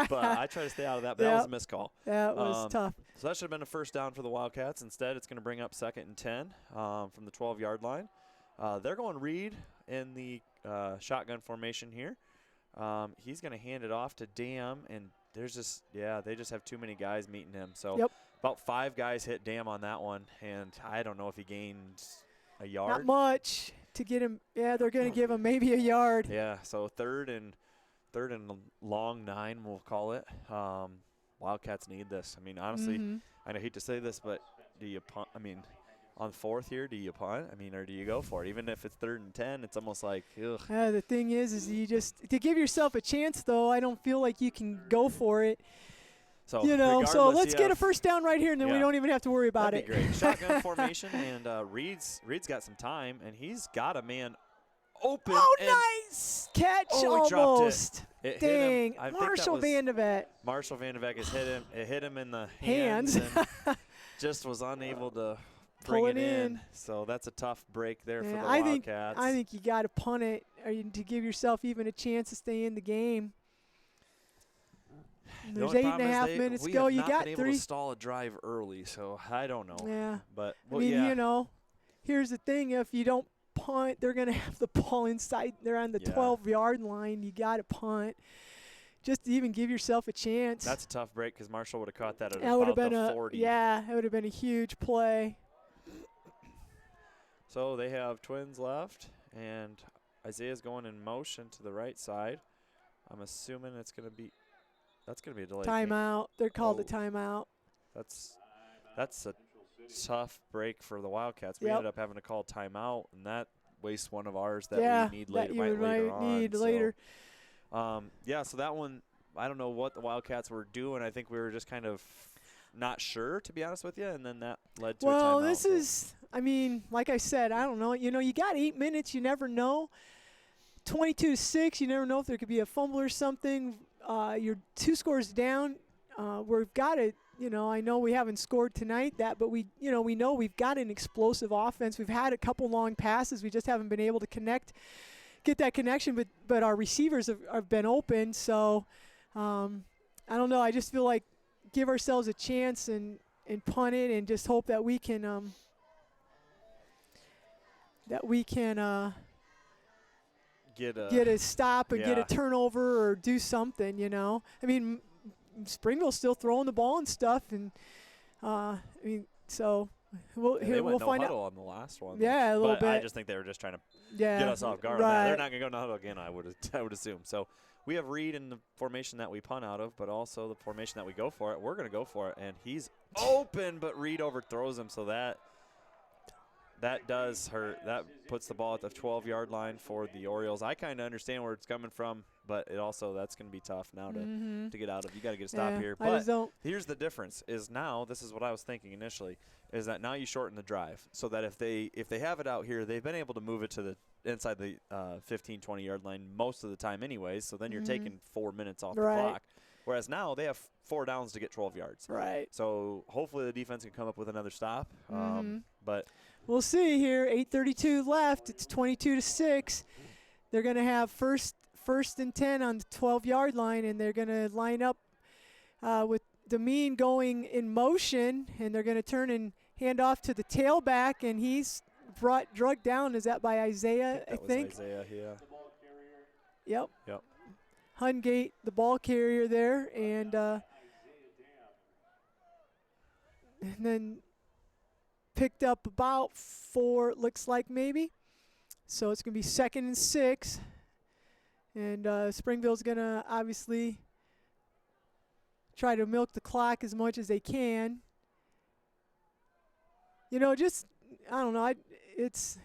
But I try to stay out of that, but that was a missed call. That was tough. So that should have been a first down for the Wildcats. Instead, it's going to bring up 2nd and 10 from the 12-yard line. They're going Reed in the shotgun formation here. He's going to hand it off to Dam, and they just have too many guys meeting him. So about 5 guys hit Dam on that one, and I don't know if he gained a yard. Not much to get him. Yeah, they're going to give him maybe a yard. Yeah, so third and long 9, we'll call it. Wildcats need this. I mean, honestly, I hate to say this, but do you punt? I mean, on 4th here, do you punt? I mean, or do you go for it? Even if it's 3rd and 10, it's almost like, ugh. The thing is you just to give yourself a chance, though. I don't feel like you can go for it. So so let's get a first down right here, and then we don't even have to worry about That'd be great. Shotgun formation, and Reed's got some time, and he's got a man open. Oh, nice catch! Almost. It Dang, hit him. Marshall Vandevet. Marshall Vandevet has hit him. It hit him in the hands. And just was unable to bring it in. So that's a tough break there for the Wildcats. I think you got to punt it to give yourself even a chance to stay in the game. There's 8.5 minutes to go. You got 3. We have not been able to stall a drive early, so I don't know. Yeah. But here's the thing: if you don't punt, they're going to have the ball inside. They're on the 12-yard line. You got to punt just to even give yourself a chance. That's a tough break because Marshall would have caught that at that about the 40. Yeah, it would have been a huge play. So they have twins left, and Isaiah's going in motion to the right side. I'm assuming that's going to be a delay. Timeout. They're called a timeout. That's a tough break for the Wildcats. We ended up having to call timeout, and that wastes one of ours that we need later on. So that one, I don't know what the Wildcats were doing. I think we were just kind of not sure, to be honest with you, and then that led to a timeout. Well, this is, like I said, I don't know. You got 8 minutes. You never know. 22-6. You never know if there could be a fumble or something. You're 2 scores down. We've got to, I know we haven't scored tonight, but we know we've got an explosive offense. We've had a couple long passes. We just haven't been able to get that connection, but our receivers have been open. So I don't know. I just feel like give ourselves a chance and punt it and just hope that we can get a stop and get a turnover or do something, I mean, Springville's still throwing the ball and stuff, and so They went we'll no find huddle out. on the last one. Yeah, a little but I bit. just think they were just trying to Yeah, get us off guard. On that. right. They're not going to go no huddle again, I would assume. So we have Reed in the formation that we punt out of, but also the formation that we go for it. We're going to go for it, and he's open, but Reed overthrows him, so that does hurt. That puts the ball at the 12-yard line for the Orioles. I kind of understand where it's coming from, but that's going to be tough now to get out of. You got to get a stop here. I just But don't. here's the difference is now, this is what I was thinking initially, is that now you shorten the drive so that if they have it out here, they've been able to move it to the inside the 15, 20-yard line most of the time anyways, so then you're taking 4 minutes off the clock. Whereas now they have 4 downs to get 12 yards. Right. So hopefully the defense can come up with another stop. But we'll see here. 8:32 left. It's 22-6. They're going to have first and 10 on the 12-yard line, and they're going to line up with Demeen going in motion, and they're going to turn and hand off to the tailback, and he's drug down. Is that by Isaiah? I think. Isaiah, Yep. Yep. Hungate, the ball carrier there, and then picked up about 4, looks like maybe. So it's going to be 2nd and 6. And Springville's going to obviously try to milk the clock as much as they can. You know, just, I don't know, this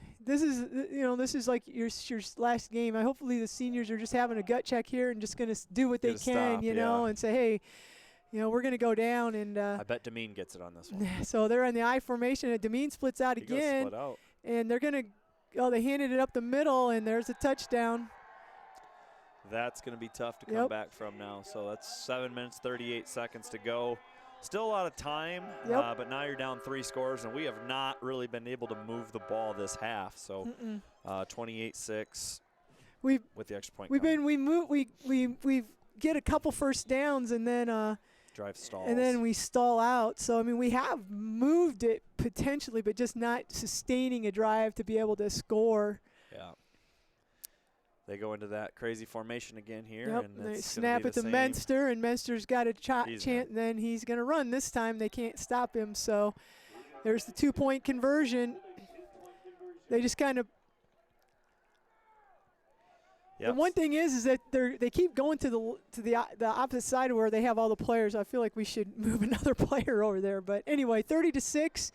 is like your last game. Hopefully the seniors are just having a gut check here and just going to do what they can, you know, and say, hey, you know, we're going to go down. And I bet Demeen gets it on this one. So they're in the I formation, and Demeen splits out again. Split out. And they're going to, they handed it up the middle, and there's a touchdown. That's going to be tough to come back from now. So that's 7 minutes, 38 seconds to go. Still a lot of time, but now you're down 3 scores, and we have not really been able to move the ball this half. So 28-6 with the extra point. We get a couple first downs, and then drive stalls. And then we stall out. So I mean, we have moved it potentially, but just not sustaining a drive to be able to score. Yeah. They go into that crazy formation again here. Yep, And they snap it to Menster, and Menster's got a chance, and then he's going to run this time. They can't stop him, so there's the 2-point conversion. They just kind of Yep. And one thing is that they keep going to the opposite side of where they have all the players. I feel like we should move another player over there. But anyway, 30-6,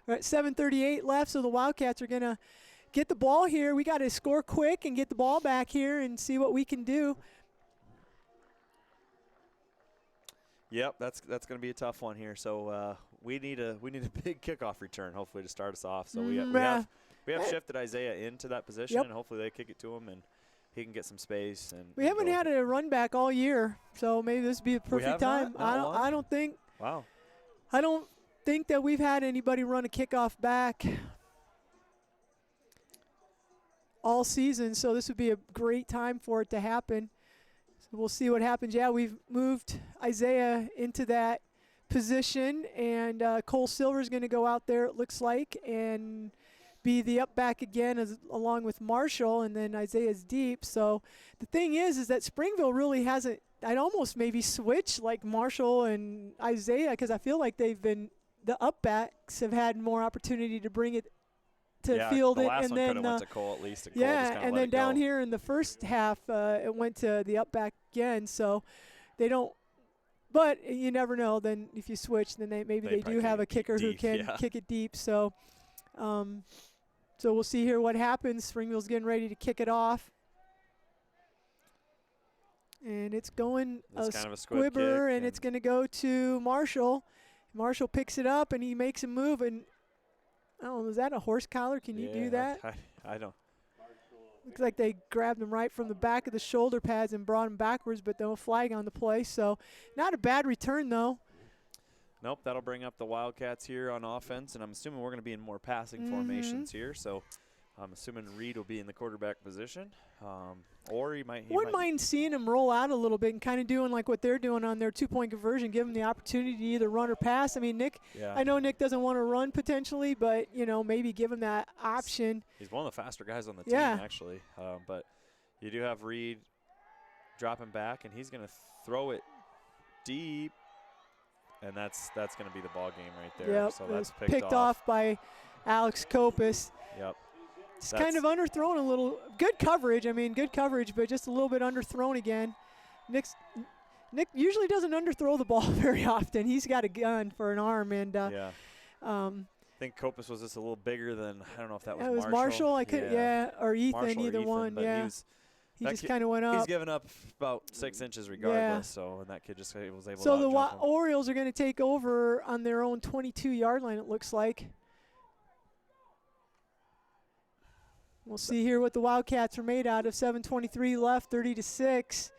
we're at 7:38 left, so the Wildcats are going to get the ball here. We got to score quick and get the ball back here and see what we can do. Yep, that's going to be a tough one here. So we need a big kickoff return, hopefully, to start us off. So we have shifted Isaiah into that position, and hopefully they kick it to him and he can get some space. And we haven't had a run back all year, so maybe this would be a perfect time. I don't think. Wow. I don't think that we've had anybody run a kickoff back all season, so this would be a great time for it to happen. So we'll see what happens. Yeah, we've moved Isaiah into that position, and Cole Silver's going to go out there, it looks like, and be the up back again along with Marshall, and then Isaiah's deep. So the thing is that Springville really hasn't, I'd almost maybe switch like Marshall and Isaiah, because I feel like the up backs have had more opportunity to bring it to field it, and then went to Cole at least. And and then down here in the first half, it went to the up back again. So they don't. But you never know. Then if you switch, then maybe they do have a kicker who can kick it deep. So, so we'll see here what happens. Springville's getting ready to kick it off, and it's going a squibber, and it's going to go to Marshall. Marshall picks it up, and he makes a move, and I don't know, is that a horse collar? Can you do that? I don't. Looks like they grabbed him right from the back of the shoulder pads and brought him backwards, but no flag on the play. So not a bad return, though. Nope, that'll bring up the Wildcats here on offense, and I'm assuming we're going to be in more passing formations here. So I'm assuming Reed will be in the quarterback position, or he might. Wouldn't mind seeing him roll out a little bit and kind of doing like what they're doing on their 2-point conversion, give him the opportunity to either run or pass. I mean, Nick, I know Nick doesn't want to run potentially, but, you know, maybe give him that option. He's one of the faster guys on the team, actually. But you do have Reed dropping back, and he's going to throw it deep. And that's going to be the ball game right there. Yep, So it that's was picked off by Alex Kopis. Yep. It's kind of underthrown a little. Good coverage. I mean, good coverage, but just a little bit underthrown again. Nick usually doesn't underthrow the ball very often. He's got a gun for an arm, and I think Kopis was just a little bigger than, I don't know if that was Marshall. It was Marshall. I could, or Ethan, Marshall either or Ethan, one. but Yeah. He just kind of went up. He's given up about 6 inches regardless, so and that kid just was able to So the jump him. Orioles are going to take over on their own 22-yard line, it looks like. We'll see here what the Wildcats are made out of. 7:23 left, 30-6.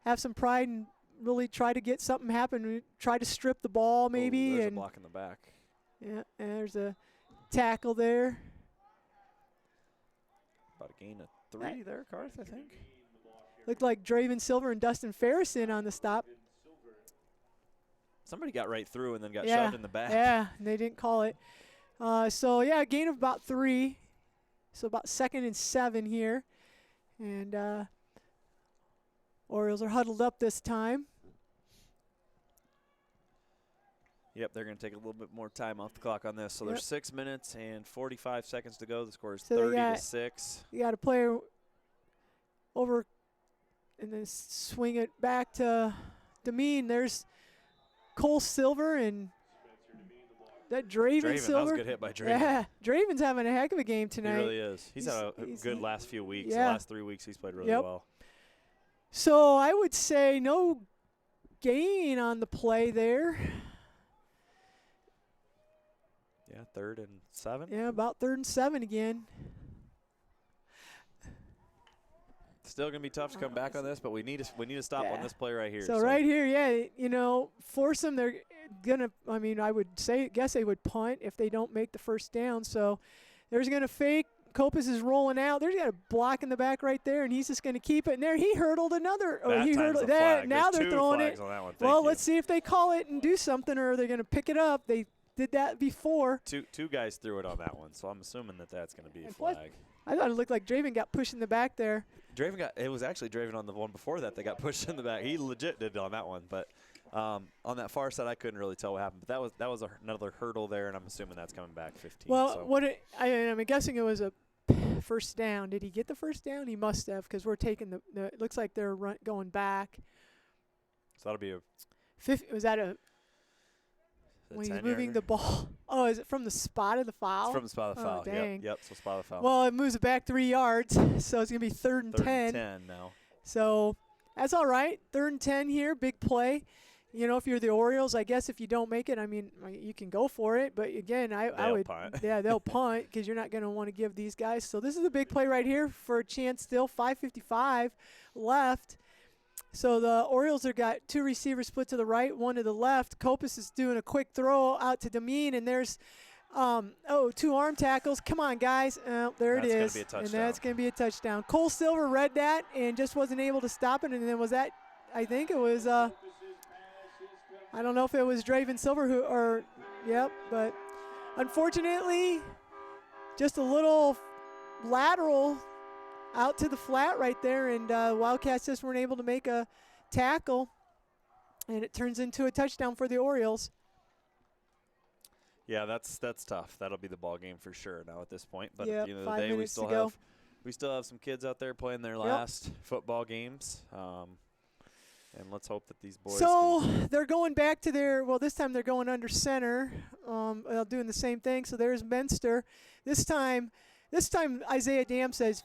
Have some pride and really try to get something happen. Try to strip the ball maybe. There's a block in the back. Yeah, and there's a tackle there. About a gain of 3 there, Carth, I think. Looked like Draven Silver and Dustin Ferrison on the stop. Somebody got right through and then got shoved in the back. Yeah, and they didn't call it. So, yeah, a gain of about 3. So about 2nd and 7 here. And Orioles are huddled up this time. Yep, they're going to take a little bit more time off the clock on this. So there's 6 minutes and 45 seconds to go. The score is 30-6. You got a player over and then swing it back to Demeen. There's Cole Silver and that Draven Silver. That was a good hit by Draven. Yeah, Draven's having a heck of a game tonight. He really is. He's had a good last few weeks. Yeah. The last 3 weeks he's played really well. So I would say no gain on the play there. Yeah, 3rd and 7. Yeah, about 3rd and 7 again. Still going to be tough to come back on this, but we need to stop on this play right here. So right here, force them. They're gonna. I mean, I would guess they would punt if they don't make the first down. So there's gonna fake. Kopis is rolling out. There's got a block in the back right there, and he's just going to keep it. And there, he hurdled another. He hurdled that. Now they're throwing it. Well, let's see if they call it and do something, or they're going to pick it up. They did that before. Two guys threw it on that one, so I'm assuming that's going to be a flag. I thought it looked like Draven got pushed in the back there. It was actually Draven on the one before that got pushed in the back. He legit did it on that one, but on that far side, I couldn't really tell what happened. But that was another hurdle there, and I'm assuming that's coming back 15. Well, I'm guessing it was a first down. Did he get the first down? He must have, because we're taking it looks like they're going back. So that'll be a. Was that a? When he's moving the ball. Oh, is it from the spot of the foul? It's from the spot of the foul. Dang. Yep, so spot of the foul. Well, it moves it back 3 yards, so it's going to be 3rd and 10. 3rd and 10 now. So that's all right. 3rd and 10 here, big play. You know, if you're the Orioles, I guess if you don't make it, I mean, you can go for it. But, again, I would. Punt. Yeah, they'll punt because you're not going to want to give these guys. So this is a big play right here for a chance still. 5:55 left. So the Orioles have got 2 receivers split to the right, 1 to the left. Kopis is doing a quick throw out to Demeen, and there's 2 arm tackles. Come on, guys. There it is. And that's going to be a touchdown. Cole Silver read that and just wasn't able to stop it. And then I think it was, I don't know if it was Draven Silver but unfortunately, just a little lateral out to the flat right there, and Wildcats just weren't able to make a tackle, and it turns into a touchdown for the Orioles. Yeah, that's tough. That'll be the ball game for sure now at this point. But at the end of the day, we still have some kids out there playing their last football games. And let's hope that these boys. So they're going back to this time they're going under center, doing the same thing. So there's Menster. This time Isaiah Dam says,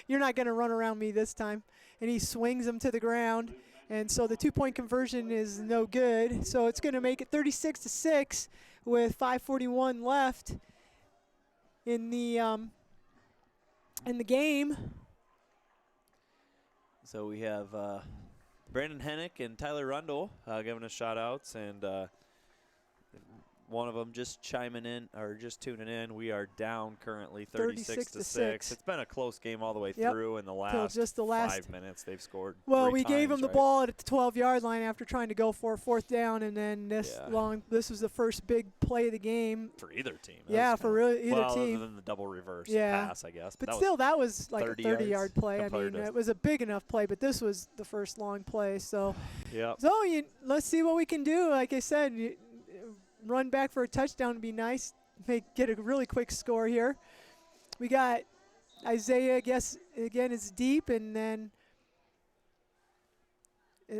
"You're not going to run around me this time," and he swings him to the ground. And so the 2-point conversion is no good. So it's going to make it 36-6 with 5:41 left in the game. So we have Brandon Hennick and Tyler Rundle giving us shout-outs, and one of them just chiming in or just tuning in, we are down currently 36-6. It's been a close game all the way through. In the last, just the last 5 minutes, they've scored. Well, 3 we gave them times, the right? ball at the 12-yard line after trying to go for a 4th down, and then this was the first big play of the game. For either team. Yeah, for really either well, team. other than the double reverse Yeah. pass, I guess. But still, that was like a 30-yard play. I compared mean, to- it was a big enough play, but this was the first long play. So, Yep. let's see what we can do. Like I said, run back for a touchdown would be nice. Get a really quick score here. We got Isaiah, I guess, again, is deep, and then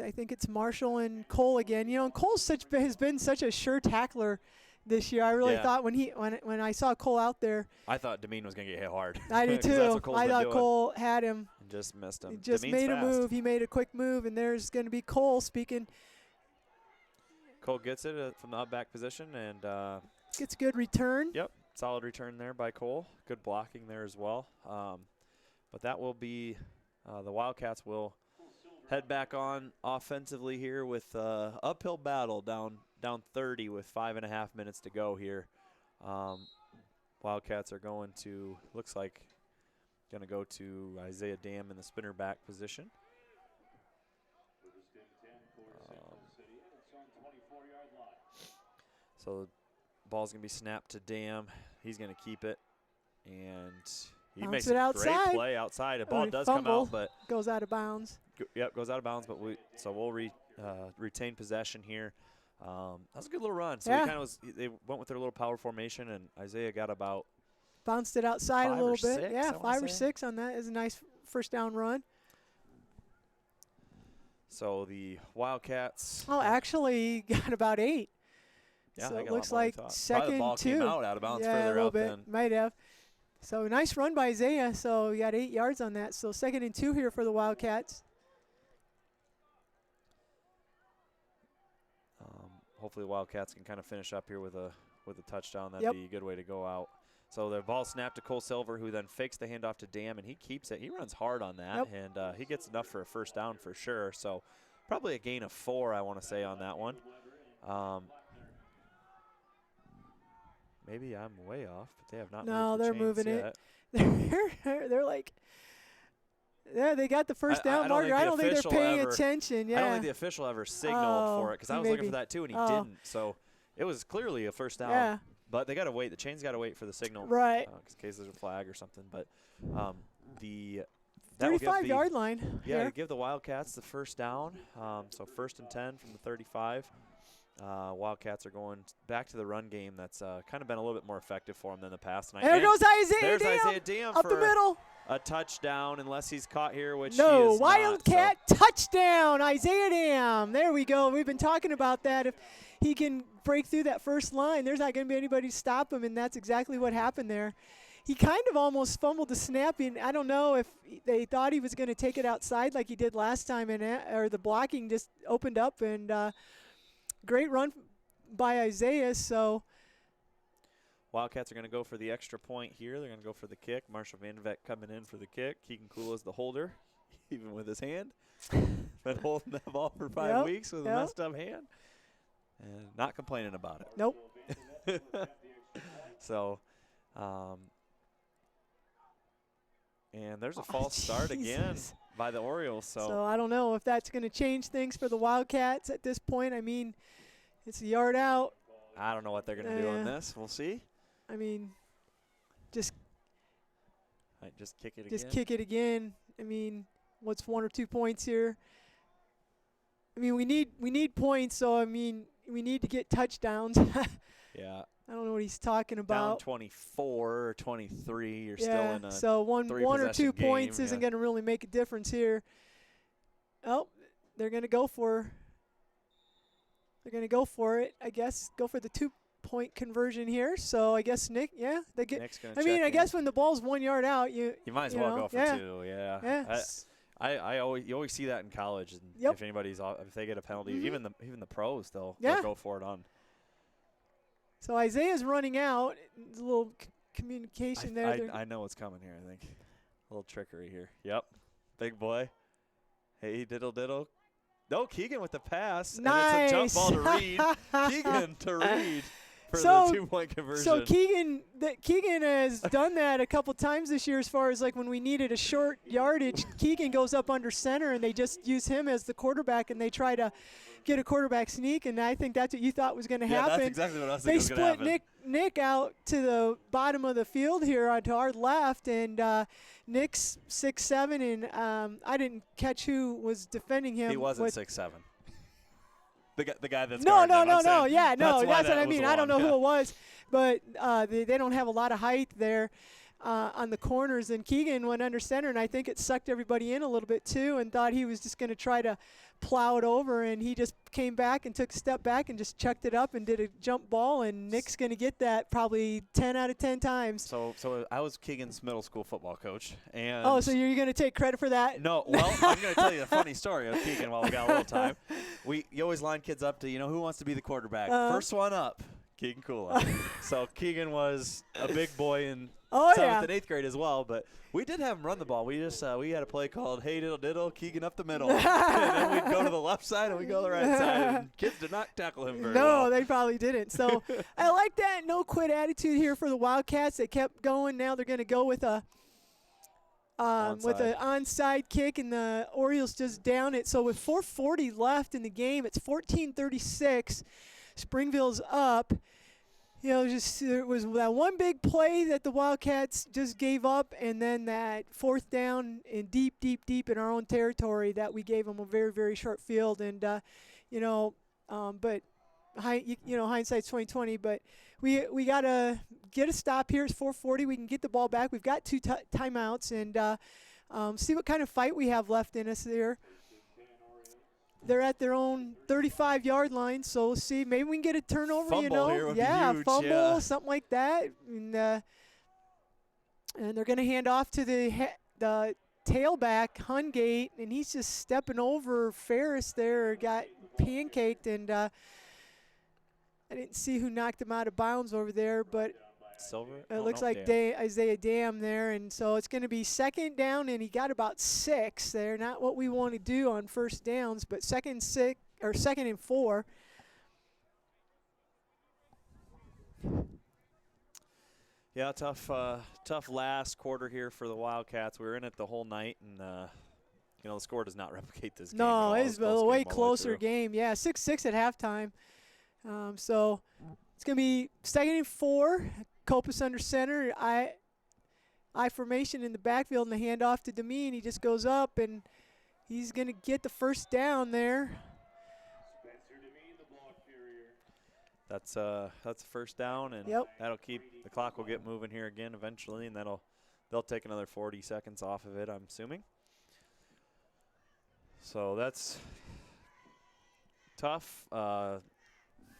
I think it's Marshall and Cole again. You know, and Cole has been such a sure tackler this year. I really thought when I saw Cole out there, I thought Demeen was going to get hit hard. I did 'Cause that's too. what Cole's I been thought doing. Cole had him. And just missed him. He just Demeen's made a fast. move. He made a quick move, and there's going to be Cole speaking. Cole gets it from the up back position and Gets a good return. Yep, solid return there by Cole. Good blocking there as well. But that will be the Wildcats will head back on offensively here with uphill battle down 30 with 5.5 minutes to go here. Wildcats are going to, looks like, going to go to Isaiah Dam in the spinner back position. So the ball's going to be snapped to Dam. He's going to keep it. And he makes a great play outside. The ball does come out, but goes out of bounds. Yep, goes out of bounds, but we'll retain possession here. That was a good little run. So they went with their little power formation, and Isaiah got about bounced it outside a little bit. 6, yeah, 5 or 6 on that is a nice first down run. So the Wildcats. Oh, actually got about 8. Yeah, so I it got looks a lot more like than I thought. second Probably the ball 2. came out of bounds yeah, further a little out bit. than. Might have. So nice run by Isaiah. So we got 8 yards on that. So 2nd and 2 here for the Wildcats. Hopefully the Wildcats can kind of finish up here with a touchdown. That'd be a good way to go out. So the ball snapped to Cole Silver, who then fakes the handoff to Dam, and he keeps it. He runs hard on that, and he gets enough for a first down for sure. So probably a gain of 4, I want to say, on that one. Maybe I'm way off, but they have not moved the they're chains moving yet. it. They're like, yeah, they got the first down marker. I don't think they're paying attention. Yeah. I don't think the official ever signaled for it because I was looking for that too, and he didn't. So it was clearly a first down. Yeah. But they got to wait. The chain's got to wait for the signal. Right. In case there's a flag or something. But the 35-yard line. Yeah, to give the Wildcats the first down. So 1st and 10 from the 35. Wildcats are going back to the run game. That's kind of been a little bit more effective for them than the past. And there goes Isaiah There's Isaiah Dam up for the middle. a touchdown, unless he's caught here, which no, he is Wildcat not, so. touchdown, Isaiah Dam. There we go. We've been talking about that. If he can break through that first line, there's not going to be anybody to stop him, and that's exactly what happened there. He kind of almost fumbled the snap. I don't know if they thought he was going to take it outside like he did last time, or the blocking just opened up, and great run by Isaiah. So Wildcats are going to go for the extra point here. They're going to go for the kick. Marshall Vandevet coming in for the kick. Keegan Cool is the holder, even with his hand. Been holding that ball for 5 weeks with a messed up hand. And not complaining about it. Nope. So, and there's a false start again by the Orioles. So I don't know if that's going to change things for the Wildcats at this point. I mean, it's a yard out. I don't know what they're going to do on this. We'll see. I mean, just kick it again. Just kick it again. I mean, what's 1 or 2 points here? I mean, we need points, so I mean, we need to get touchdowns. Yeah. I don't know what he's talking about. Down 24 or 23, you're still in a so one or 2 points game, isn't going to really make a difference here. Oh, they're going to go for it, I guess. Go for the 2-point conversion here. So I guess Nick, they get. Nick's I guess when the ball's 1 yard out, you might as well go for 2. Yeah. I always see that in college. And if they get a penalty, even the pros, they'll go for it on. So Isaiah's running out. There's a little communication there. I know what's coming here, I think. A little trickery here. Yep. Big boy. Hey, diddle. No, Keegan with the pass. Nice. And it's a jump ball to Reed. Keegan to Reed for the 2-point conversion. So Keegan has done that a couple times this year as far as like when we needed a short yardage. Keegan goes up under center, and they just use him as the quarterback, and they try to get a quarterback sneak, and I think that's what you thought was going to happen. That's exactly what I was thinking was going to happen. They split Nick out to the bottom of the field here onto our left, and Nick's 6'7", and I didn't catch who was defending him. He wasn't 6'7". The guy that's no, guarding that's what I mean. I don't know who it was, but they don't have a lot of height there on the corners. And Keegan went under center, and I think it sucked everybody in a little bit too, and thought he was just going to try to plow it over, and he just came back and took a step back and just chucked it up and did a jump ball, and Nick's going to get that probably 10 out of 10 times. So I was Keegan's middle school football coach. And oh, so you're going to take credit for that? No, well, I'm going to tell you a funny story of Keegan while we got a little time. You always line kids up to, who wants to be the quarterback? First one up, Keegan Kula. So Keegan was a big boy in 7th and 8th grade as well, but we did have him run the ball. We just we had a play called Hey Diddle Diddle, Keegan up the middle. And then we'd go to the left side and we'd go to the right side. And kids did not tackle him very well. No, they probably didn't. So I like that no-quit attitude here for the Wildcats. They kept going. Now they're going to go with an onside kick, and the Orioles just down it. So with 4:40 left in the game, it's 14-36. Springville's up. There was that one big play that the Wildcats just gave up, and then that 4th down in deep in our own territory that we gave them a very, very short field. And, but hindsight's 20/20. But we got to get a stop here. It's 4:40. We can get the ball back. We've got 2 timeouts, and see what kind of fight we have left in us there. They're at their own 35-yard line, so we'll see. Maybe we can get a turnover, fumble here would be huge, fumble, something like that. And they're going to hand off to the tailback, Hungate, and he's just stepping over Ferris there, got pancaked, and I didn't see who knocked him out of bounds over there, but Silver? It looks like Isaiah Dam there, and so it's going to be 2nd down, and he got about 6 there. Not what we want to do on first downs, but 2nd and 4. Yeah, tough last quarter here for the Wildcats. We were in it the whole night, and the score does not replicate this game. No, it's a way closer game. Yeah, 6-6 at halftime. So it's going to be 2nd and 4. Copus under center, I formation in the backfield, and the handoff to Demeen. He just goes up, and he's going to get the first down there. That's a first down, and that'll keep the clock will get moving here again eventually, and they'll take another 40 seconds off of it, I'm assuming. So that's tough.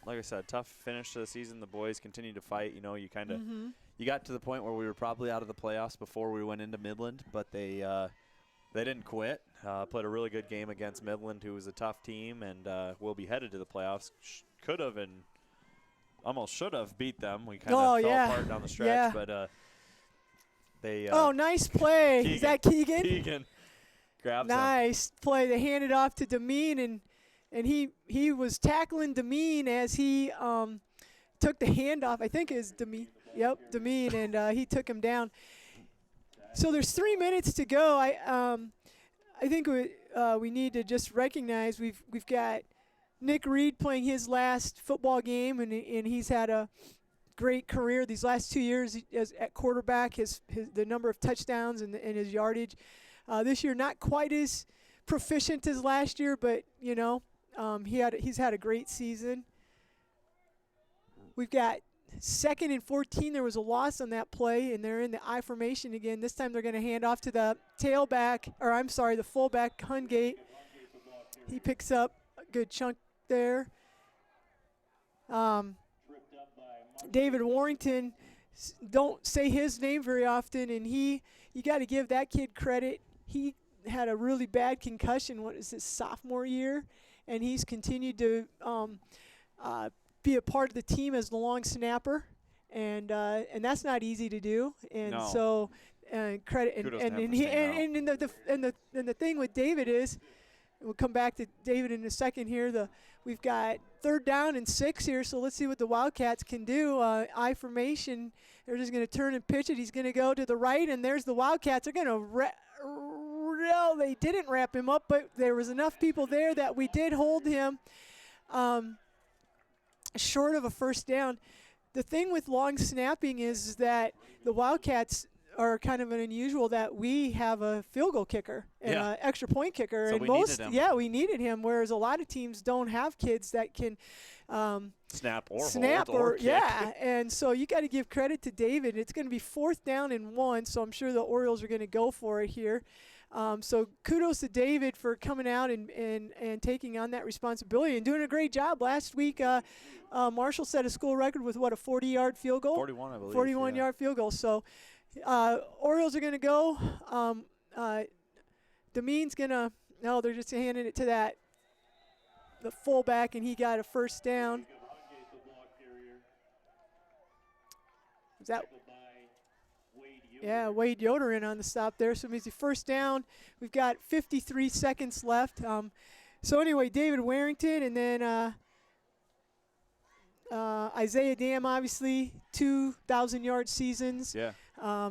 Like I said, tough finish to the season. The boys continue to fight. You kind of you got to the point where we were probably out of the playoffs before we went into Midland, but they didn't quit. Played a really good game against Midland, who was a tough team, and will be headed to the playoffs. Could have and almost should have beat them. We kind of fell apart down the stretch, but they. Nice play. Is that Keegan? Keegan grabs him. Nice play. They handed off to Demeen, and he was tackling Demeen as he took the handoff. I think it's Demeen. Yep, Demeen, and he took him down. So there's 3 minutes to go. I think we need to just recognize we've got Nick Reed playing his last football game, and he's had a great career these last 2 years at quarterback. The number of touchdowns and his yardage. This year not quite as proficient as last year, but he's had a great season. We've got 2nd and 14. There was a loss on that play, and they're in the I formation again. This time they're going to hand off to the the fullback, Hungate. He picks up a good chunk there. David Warrington, don't say his name very often, and you got to give that kid credit. He had a really bad concussion, sophomore year, and he's continued to be a part of the team as the long snapper, and that's not easy to do. And no. So credit, and the thing with David is We'll come back to David in a second here. We've got 3rd down and 6 here, so let's see what the Wildcats can do. I formation. They're just going to turn and pitch it. He's going to go to the right, and there's the Wildcats. They're going to no, they didn't wrap him up, but there was enough people there that we did hold him short of a 1st down. The thing with long snapping is that the Wildcats are kind of an unusual that we have a field goal kicker and an extra point kicker. So and we needed him. we needed him, whereas a lot of teams don't have kids that can snap hold or kick. Yeah, and so you got to give credit to David. It's going to be 4th down and 1, so I'm sure the Orioles are going to go for it here. So kudos to David for coming out and taking on that responsibility and doing a great job. Last week, Marshall set a school record with, what, a 40-yard field goal? 41, I believe. 41-yard field goal. So Orioles are going to go. Demeen's going to – no, they're just handing it to the fullback, and he got a 1st down. Is that – yeah, Wade Yoder in on the stop there. So it means the 1st down. We've got 53 seconds left. So anyway, David Warrington, and then Isaiah Dam, obviously, 2,000-yard seasons. Yeah,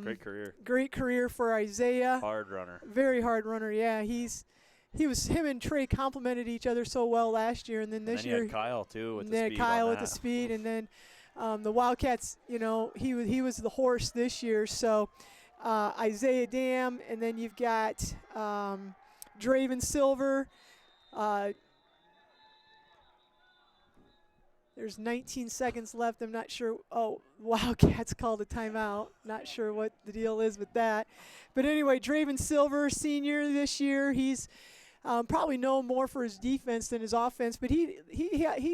great career. Great career for Isaiah. Hard runner. Very hard runner, yeah. Him and Trey complemented each other so well last year, and then this year. You had Kyle, too, with the speed Kyle on with that. the speed, and then the Wildcats, he was the horse this year. So Isaiah Dam, and then you've got Draven Silver. There's 19 seconds left. I'm not sure. Oh, Wildcats called a timeout. Not sure what the deal is with that. But anyway, Draven Silver, senior this year. He's probably known more for his defense than his offense, but he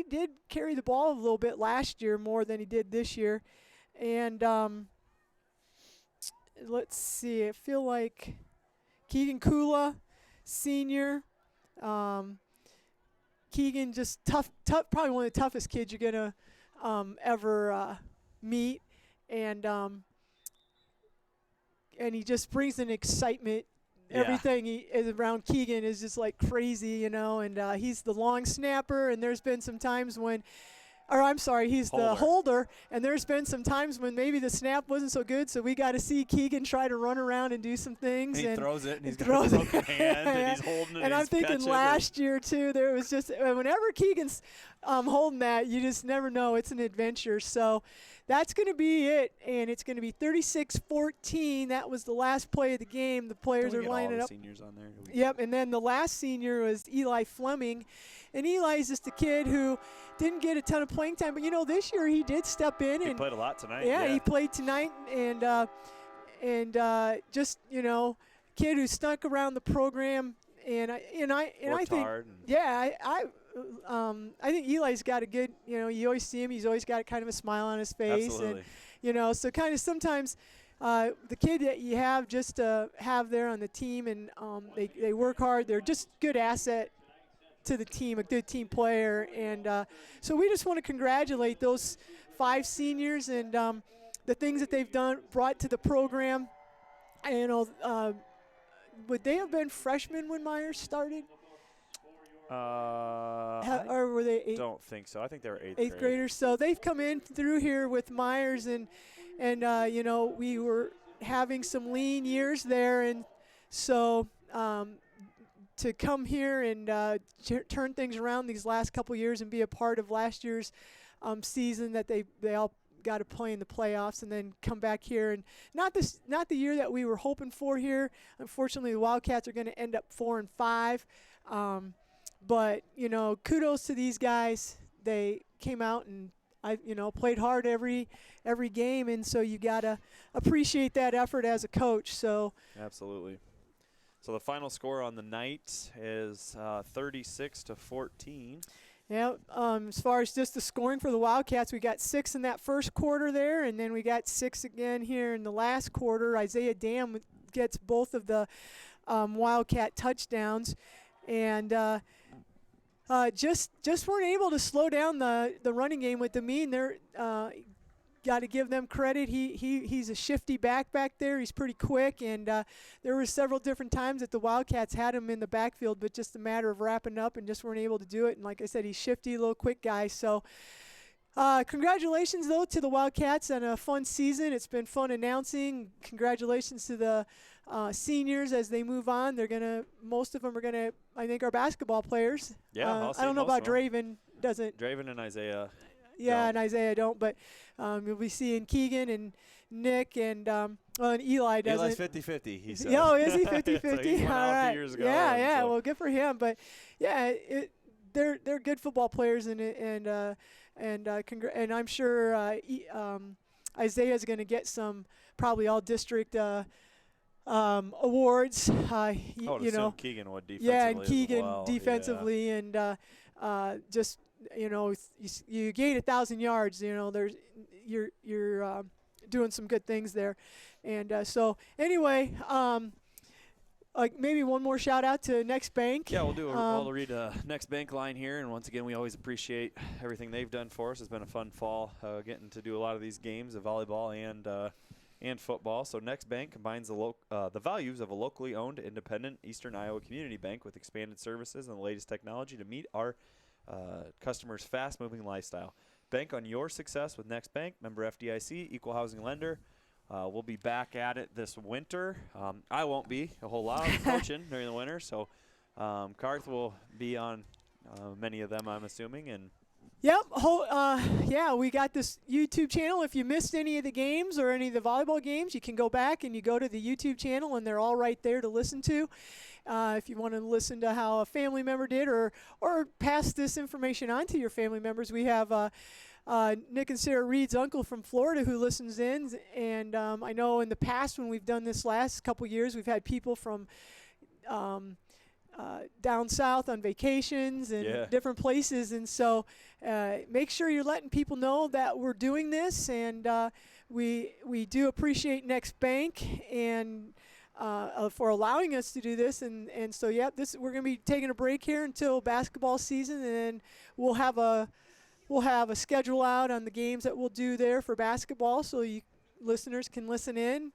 did carry the ball a little bit last year more than he did this year. And let's see, I feel like Keegan Kula, senior. Keegan, just tough, probably one of the toughest kids you're gonna ever meet, and he just brings an excitement. Yeah. Everything he is around Keegan is just like crazy, and he's the long snapper, and there's been some times when he's the holder, and there's been some times when maybe the snap wasn't so good, so we got to see Keegan try to run around and do some things. And he throws it, and he's got a broken hand, and he's holding it. And I'm thinking last year, too, there was just whenever Keegan's holding that, you just never know. It's an adventure. So that's going to be it, and it's going to be 36-14. That was the last play of the game. The players are lining up. Seniors on there. Yep, and then the last senior was Eli Fleming. And Eli's just a kid who didn't get a ton of playing time. But, this year he did step in. He played a lot tonight. Yeah, he played tonight. And just, kid who stuck around the program. And I think, hard. I think Eli's got a good, you always see him. He's always got kind of a smile on his face. Absolutely. And, so kind of sometimes the kid that you have just to have there on the team, and they work hard. They're just good asset to the team, a good team player. And so we just want to congratulate those 5 seniors and the things that they've brought to the program. Would they have been freshmen when Myers started? Or were they eighth? Don't think so. I think they were eighth graders. So they've come in through here with Myers, and we were having some lean years there, and so to come here and turn things around these last couple years and be a part of last year's season that they all got to play in the playoffs, and then come back here, and not the year that we were hoping for here. Unfortunately, the Wildcats are going to end up 4-5. But kudos to these guys. They came out and played hard every game, and so you gotta appreciate that effort as a coach. So absolutely. So the final score on the night is 36-14. Yeah, as far as just the scoring for the Wildcats, we got 6 in that first quarter there, and then we got 6 again here in the last quarter. Isaiah Dam gets both of the Wildcat touchdowns, and just weren't able to slow down the running game with Demeen. got to give them credit. He's a shifty back there. He's pretty quick, and there were several different times that the Wildcats had him in the backfield, but just a matter of wrapping up and just weren't able to do it. And like I said, he's shifty, little quick guy. So congratulations, though, to the Wildcats on a fun season. It's been fun announcing. Congratulations to the seniors as they move on. Most of them are gonna, I think, are basketball players. Yeah, I don't know about Draven. Draven and Isaiah. Yeah, and Isaiah don't, but you'll be seeing Keegan and Nick and Eli doesn't. Eli's 50-50, he said. Oh, is he 50-50? So he went out a few years ago, Yeah, so. well, good for him. But, yeah, they're good football players, and I'm sure Isaiah's going to get some probably all-district awards. I would assume Keegan would defensively. Yeah, and Keegan as well. defensively, and just you gain 1,000 yards. You're doing some good things there, and so anyway, maybe one more shout out to Next Bank. Yeah, we'll read Next Bank line here, and once again, we always appreciate everything they've done for us. It's been a fun fall, getting to do a lot of these games of volleyball and football. So Next Bank combines the values of a locally owned, independent Eastern Iowa community bank with expanded services and the latest technology to meet our customers' fast-moving lifestyle. Bank on your success with Next Bank, member FDIC, equal housing lender. We'll be back at it this winter. I won't be a whole lot coaching during the winter, so Karth will be on many of them, I'm assuming. And yep. Yeah, we got this YouTube channel. If you missed any of the games or any of the volleyball games, you can go back and you go to the YouTube channel, and they're all right there to listen to. If you want to listen to how a family member did or pass this information on to your family members, we have Nick and Sarah Reed's uncle from Florida who listens in. And I know in the past when we've done this last couple years, we've had people from down south on vacations and different places. And so make sure you're letting people know that we're doing this. And we do appreciate Next Bank and for allowing us to do this. And so, we're going to be taking a break here until basketball season, and then we'll have a schedule out on the games that we'll do there for basketball, so you listeners can listen in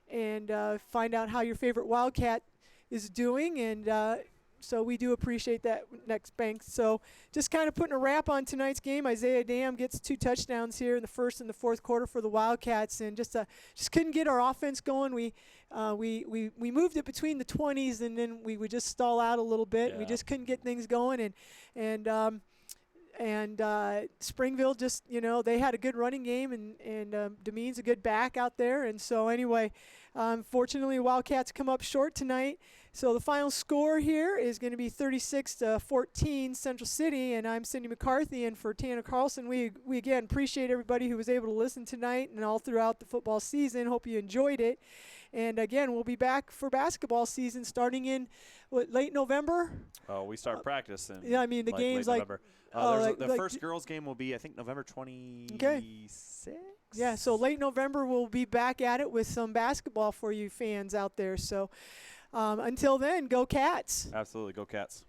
and find out how your favorite Wildcat is doing. And so we do appreciate that, Next Bank. So just kind of putting a wrap on tonight's game. Isaiah Dam gets 2 touchdowns here in the first and the fourth quarter for the Wildcats, and just couldn't get our offense going. We moved it between the 20s, and then we would just stall out a little bit. Yeah. We just couldn't get things going, and Springville just, they had a good running game, and Demeen's a good back out there. And so anyway, unfortunately, Wildcats come up short tonight. So the final score here is going to be 36-14 Central City, and I'm Cindy McCarthy, and for Tana Carlson, we again appreciate everybody who was able to listen tonight and all throughout the football season. Hope you enjoyed it. And again, we'll be back for basketball season starting in late November. Oh, we start practicing. Yeah, I mean the games late like November. The first girls game will be, I think, November 26th. Okay. Yeah, so late November we'll be back at it with some basketball for you fans out there. So until then, go Cats. Absolutely, go Cats.